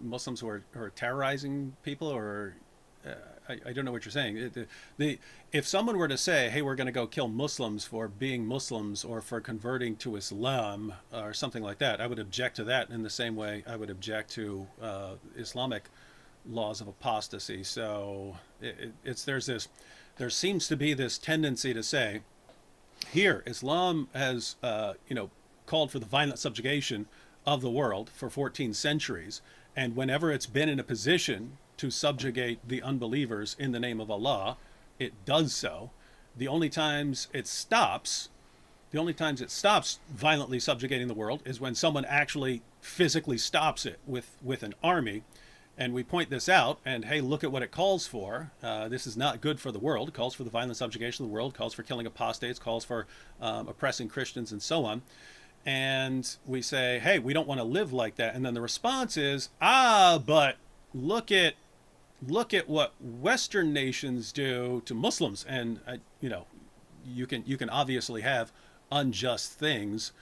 Speaker 3: Muslims who are terrorizing people, or I don't know what you're saying. If someone were to say, hey, we're going to go kill Muslims for being Muslims or for converting to Islam or something like that, I would object to that in the same way I would object to Islamic laws of apostasy. So there seems to be this tendency to say, here, Islam has, called for the violent subjugation of the world for 14 centuries, and whenever it's been in a position to subjugate the unbelievers in the name of Allah, it does so. The only times it stops violently subjugating the world is when someone actually physically stops it with an army. And we point this out, and hey, look at what it calls for. This is not good for the world. It calls for the violent subjugation of the world, calls for killing apostates, calls for oppressing Christians, and so on. And we say, hey, we don't want to live like that. And then the response is, but look at what Western nations do to Muslims. And you can obviously have unjust things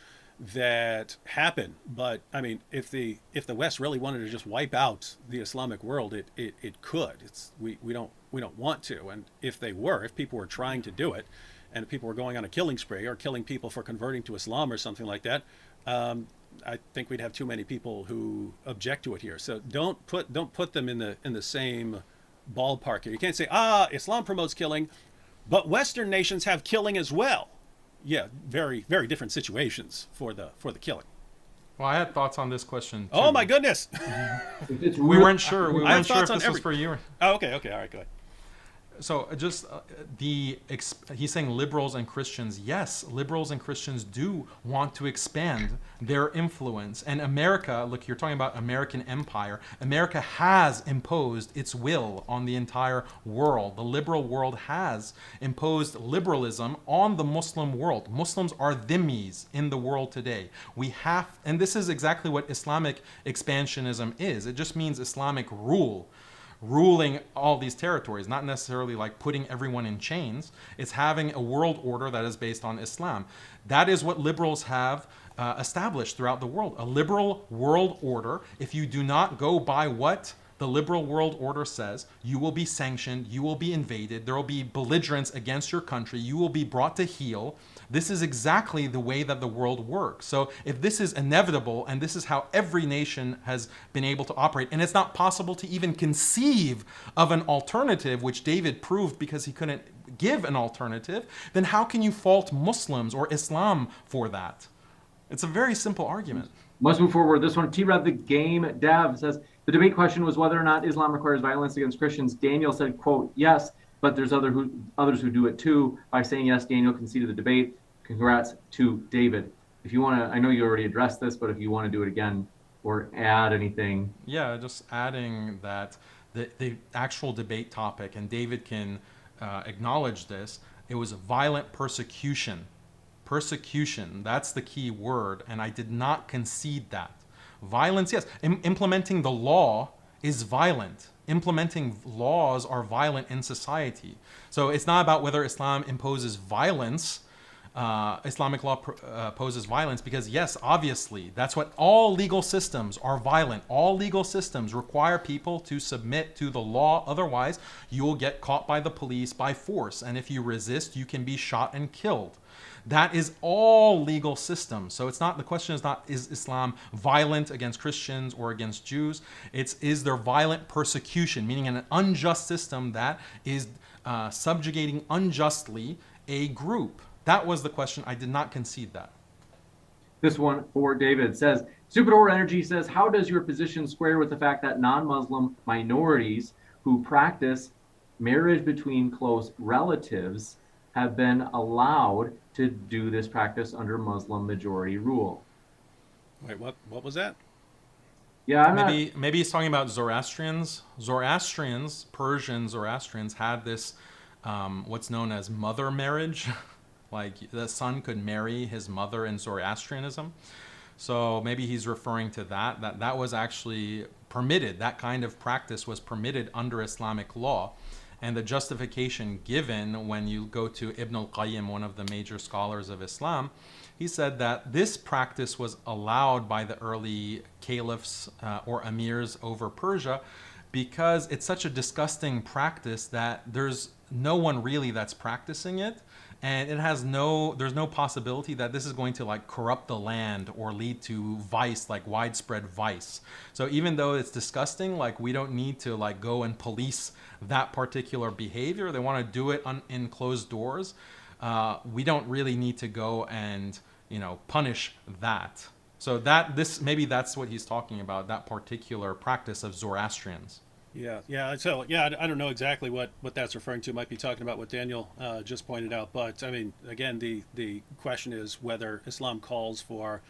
Speaker 3: that happen, but I mean, if the West really wanted to just wipe out the Islamic world, it could. We don't want to. And if people were trying to do it, and if people were going on a killing spree or killing people for converting to Islam or something like that, I think we'd have too many people who object to it here. So don't put them in the same ballpark here. You can't say, Islam promotes killing, but Western nations have killing as well. Yeah, very, very different situations for the killing.
Speaker 1: Well, I had thoughts on this question too.
Speaker 3: Oh my goodness!
Speaker 4: It's
Speaker 1: We
Speaker 4: real-
Speaker 1: weren't sure. We
Speaker 3: I have
Speaker 1: weren't sure if
Speaker 3: thoughts on
Speaker 1: this was for you.
Speaker 3: Oh, okay, all right, go ahead.
Speaker 1: So just he's saying liberals and Christians. Yes, liberals and Christians do want to expand their influence. And America, look, you're talking about American empire. America has imposed its will on the entire world. The liberal world has imposed liberalism on the Muslim world. Muslims are dhimmis in the world today. We have, and this is exactly what Islamic expansionism is. It just means Islamic rule. Ruling all these territories, not necessarily like putting everyone in chains. It's having a world order that is based on Islam. That is what liberals have established throughout the world. A liberal world order. If you do not go by what the liberal world order says, you will be sanctioned, you will be invaded, there will be belligerents against your country, you will be brought to heel. This is exactly the way that the world works. So if this is inevitable, and this is how every nation has been able to operate, and it's not possible to even conceive of an alternative, which David proved because he couldn't give an alternative, then how can you fault Muslims or Islam for that? It's a very simple argument.
Speaker 4: Let's move forward. This one, T-Rev the Game Dev says, the debate question was whether or not Islam requires violence against Christians. Daniel said, quote, yes, but there's others who do it too. By saying yes, Daniel conceded the debate. Congrats to David. If you want to, I know you already addressed this, but if you want to do it again or add anything.
Speaker 1: Yeah, just adding that the actual debate topic, and David can acknowledge this, it was violent persecution. Persecution, that's the key word, and I did not concede that. Violence, yes. Implementing the law is violent. Implementing laws are violent in society. So it's not about whether Islam imposes violence. Islamic law poses violence because, yes, obviously, that's what all legal systems are violent. All legal systems require people to submit to the law. Otherwise, you will get caught by the police by force. And if you resist, you can be shot and killed. That is all legal systems. So it's not, the question is not, is Islam violent against Christians or against Jews? It's, is there violent persecution, meaning an unjust system that is subjugating unjustly a group? That was the question. I did not concede that.
Speaker 4: This one for David says, Superdor Energy says, how does your position square with the fact that non-Muslim minorities who practice marriage between close relatives have been allowed to do this practice under Muslim majority rule?
Speaker 3: Wait, what was that?
Speaker 4: Yeah,
Speaker 1: maybe he's talking about Zoroastrians. Persian Zoroastrians had this what's known as mother marriage. Like the son could marry his mother in Zoroastrianism. So maybe he's referring to that was actually permitted. That kind of practice was permitted under Islamic law. And the justification given when you go to Ibn al-Qayyim, one of the major scholars of Islam, he said that this practice was allowed by the early caliphs or emirs over Persia because it's such a disgusting practice that there's no one really that's practicing it. And it has there's no possibility that this is going to like corrupt the land or lead to vice, like widespread vice. So even though it's disgusting, like we don't need to like go and police that particular behavior. They want to do it in closed doors. We don't really need to go and, punish that. So maybe that's what he's talking about, that particular practice of Zoroastrians.
Speaker 3: Yeah. So I don't know exactly what that's referring to. Might be talking about what Daniel just pointed out. But I mean, again, the question is whether Islam calls for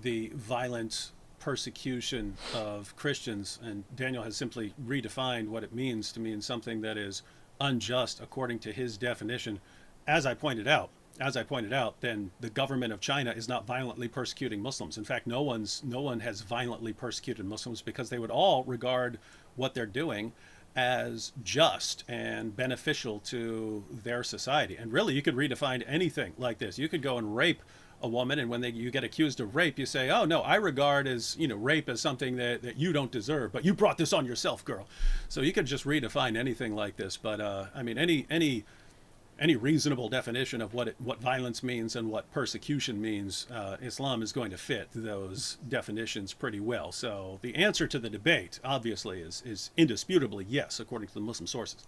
Speaker 3: the violent persecution of Christians, and Daniel has simply redefined what it means to mean something that is unjust according to his definition. As I pointed out, then the government of China is not violently persecuting Muslims. In fact, no one has violently persecuted Muslims because they would all regard what they're doing as just and beneficial to their society. And really, you could redefine anything like this. You could go and rape a woman, and when you get accused of rape, you say, oh no, I regard as rape as something that you don't deserve, but you brought this on yourself, girl. So you could just redefine anything like this. But I mean, any any reasonable definition of what violence means and what persecution means, Islam is going to fit those definitions pretty well. So the answer to the debate, obviously, is indisputably yes, according to the Muslim sources.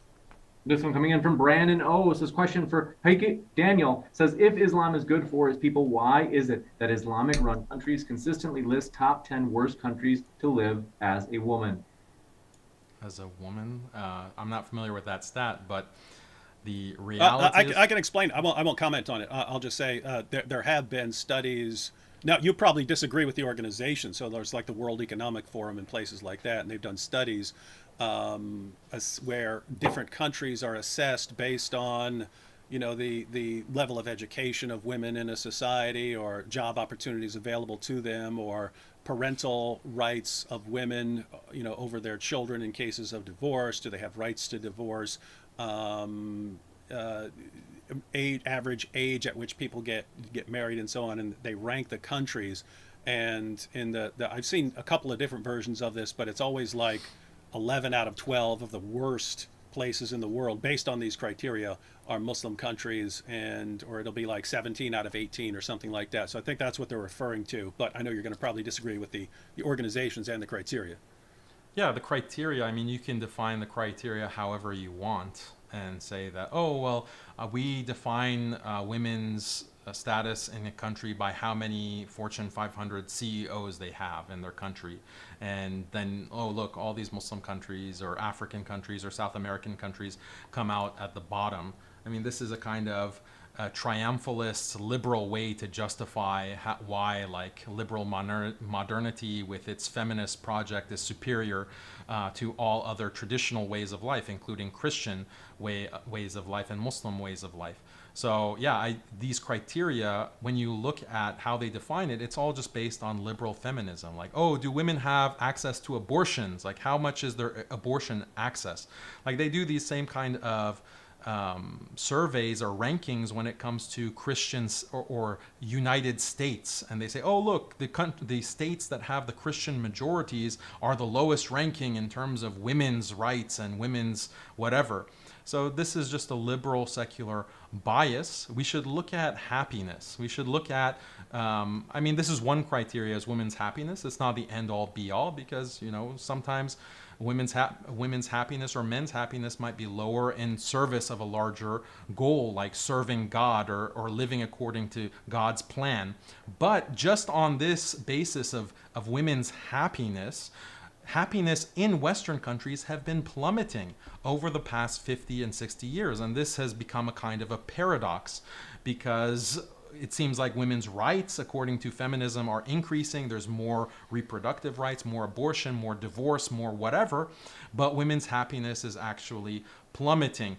Speaker 4: This one coming in from Brandon O. Says, question for Heike. Daniel says, if Islam is good for its people, why is it that Islamic-run countries consistently list top 10 worst countries to live as a woman?
Speaker 1: As a woman, I'm not familiar with that stat, but the reality is...
Speaker 3: I can explain. I won't comment on it. I'll just say there have been studies. Now, you probably disagree with the organization. So there's like the World Economic Forum and places like that, and they've done studies where different countries are assessed based on, the level of education of women in a society, or job opportunities available to them, or parental rights of women, over their children in cases of divorce. Do they have rights to divorce? Average age at which people get married, and so on, and they rank the countries. And in the I've seen a couple of different versions of this, but it's always like 11 out of 12 of the worst places in the world based on these criteria are Muslim countries, or it'll be like 17 out of 18 or something like that. So I think that's what they're referring to, but I know you're going to probably disagree with the organizations and the criteria.
Speaker 1: Yeah, the criteria, I mean, you can define the criteria however you want and say that, we define women's status in a country by how many Fortune 500 CEOs they have in their country. And then, look, all these Muslim countries or African countries or South American countries come out at the bottom. I mean, this is a kind of triumphalist liberal way to justify why like liberal modernity with its feminist project is superior to all other traditional ways of life, including Christian ways of life and Muslim ways of life. So yeah, these criteria, when you look at how they define it, it's all just based on liberal feminism. Like, do women have access to abortions? Like, how much is their abortion access? Like, they do these same kind of surveys or rankings when it comes to Christians or United States, and they say, look, the states that have the Christian majorities are the lowest ranking in terms of women's rights and women's whatever. So this is just a liberal secular bias. We should look at happiness. We should look at, this is one criteria, is women's happiness. It's not the end all be all, because, sometimes women's happiness or men's happiness might be lower in service of a larger goal, like serving God or living according to God's plan. But just on this basis of women's happiness in Western countries have been plummeting over the past 50 and 60 years. And this has become a kind of a paradox, because it seems like women's rights, according to feminism, are increasing. There's more reproductive rights, more abortion, more divorce, more whatever, but women's happiness is actually plummeting.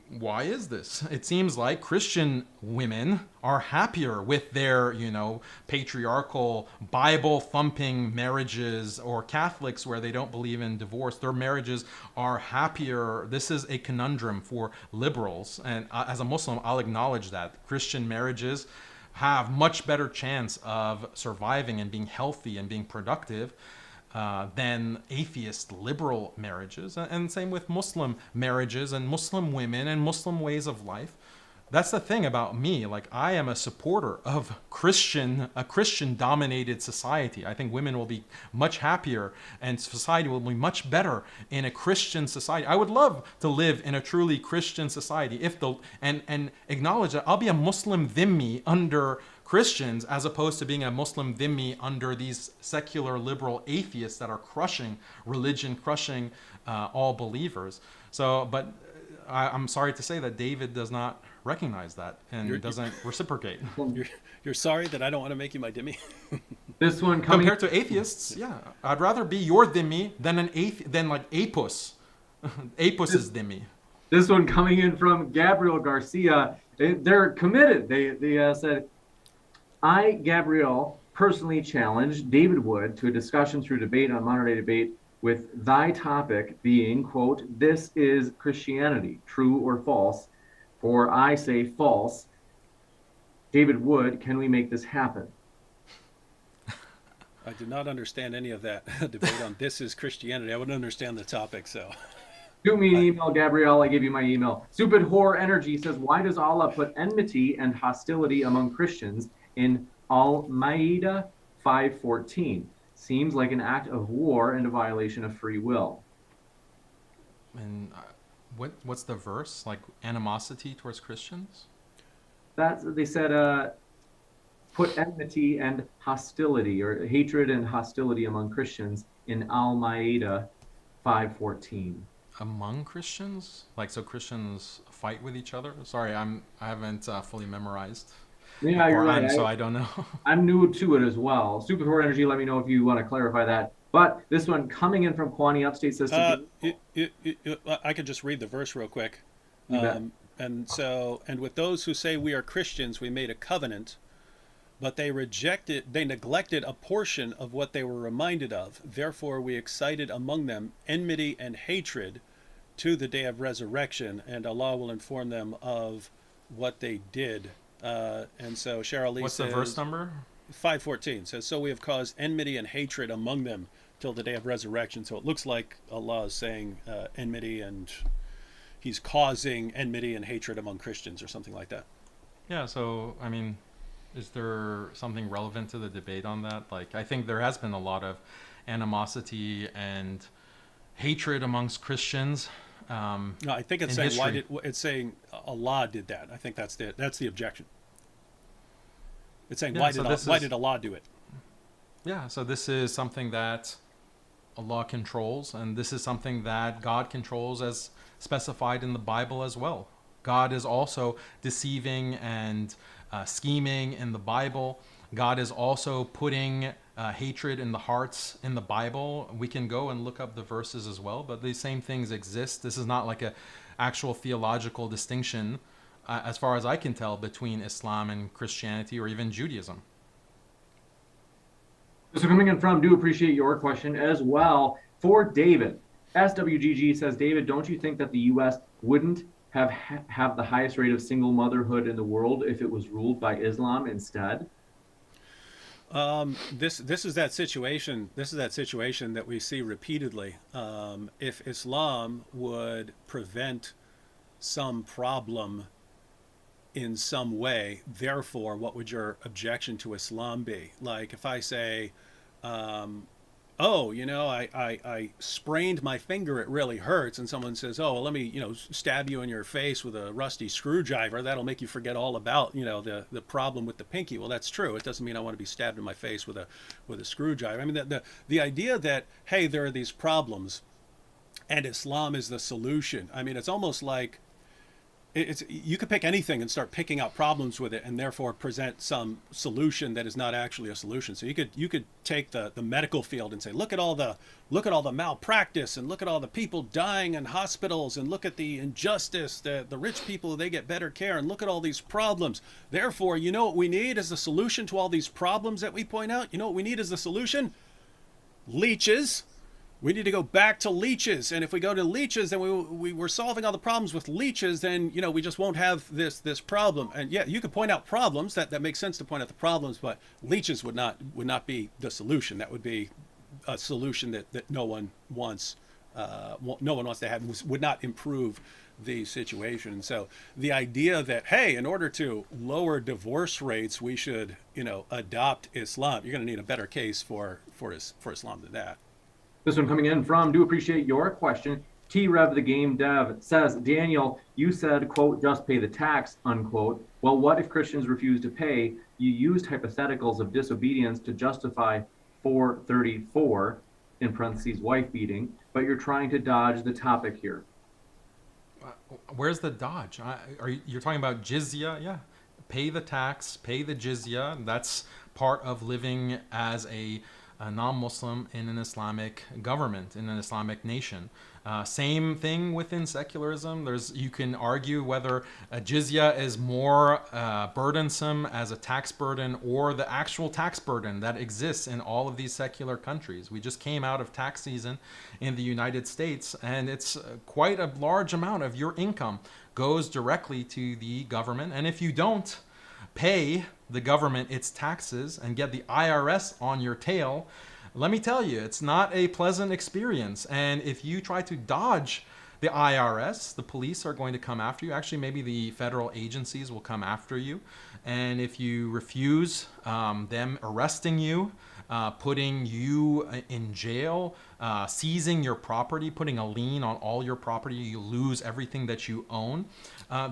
Speaker 1: Why is this? It seems like Christian women are happier with their, patriarchal, Bible-thumping marriages, or Catholics where they don't believe in divorce. Their marriages are happier. This is a conundrum for liberals. And as a Muslim, I'll acknowledge that. Christian marriages have much better chance of surviving and being healthy and being productive than atheist liberal marriages, and same with Muslim marriages and Muslim women and Muslim ways of life. That's the thing about me. Like, I am a supporter of a Christian dominated society. I think women will be much happier and society will be much better in a Christian society. I would love to live in a truly Christian society and acknowledge that I'll be a Muslim dhimmi under Christians, as opposed to being a Muslim dhimmi under these secular liberal atheists that are crushing religion, crushing all believers. So, but I'm sorry to say that David does not recognize that and doesn't reciprocate.
Speaker 3: You're sorry that I don't want to make you my dhimmi?
Speaker 4: This one coming
Speaker 1: compared to atheists, yeah, I'd rather be your dhimmi than than like Apus. Apus is dhimmi.
Speaker 4: This one coming in from Gabriel Garcia. They're committed. They said, I, Gabriel, personally challenged David Wood to a discussion through debate on modern day debate, with thy topic being, quote, this is Christianity, true or false? For I say false. David Wood, can we make this happen?
Speaker 3: I did not understand any of that debate on this is Christianity. I wouldn't understand the topic, so.
Speaker 4: Shoot me an email, Gabrielle. I gave you my email. Stupid Whore Energy says, why does Allah put enmity and hostility among Christians in Al-Ma'idah 5:14? Seems like an act of war and a violation of free will.
Speaker 1: And what's the verse? Like animosity towards Christians?
Speaker 4: They said put enmity and hostility, or hatred and hostility among Christians in Al-Ma'idah 5:14.
Speaker 1: Among Christians? Like, so Christians fight with each other? Sorry, I haven't fully memorized
Speaker 4: Yeah, you're
Speaker 1: Quran,
Speaker 4: right.
Speaker 1: so I don't know.
Speaker 4: I'm new to it as well. Stupid Whore Energy, let me know if you want to clarify that. But this one coming in from Kwani Upstate says,
Speaker 3: I could just read the verse real quick.
Speaker 4: You bet.
Speaker 3: And with those who say we are Christians, we made a covenant, but they neglected a portion of what they were reminded of. Therefore, we excited among them enmity and hatred to the day of resurrection, and Allah will inform them of what they did. And so Cheryl Lee
Speaker 1: What's
Speaker 3: says,
Speaker 1: the verse number?
Speaker 3: 5:14 says, so we have caused enmity and hatred among them till the day of resurrection. So it looks like Allah is saying enmity, and he's causing enmity and hatred among Christians or something like that.
Speaker 1: Yeah, so, I mean, is there something relevant to the debate on that? Like, I think there has been a lot of animosity and hatred amongst Christians.
Speaker 3: No, I think it's
Speaker 1: In
Speaker 3: saying
Speaker 1: history.
Speaker 3: it's saying Allah did that. I think that's the objection. It's saying
Speaker 1: Yeah,
Speaker 3: why
Speaker 1: so
Speaker 3: did Allah do it?
Speaker 1: Yeah, so this is something that Allah controls, and this is something that God controls as specified in the Bible as well. God is also deceiving and scheming in the Bible. God is also putting hatred in the hearts in the Bible. We can go and look up the verses as well, but these same things exist. This is not like a actual theological distinction, as far as I can tell, between Islam and Christianity or even Judaism.
Speaker 4: So coming in from, do appreciate your question as well. For David, SWGG says, David, don't you think that the U.S. wouldn't have the highest rate of single motherhood in the world if it was ruled by Islam instead?
Speaker 3: This is that situation. This is that situation that we see repeatedly. If Islam would prevent some problem in some way, therefore, what would your objection to Islam be? Like if I say, oh, I sprained my finger, it really hurts, and someone says, oh, well, let me, stab you in your face with a rusty screwdriver, that'll make you forget all about, the problem with the pinky. Well, that's true. It doesn't mean I want to be stabbed in my face with a screwdriver. I mean, the idea that, hey, there are these problems and Islam is the solution. I mean, it's almost like you could pick anything and start picking out problems with it, and therefore present some solution that is not actually a solution. So you could take the medical field and say, look at all the malpractice, and look at all the people dying in hospitals, and look at the injustice, the rich people, they get better care, and look at all these problems. Therefore, you know what we need as the solution to all these problems that we point out? You know what we need as the solution? Leeches. We need to go back to leeches, and if we go to leeches, then we're solving all the problems with leeches. Then we just won't have this problem. And yeah, you could point out problems. That makes sense to point out the problems, but leeches would not be the solution. That would be a solution that no one wants. No one wants to have. Would not improve the situation. And so the idea that, hey, in order to lower divorce rates, we should adopt Islam. You're going to need a better case for Islam than that.
Speaker 4: This one coming in from, do appreciate your question. T-Rev, the game dev, says, Daniel, you said, quote, just pay the tax, unquote. Well, what if Christians refuse to pay? You used hypotheticals of disobedience to justify 434, in parentheses, wife beating, but you're trying to dodge the topic here.
Speaker 1: Where's the dodge? You're talking about jizya? Yeah. Pay the tax, pay the jizya. That's part of living as a non-Muslim in an Islamic government, in an Islamic nation. Same thing within secularism. You can argue whether a jizya is more burdensome as a tax burden, or the actual tax burden that exists in all of these secular countries. We just came out of tax season in the United States, and it's quite a large amount of your income goes directly to the government. And if you don't pay the government its taxes and get the IRS on your tail, let me tell you, it's not a pleasant experience. And if you try to dodge The IRS, the police are going to come after you. Actually, maybe the federal agencies will come after you. And if you refuse, them arresting you, putting you in jail, seizing your property, putting a lien on all your property, you lose everything that you own.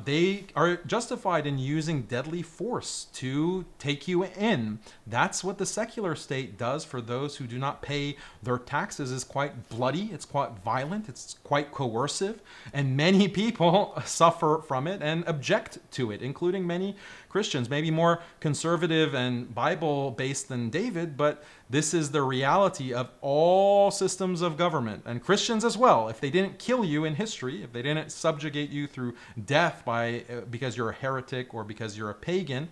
Speaker 1: They are justified in using deadly force to take you in. That's what the secular state does for those who do not pay their taxes. Is quite bloody, it's quite violent, it's quite coercive, and many people suffer from it and object to it, including many Christians, maybe more conservative and Bible-based than David, but this is the reality of all systems of government, and Christians as well. If they didn't kill you in history, if they didn't subjugate you through death because you're a heretic or because you're a pagan,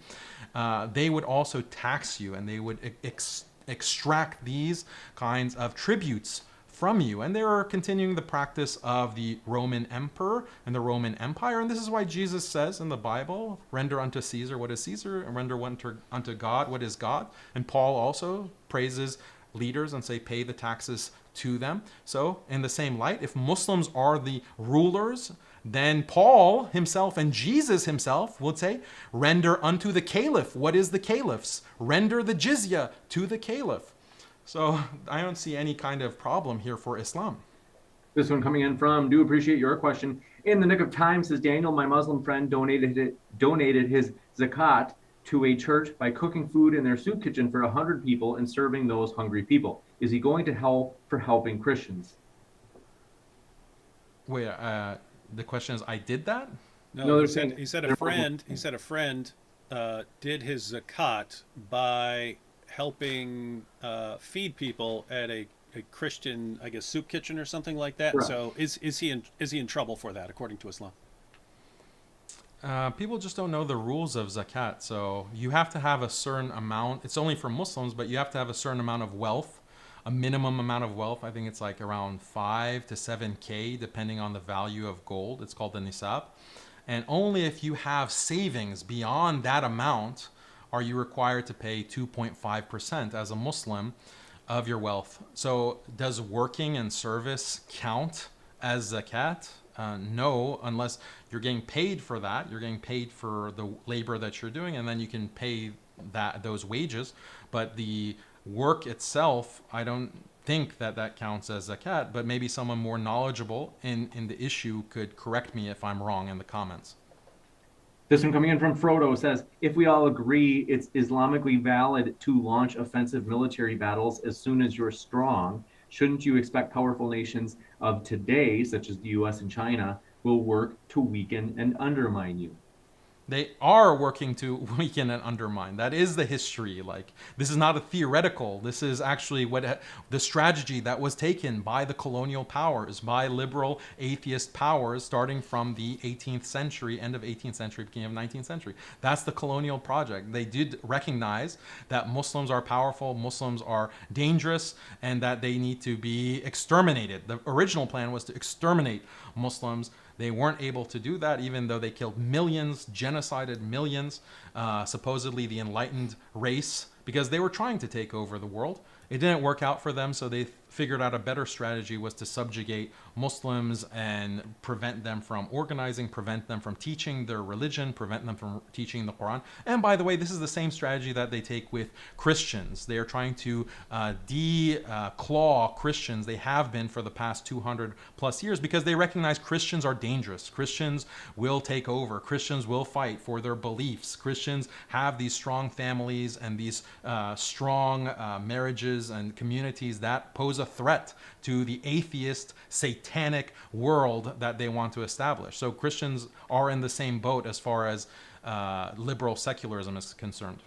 Speaker 1: they would also tax you, and they would extract these kinds of tributes from you. And they are continuing the practice of the Roman emperor and the Roman Empire. And this is why Jesus says in the Bible, render unto Caesar what is Caesar, and render unto God what is God. And Paul also praises leaders and say, pay the taxes to them. So in the same light, if Muslims are the rulers, then Paul himself and Jesus himself would say, render unto the caliph what is the caliph's. Render the jizya to the caliph. So I don't see any kind of problem here for Islam.
Speaker 4: This one coming in from, do appreciate your question. In the nick of time, says Daniel, my Muslim friend donated his zakat to a church by cooking food in their soup kitchen for 100 people and serving those hungry people. Is he going to hell for helping Christians?
Speaker 1: Wait, the question is, I did that?
Speaker 3: No, he said a friend did his zakat by helping feed people at a Christian, I guess, soup kitchen or something like that.
Speaker 4: Correct.
Speaker 3: So is he in trouble for that, according to Islam?
Speaker 1: People just don't know the rules of zakat. So you have to have a certain amount. It's only for Muslims, but you have to have a certain amount of wealth, a minimum amount of wealth. I think it's like around 5 to 7K, depending on the value of gold. It's called the nisab. And only if you have savings beyond that amount are you required to pay 2.5% as a Muslim of your wealth. So does working and service count as zakat? No, unless you're getting paid for that. You're getting paid for the labor that you're doing, and then you can pay those wages. But the work itself, I don't think that counts as zakat, but maybe someone more knowledgeable in the issue could correct me if I'm wrong in the comments.
Speaker 4: This one coming in from Frodo says, if we all agree it's Islamically valid to launch offensive military battles as soon as you're strong, shouldn't you expect powerful nations of today, such as the US and China, will work to weaken and undermine you?
Speaker 1: They are working to weaken and undermine. That is the history. Like, this is not a theoretical. This is actually what the strategy that was taken by the colonial powers, by liberal atheist powers, starting from the 18th century, end of 18th century, beginning of 19th century. That's the colonial project. They did recognize that Muslims are powerful, Muslims are dangerous, and that they need to be exterminated. The original plan was to exterminate Muslims. They weren't able to do that, even though they killed millions, genocided millions, supposedly the enlightened race, because they were trying to take over the world. It didn't work out for them, so they figured out a better strategy was to subjugate Muslims and prevent them from organizing, prevent them from teaching their religion, prevent them from teaching the Quran. And by the way, this is the same strategy that they take with Christians. They are trying to declaw Christians. They have been for the past 200 plus years because they recognize Christians are dangerous. Christians will take over. Christians will fight for their beliefs. Christians have these strong families and these strong marriages and communities that pose a threat to the atheist, satanic world that they want to establish. So Christians are in the same boat as far as liberal secularism is concerned.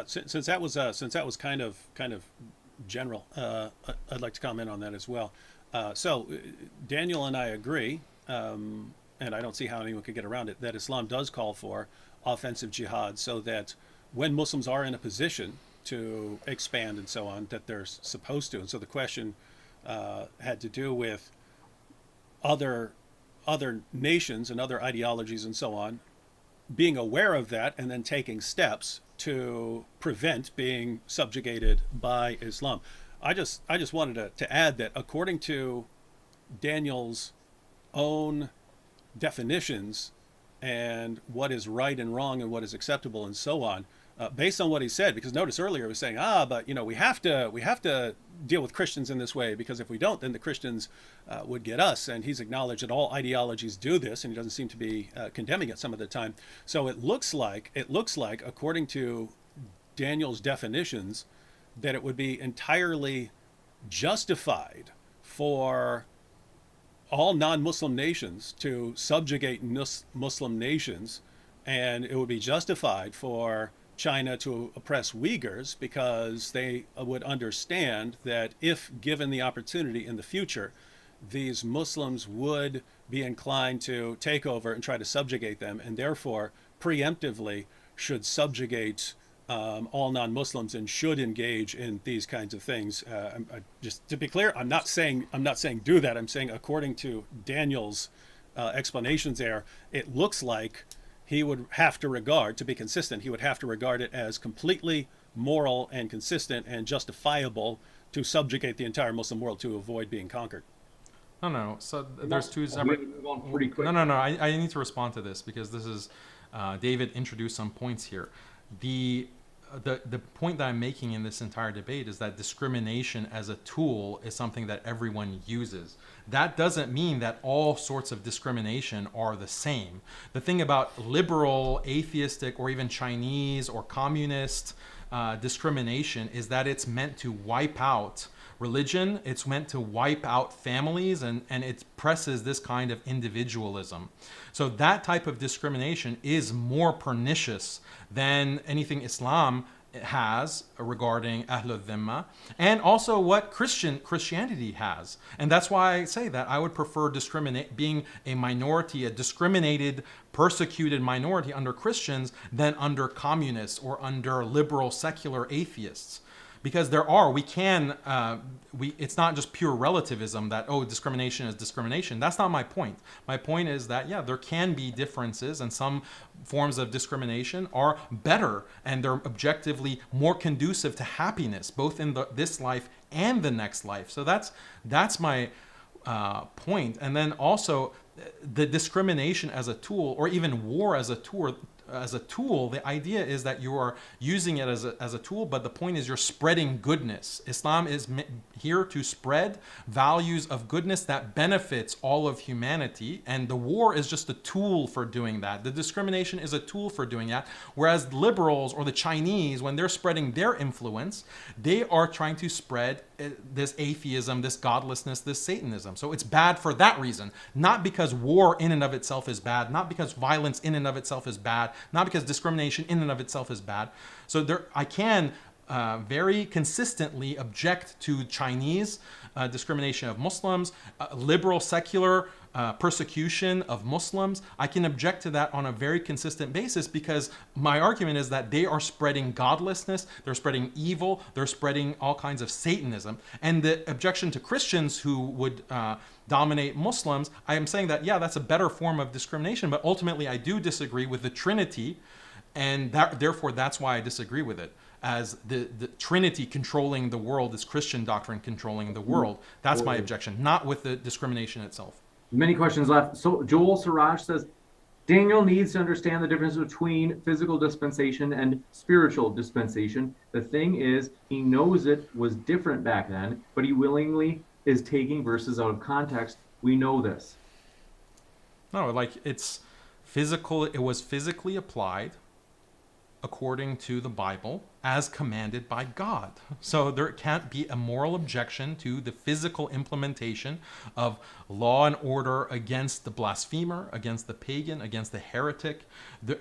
Speaker 3: Since that was kind of general, I'd like to comment on that as well. So Daniel and I agree, and I don't see how anyone could get around it, that Islam does call for offensive jihad, so that when Muslims are in a position to expand and so on, that they're supposed to. And so the question had to do with other nations and other ideologies and so on being aware of that and then taking steps to prevent being subjugated by Islam. I just wanted to add that according to Daniel's own definitions and what is right and wrong and what is acceptable and so on, based on what he said. Because notice earlier he was saying, but we have to deal with Christians in this way, because if we don't, then the Christians would get us. And he's acknowledged that all ideologies do this, and he doesn't seem to be condemning it some of the time. So it looks like, according to Daniel's definitions, that it would be entirely justified for all non-Muslim nations to subjugate Muslim nations, and it would be justified for China to oppress Uyghurs, because they would understand that if given the opportunity in the future, these Muslims would be inclined to take over and try to subjugate them, and therefore preemptively should subjugate all non-Muslims and should engage in these kinds of things. Just to be clear, I'm not saying do that. I'm saying according to Daniel's explanations there, it looks like he would have to regard, to be consistent, he would have to regard it as completely moral and consistent and justifiable to subjugate the entire Muslim world to avoid being conquered.
Speaker 1: No. So there's two separate.
Speaker 4: Pretty quick.
Speaker 1: No. I need to respond to this, because this is David introduced some points here. The point that I'm making in this entire debate is that discrimination as a tool is something that everyone uses. That doesn't mean that all sorts of discrimination are the same. The thing about liberal, atheistic, or even Chinese or communist discrimination is that it's meant to wipe out religion, it's meant to wipe out families, and it presses this kind of individualism. So that type of discrimination is more pernicious than anything Islam has regarding Ahlul Dhimma, and also what Christianity has. And that's why I say that I would prefer being a minority, a discriminated, persecuted minority under Christians than under communists or under liberal secular atheists. Because it's not just pure relativism that, discrimination is discrimination. That's not my point. My point is that, there can be differences, and some forms of discrimination are better, and they're objectively more conducive to happiness, both in this life and the next life. So that's my point. And then also, the discrimination as a tool, or even war as a tool, the idea is that you are using it as a tool, but the point is you're spreading goodness. Islam is here to spread values of goodness that benefits all of humanity, and the war is just a tool for doing that. The discrimination is a tool for doing that, whereas liberals or the Chinese, when they're spreading their influence, they are trying to spread this atheism, this godlessness, this Satanism. So it's bad for that reason, not because war in and of itself is bad, not because violence in and of itself is bad, not because discrimination in and of itself is bad. So I can very consistently object to Chinese discrimination of Muslims, liberal secular persecution of Muslims. I can object to that on a very consistent basis, because my argument is that they are spreading godlessness, they're spreading evil, they're spreading all kinds of Satanism. And the objection to Christians who would dominate Muslims, I am saying that, that's a better form of discrimination, but ultimately I do disagree with the Trinity, and therefore that's why I disagree with it. As the Trinity controlling the world is Christian doctrine controlling the world. That's my objection, not with the discrimination itself.
Speaker 4: Many questions left. So Joel Siraj says, Daniel needs to understand the difference between physical dispensation and spiritual dispensation. The thing is, he knows it was different back then, but he willingly is taking verses out of context. We know this.
Speaker 1: No, it's physical. It was physically applied according to the Bible as commanded by God. So there can't be a moral objection to the physical implementation of law and order against the blasphemer, against the pagan, against the heretic.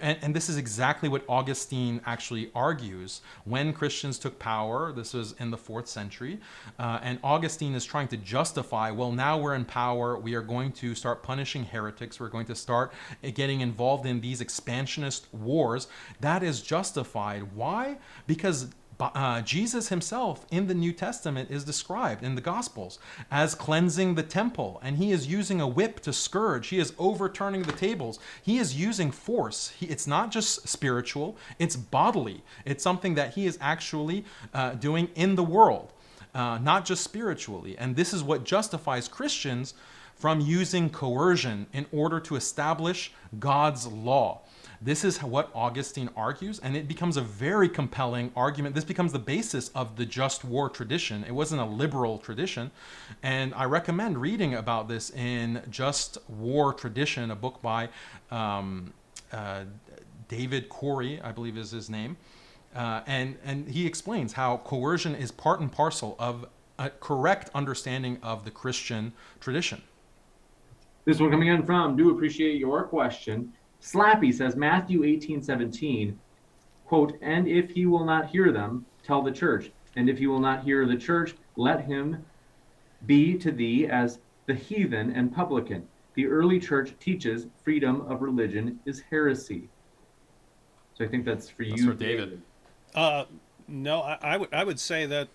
Speaker 1: And this is exactly what Augustine actually argues when Christians took power. This was in the 4th century. And Augustine is trying to justify, well, now we're in power, we are going to start punishing heretics, we're going to start getting involved in these expansionist wars. That is justified. Why? Because Jesus himself in the New Testament is described in the Gospels as cleansing the temple, and he is using a whip to scourge. He is overturning the tables. He is using force. It's not just spiritual, it's bodily. It's something that he is actually doing in the world, not just spiritually. And this is what justifies Christians from using coercion in order to establish God's law. This is what Augustine argues, and it becomes a very compelling argument. This becomes the basis of the just war tradition. It wasn't a liberal tradition, and I recommend reading about this in Just War Tradition, a book by David Corey, I believe is his name, and he explains how coercion is part and parcel of a correct understanding of the Christian tradition.
Speaker 4: This one coming in from, do appreciate your question. Slappy says, Matthew 18:17, quote, and if he will not hear them, tell the church. And if he will not hear the church, let him be to thee as the heathen and publican. The early church teaches freedom of religion is heresy. So I think that's for you.
Speaker 1: That's for David.
Speaker 3: No, I would say that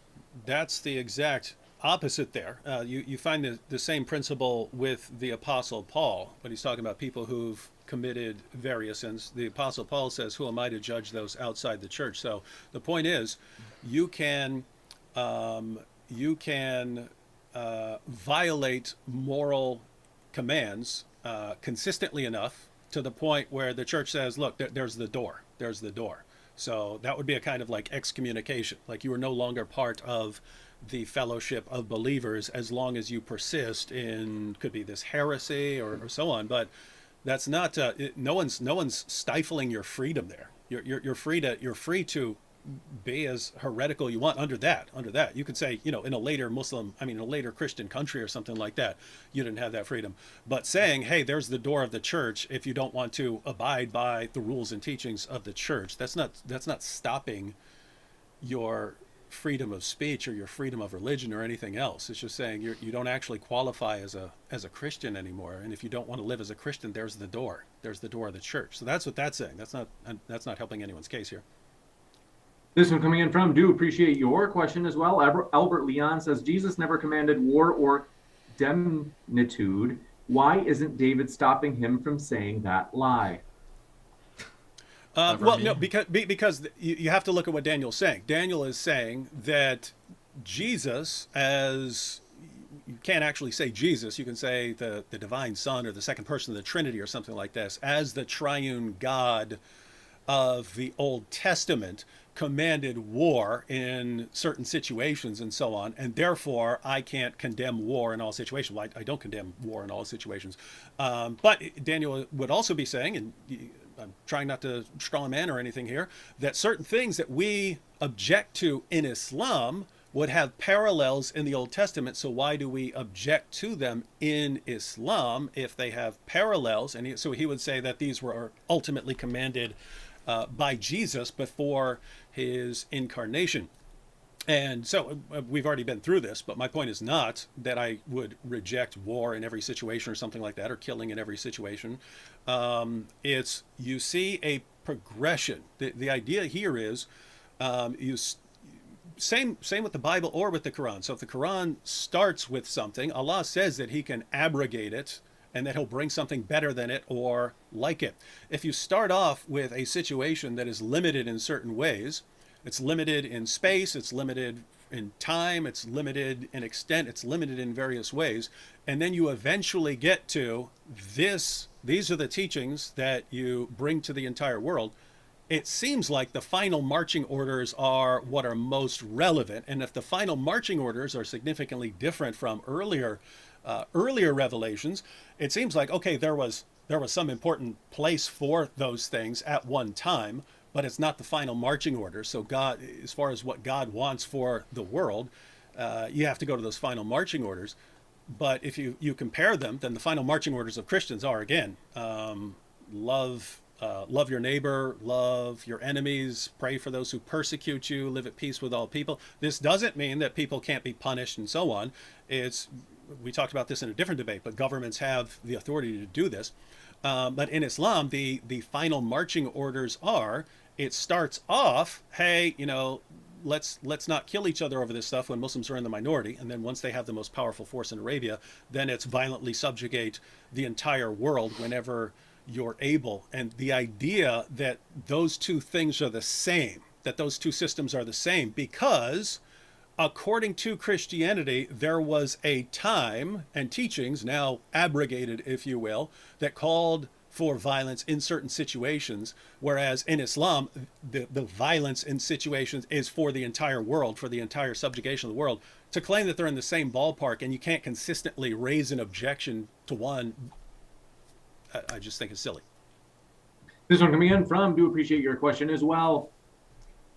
Speaker 3: that's the exact opposite there. You find the same principle with the Apostle Paul, but he's talking about people who've committed various sins. The Apostle Paul says, who am I to judge those outside the church? So the point is, you can violate moral commands consistently enough to the point where the church says, look, there's the door. There's the door. So that would be a kind of like excommunication. Like you are no longer part of the fellowship of believers as long as you persist in, could be this heresy or so on. But that's not, no one's stifling your freedom there. You're free to be as heretical you want under that. You could say, in a later a later Christian country or something like that, you didn't have that freedom. But saying, hey, there's the door of the church, if you don't want to abide by the rules and teachings of the church, that's not stopping your freedom of speech or your freedom of religion or anything else. It's just saying you don't actually qualify as a Christian anymore. And if you don't want to live as a Christian, there's the door. There's the door of the church. So that's what that's saying. That's not helping anyone's case here.
Speaker 4: This one coming in from, do appreciate your question as well. Albert Leon says, Jesus never commanded war or demnitude. Why isn't David stopping him from saying that lie?
Speaker 3: No, because you have to look at what Daniel's saying. Daniel is saying that Jesus, as you can't actually say Jesus, you can say the divine Son or the second person of the Trinity or something like this, as the triune God of the Old Testament commanded war in certain situations and so on, and therefore I can't condemn war in all situations. Well, I don't condemn war in all situations. But Daniel would also be saying, and I'm trying not to straw man or anything here, that certain things that we object to in Islam would have parallels in the Old Testament. So why do we object to them in Islam if they have parallels? And so he would say that these were ultimately commanded by Jesus before his incarnation. And so we've already been through this, but my point is not that I would reject war in every situation or something like that, or killing in every situation. It's, you see a progression. The idea here is, same with the Bible or with the Quran. So if the Quran starts with something, Allah says that he can abrogate it and that he'll bring something better than it or like it. If you start off with a situation that is limited in certain ways, it's limited in space, it's limited in time, it's limited in extent, it's limited in various ways, and then you eventually get to this, these are the teachings that you bring to the entire world, it seems like the final marching orders are what are most relevant. And if the final marching orders are significantly different from earlier revelations, it seems like, okay, there was some important place for those things at one time, but it's not the final marching orders. So God, as far as what God wants for the world, you have to go to those final marching orders. But if you compare them, then the final marching orders of Christians are, again, love your neighbor, love your enemies, pray for those who persecute you, live at peace with all people. This doesn't mean that people can't be punished and so on. We talked about this in a different debate, but governments have the authority to do this. But in Islam, the final marching orders are, it starts off, hey, let's not kill each other over this stuff when Muslims are in the minority. And then once they have the most powerful force in Arabia, then it's violently subjugate the entire world whenever you're able. And the idea that those two things are the same, that those two systems are the same, because according to Christianity, there was a time and teachings, now abrogated, if you will, that called for violence in certain situations, whereas in Islam, the violence in situations is for the entire world, for the entire subjugation of the world. To claim that they're in the same ballpark and you can't consistently raise an objection to one, I just think is silly.
Speaker 4: This one coming in from, do appreciate your question as well.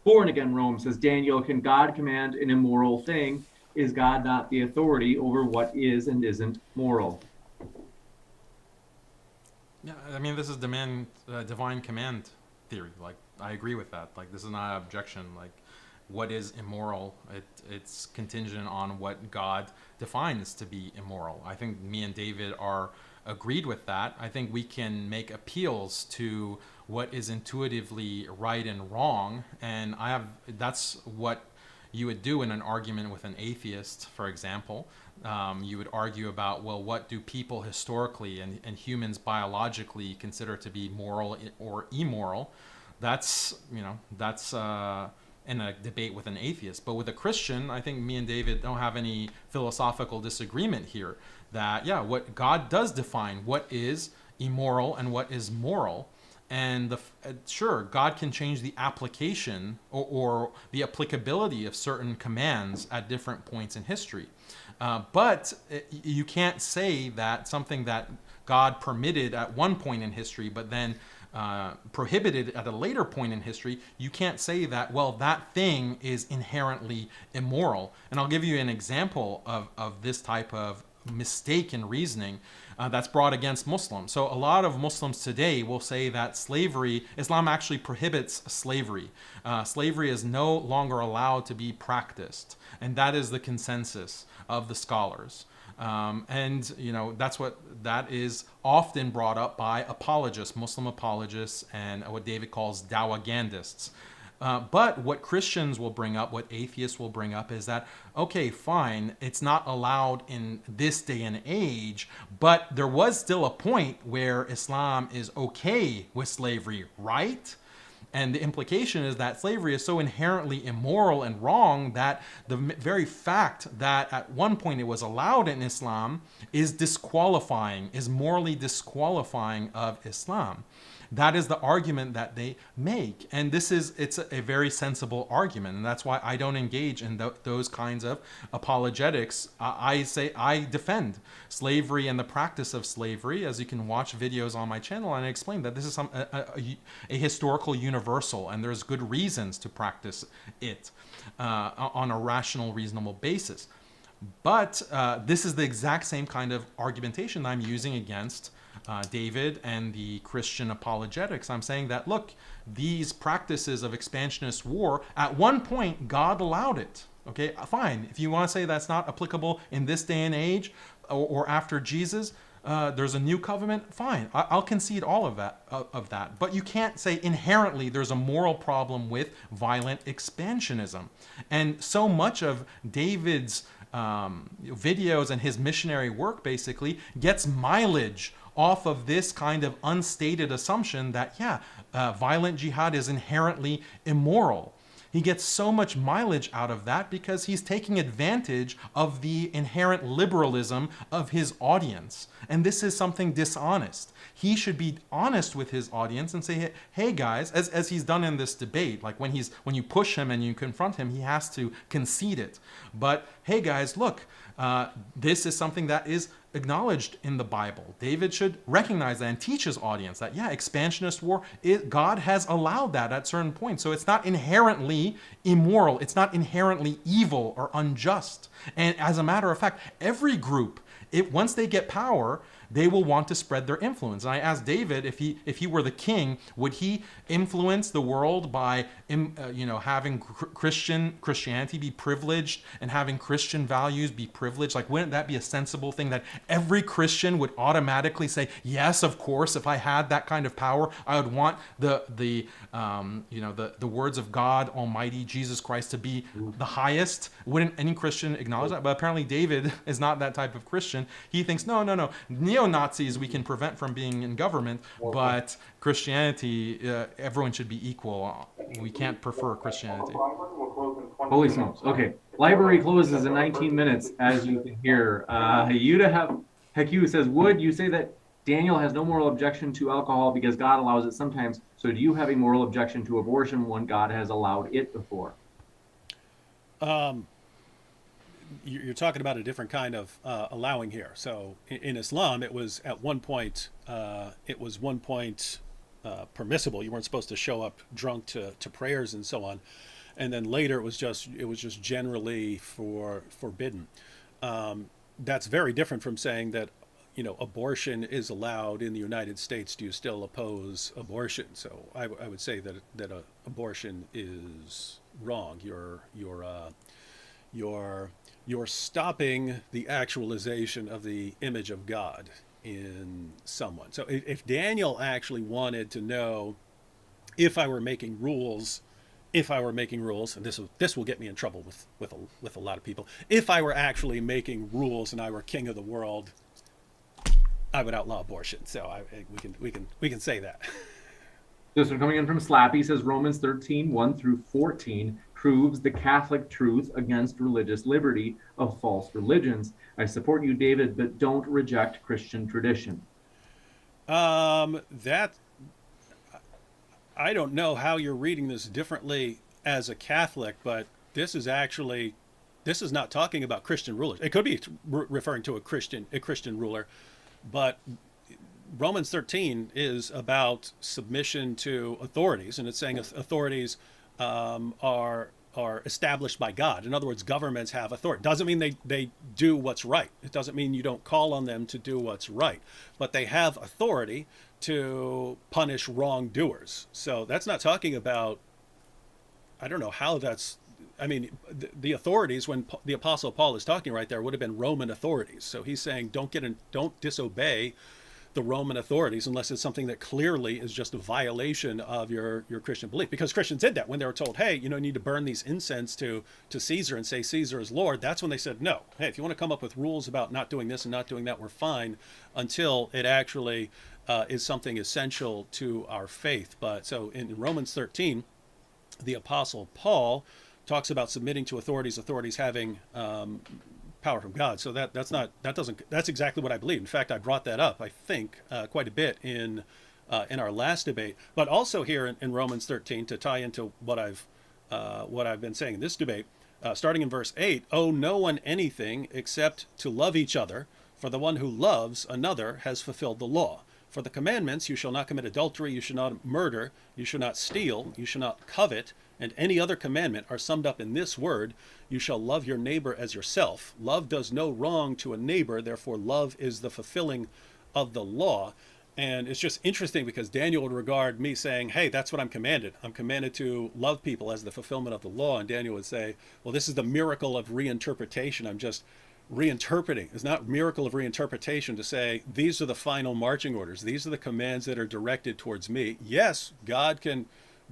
Speaker 4: Born again Rome says, Daniel, can God command an immoral thing? Is God not the authority over what is and isn't moral?
Speaker 1: Yeah, I mean, this is divine command theory. Like, I agree with that. Like, this is not an objection. Like, what is immoral? It's contingent on what God defines to be immoral. I think me and David are agreed with that. I think we can make appeals to what is intuitively right and wrong, and that's what you would do in an argument with an atheist, for example. You would argue about, well, what do people historically and humans biologically consider to be moral or immoral? That's in a debate with an atheist. But with a Christian, I think me and David don't have any philosophical disagreement here. That, yeah, what God does define what is immoral and what is moral. And sure, God can change the application or the applicability of certain commands at different points in history. But you can't say that something that God permitted at one point in history, but then prohibited at a later point in history, you can't say that, well, that thing is inherently immoral. And I'll give you an example of this type of mistaken reasoning that's brought against Muslims. So a lot of Muslims today will say that Islam actually prohibits slavery. Slavery is no longer allowed to be practiced. And that is the consensus of the scholars. And that is often brought up by apologists, Muslim apologists, and what David calls dawagandists. But what Christians will bring up, what atheists will bring up, is that, okay, fine, it's not allowed in this day and age, but there was still a point where Islam is okay with slavery, right? And the implication is that slavery is so inherently immoral and wrong that the very fact that at one point it was allowed in Islam is morally disqualifying of Islam. That is the argument that they make. And it's a very sensible argument. And that's why I don't engage in those kinds of apologetics. I defend slavery and the practice of slavery, as you can watch videos on my channel, and I explain that this is a historical universal, and there's good reasons to practice it on a rational, reasonable basis. But this is the exact same kind of argumentation that I'm using against David and the Christian apologetics. I'm saying that, look, these practices of expansionist war, at one point, God allowed it. Okay, fine. If you want to say that's not applicable in this day and age or after Jesus, there's a new covenant, fine. I'll concede all of that. But you can't say inherently there's a moral problem with violent expansionism. And so much of David's videos and his missionary work basically gets mileage off of this kind of unstated assumption that, violent jihad is inherently immoral. He gets so much mileage out of that because he's taking advantage of the inherent liberalism of his audience. And this is something dishonest. He should be honest with his audience and say, hey guys, as he's done in this debate, like when you push him and you confront him, he has to concede it. But hey guys, look, this is something that is acknowledged in the Bible. David should recognize that and teach his audience that, expansionist war, God has allowed that at certain points. So it's not inherently immoral. It's not inherently evil or unjust. And as a matter of fact, every group, once they get power, they will want to spread their influence. And I asked David if he were the king, would he influence the world by having Christianity be privileged and having Christian values be privileged? Like, wouldn't that be a sensible thing that every Christian would automatically say, yes, of course, if I had that kind of power, I would want the words of God Almighty, Jesus Christ, to be the highest? Wouldn't any Christian acknowledge that? But apparently David is not that type of Christian. He thinks, no. Neo-Nazis we can prevent from being in government, but Christianity, everyone should be equal. We can't prefer Christianity.
Speaker 4: Holy smokes. Okay. Library closes in 19 minutes, as you can hear. Haqiqatjou says, would you say that Daniel has no moral objection to alcohol because God allows it sometimes? So do you have a moral objection to abortion when God has allowed it before?
Speaker 3: You're talking about a different kind of allowing here. So in Islam, it was at one point permissible. You weren't supposed to show up drunk to prayers and so on, and then later it was just generally forbidden. That's very different from saying that abortion is allowed in the United States. Do you still oppose abortion? So I would say that abortion is wrong. You're stopping the actualization of the image of God in someone. So if Daniel actually wanted to know if I were making rules, and this will get me in trouble with a lot of people. If I were actually making rules and I were king of the world, I would outlaw abortion. So we can say that.
Speaker 4: This one coming in from Slappy says Romans 13, 1 through 14 proves the Catholic truth against religious liberty of false religions. I support you, David, but don't reject Christian tradition.
Speaker 3: That I don't know how you're reading this differently as a Catholic, but this is not talking about Christian rulers. It could be referring to a Christian ruler, but Romans 13 is about submission to authorities, and it's saying authorities are established by God. In other words, governments have authority. Doesn't mean they do what's right. It doesn't mean you don't call on them to do what's right, but they have authority to punish wrongdoers. So that's not talking about, I don't know how that's, I mean, the authorities, when the Apostle Paul is talking right there, would have been Roman authorities. So he's saying don't disobey the Roman authorities unless it's something that clearly is just a violation of your Christian belief. Because Christians did that when they were told, hey, you need to burn these incense to Caesar and say Caesar is Lord. That's when they said, no. Hey, if you want to come up with rules about not doing this and not doing that, we're fine, until it actually is something essential to our faith. But so in Romans 13, the Apostle Paul talks about submitting to authorities having power from God. So that's exactly what I believe. In fact, I brought that up, I think, quite a bit in our last debate, but also here in Romans 13 to tie into what I've been saying in this debate, starting in verse 8, owe no one anything except to love each other, for the one who loves another has fulfilled the law. For the commandments, you shall not commit adultery, you shall not murder, you shall not steal, you shall not covet, and any other commandment are summed up in this word, you shall love your neighbor as yourself. Love does no wrong to a neighbor, therefore love is the fulfilling of the law. And it's just interesting because Daniel would regard me saying, hey, that's what I'm commanded. I'm commanded to love people as the fulfillment of the law. And Daniel would say, well, this is the miracle of reinterpretation. I'm just reinterpreting. It's not miracle of reinterpretation to say, these are the final marching orders. These are the commands that are directed towards me. Yes, God can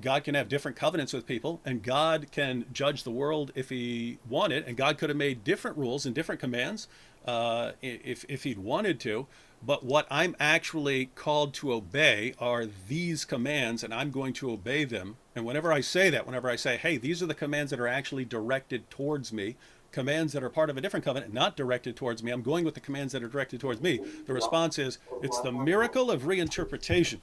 Speaker 3: have different covenants with people, and God can judge the world if he wanted, and God could have made different rules and different commands if he'd wanted to. But what I'm actually called to obey are these commands, and I'm going to obey them. And whenever I say, hey, these are the commands that are actually directed towards me, commands that are part of a different covenant, not directed towards me, I'm going with the commands that are directed towards me. The response is, it's the miracle of reinterpretation.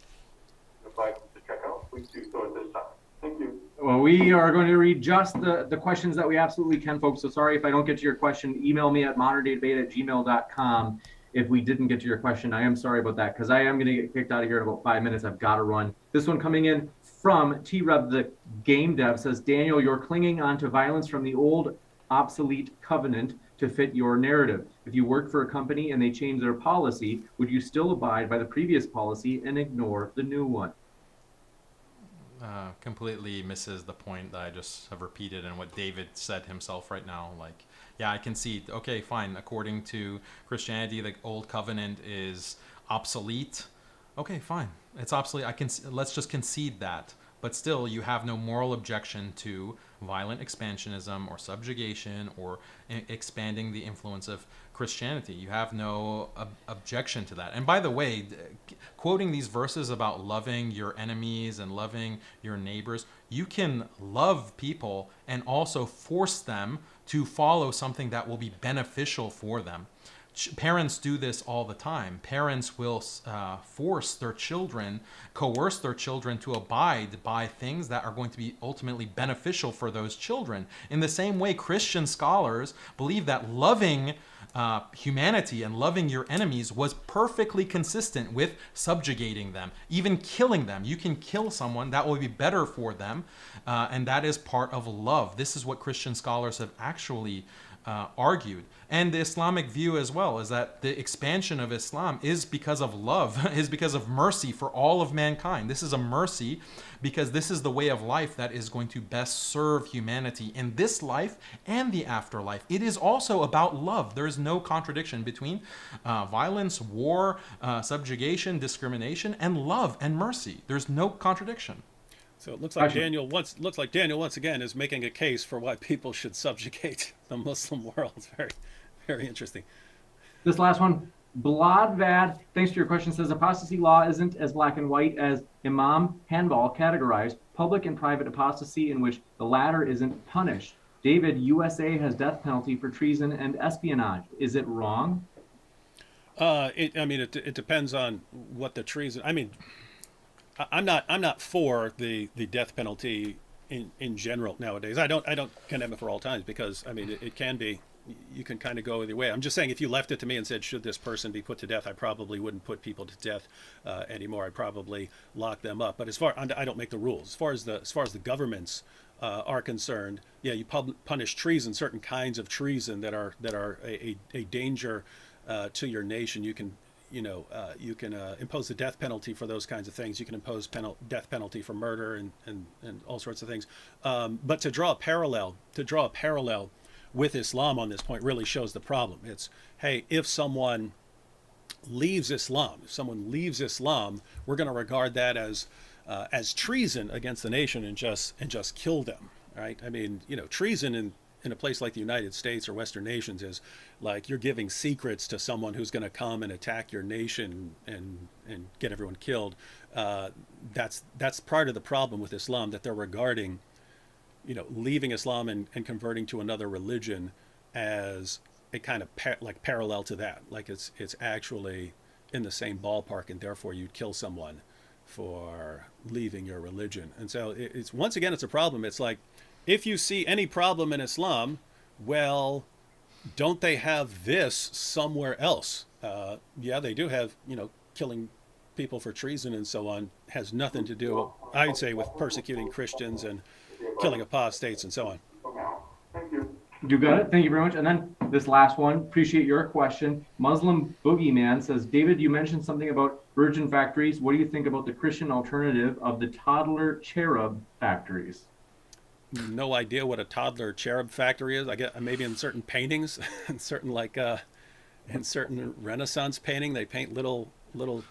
Speaker 4: Well, we are going to read just the questions that we absolutely can, folks. So sorry if I don't get to your question. Email me at moderndebate@gmail.com if we didn't get to your question. I am sorry about that because I am going to get kicked out of here in about 5 minutes. I've got to run. This one coming in from T-Rev, the game dev, says, Daniel, you're clinging on to violence from the old obsolete covenant to fit your narrative. If you work for a company and they change their policy, would you still abide by the previous policy and ignore the new one?
Speaker 1: Completely misses the point that I just have repeated and what David said himself right now. Like, yeah, I concede. Okay, fine. According to Christianity, the old covenant is obsolete. Okay, fine. It's obsolete. Let's just concede that. but still you have no moral objection to violent expansionism or subjugation or expanding the influence of Christianity. You have no objection to that. And by the way, quoting these verses about loving your enemies and loving your neighbors, you can love people and also force them to follow something that will be beneficial for them. Parents do this all the time. Parents will force their children, coerce their children to abide by things that are going to be ultimately beneficial for those children. In the same way, Christian scholars believe that loving humanity and loving your enemies was perfectly consistent with subjugating them, even killing them. You can kill someone, that will be better for them, and that is part of love. This is what Christian scholars have actually argued. And the Islamic view as well is that the expansion of Islam is because of love, is because of mercy for all of mankind. This is a mercy because this is the way of life that is going to best serve humanity in this life and the afterlife. It is also about love. There is no contradiction between violence, war, subjugation, discrimination, and love and mercy. There's no contradiction.
Speaker 3: So it looks like Daniel once again is making a case for why people should subjugate the Muslim world. Very, very interesting.
Speaker 4: This last one, Bladvad, thanks for your question, says apostasy law isn't as black and white as Imam Hanbal categorized public and private apostasy in which the latter isn't punished. David, USA has death penalty for treason and espionage. Is it wrong?
Speaker 3: It depends on what the treason. I mean, I'm not for the death penalty in general nowadays. I don't condemn it for all times because I mean it can be, you can kind of go either way. I'm just saying if you left it to me and said should this person be put to death, I probably wouldn't put people to death anymore. I'd probably lock them up. But I don't make the rules. As far as the governments are concerned, yeah, you punish treason, certain kinds of treason that are a danger to your nation. You can impose the death penalty for those kinds of things. You can impose death penalty for murder and all sorts of things. But to draw a parallel with Islam on this point really shows the problem. It's, hey, if someone leaves Islam, we're going to regard that as treason against the nation and just kill them, right? I mean, treason in a place like the United States or Western nations is like you're giving secrets to someone who's going to come and attack your nation and get everyone killed. That's part of the problem with Islam, that they're regarding, leaving Islam and converting to another religion as a kind of parallel to that. Like it's actually in the same ballpark, and therefore you'd kill someone for leaving your religion. And so it's once again, it's a problem. It's like, if you see any problem in Islam, well, don't they have this somewhere else? Yeah, they do have, killing people for treason and so on has nothing to do, I'd say, with persecuting Christians and killing apostates and so on.
Speaker 4: You got it. Thank you very much. And then this last one, appreciate your question. Muslim Boogeyman says, David, you mentioned something about virgin factories. What do you think about the Christian alternative of the toddler cherub factories?
Speaker 3: No idea what a toddler cherub factory is. I guess maybe in certain paintings, in certain Renaissance painting, they paint little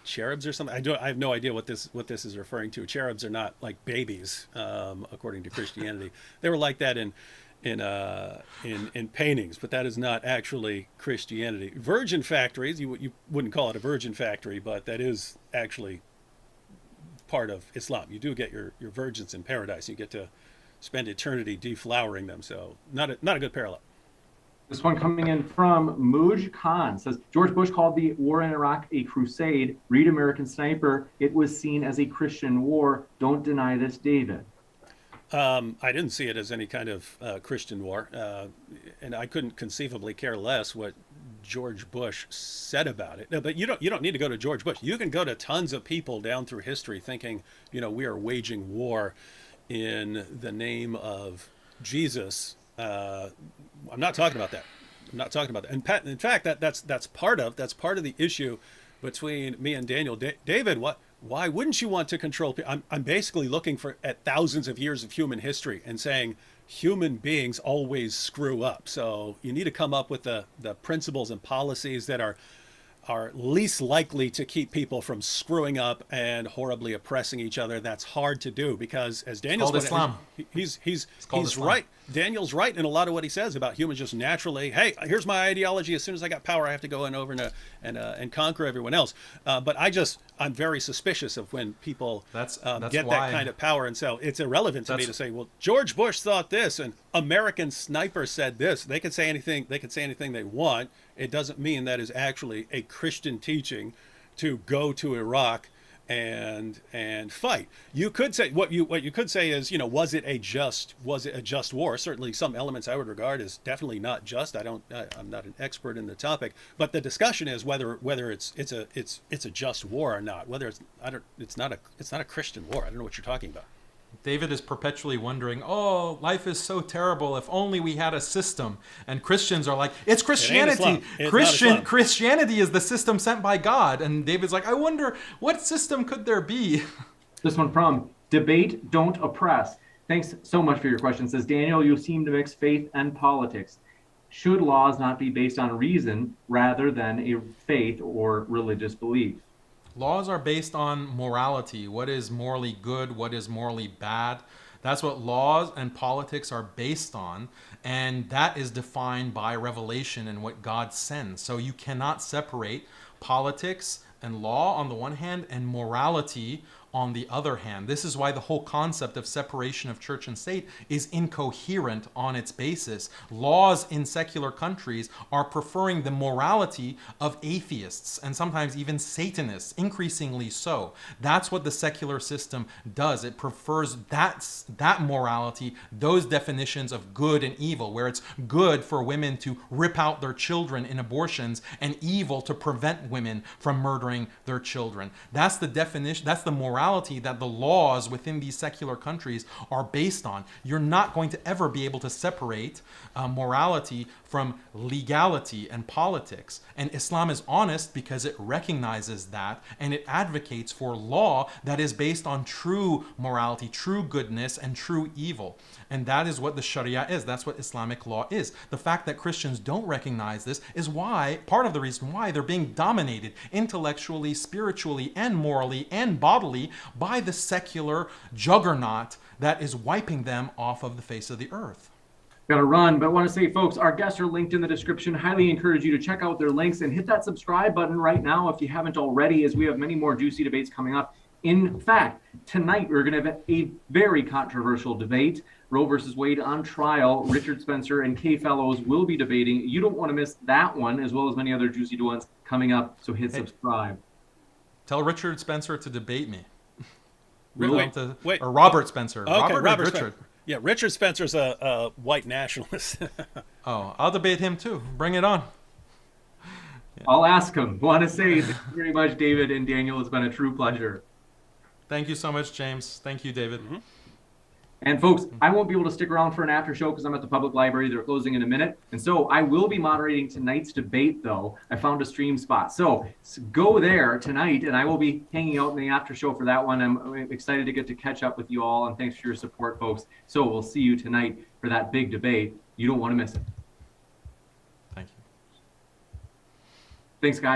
Speaker 3: cherubs or something. I have no idea what this is referring to. Cherubs are not like babies, according to Christianity. They were like that in paintings, but that is not actually Christianity. Virgin factories, you wouldn't call it a virgin factory, but that is actually part of Islam. You do get your virgins in paradise. You get to spend eternity deflowering them. So not a good parallel.
Speaker 4: This one coming in from Muj Khan says, George Bush called the war in Iraq a crusade. Read American Sniper. It was seen as a Christian war. Don't deny this, David.
Speaker 3: I didn't see it as any kind of Christian war. And I couldn't conceivably care less what George Bush said about it. No, but you don't need to go to George Bush. You can go to tons of people down through history thinking, we are waging war in the name of Jesus. I'm not talking about that. In fact, that's part of the issue between me and Daniel. David, why wouldn't you want to control people? I'm basically looking at thousands of years of human history and saying human beings always screw up. So you need to come up with the principles and policies that are are least likely to keep people from screwing up and horribly oppressing each other. That's hard to do because, as Daniel's
Speaker 1: called Islam.
Speaker 3: he's
Speaker 1: called
Speaker 3: he's
Speaker 1: Islam.
Speaker 3: right. Daniel's right in a lot of what he says about humans just naturally. Hey, here's my ideology. As soon as I got power, I have to go in over and conquer everyone else. But I'm very suspicious of when people
Speaker 1: That's
Speaker 3: get
Speaker 1: why-
Speaker 3: that kind of power, and so it's irrelevant to me to say, well, George Bush thought this and American Sniper said this. They can say anything. They can say anything they want. It doesn't mean that is actually a Christian teaching to go to Iraq and fight. You could say what you could say is, was it a just war? Certainly some elements I would regard as definitely not just. I'm not an expert in the topic, but the discussion is whether it's a just war or not. Whether it's not a Christian war. I don't know what you're talking about.
Speaker 1: David is perpetually wondering, oh, life is so terrible. If only we had a system. And Christians are like, it's Christianity.
Speaker 3: It's not Islam.
Speaker 1: Christianity is the system sent by God. And David's like, I wonder, what system could there be?
Speaker 4: This one from Debate Don't Oppress. Thanks so much for your question. It says, Daniel, you seem to mix faith and politics. Should laws not be based on reason rather than a faith or religious belief?
Speaker 1: Laws are based on morality. What is morally good? What is morally bad? That's what laws and politics are based on. And that is defined by revelation and what God sends. So you cannot separate politics and law on the one hand and morality on the other hand. This is why the whole concept of separation of church and state is incoherent on its basis. Laws in secular countries are preferring the morality of atheists and sometimes even Satanists, increasingly so. That's what the secular system does. It prefers that morality, those definitions of good and evil, where it's good for women to rip out their children in abortions and evil to prevent women from murdering their children. That's the definition, that's the morality that the laws within these secular countries are based on. You're not going to ever be able to separate morality from legality and politics. And Islam is honest because it recognizes that, and it advocates for law that is based on true morality, true goodness, and true evil. And that is what the Sharia is. That's what Islamic law is. The fact that Christians don't recognize this is why, part of the reason why they're being dominated intellectually, spiritually, and morally, and bodily by the secular juggernaut that is wiping them off of the face of the earth.
Speaker 4: Got to run, but want to say, folks, our guests are linked in the description. Highly encourage you to check out their links and hit that subscribe button right now if you haven't already, as we have many more juicy debates coming up. In fact, tonight we're going to have a very controversial debate. Roe versus Wade on trial. Richard Spencer and Kay Fellows will be debating. You don't want to miss that one, as well as many other juicy ones coming up, so hit subscribe.
Speaker 1: Tell Richard Spencer to debate me.
Speaker 3: Wait.
Speaker 1: Or Robert Spencer.
Speaker 3: Okay,
Speaker 1: Robert Richard.
Speaker 3: Spencer. Yeah, Richard Spencer's a white nationalist.
Speaker 1: Oh, I'll debate him too. Bring it on.
Speaker 4: I'll ask him. Want to say thank you very much, David and Daniel. It's been a true pleasure.
Speaker 1: Thank you so much, James. Thank you, David.
Speaker 3: Mm-hmm.
Speaker 4: And folks, I won't be able to stick around for an after show because I'm at the public library. They're closing in a minute. And so I will be moderating tonight's debate, though. I found a stream spot. So go there tonight, and I will be hanging out in the after show for that one. I'm excited to get to catch up with you all, and thanks for your support, folks. So we'll see you tonight for that big debate. You don't want to miss it.
Speaker 1: Thank you.
Speaker 4: Thanks, guys.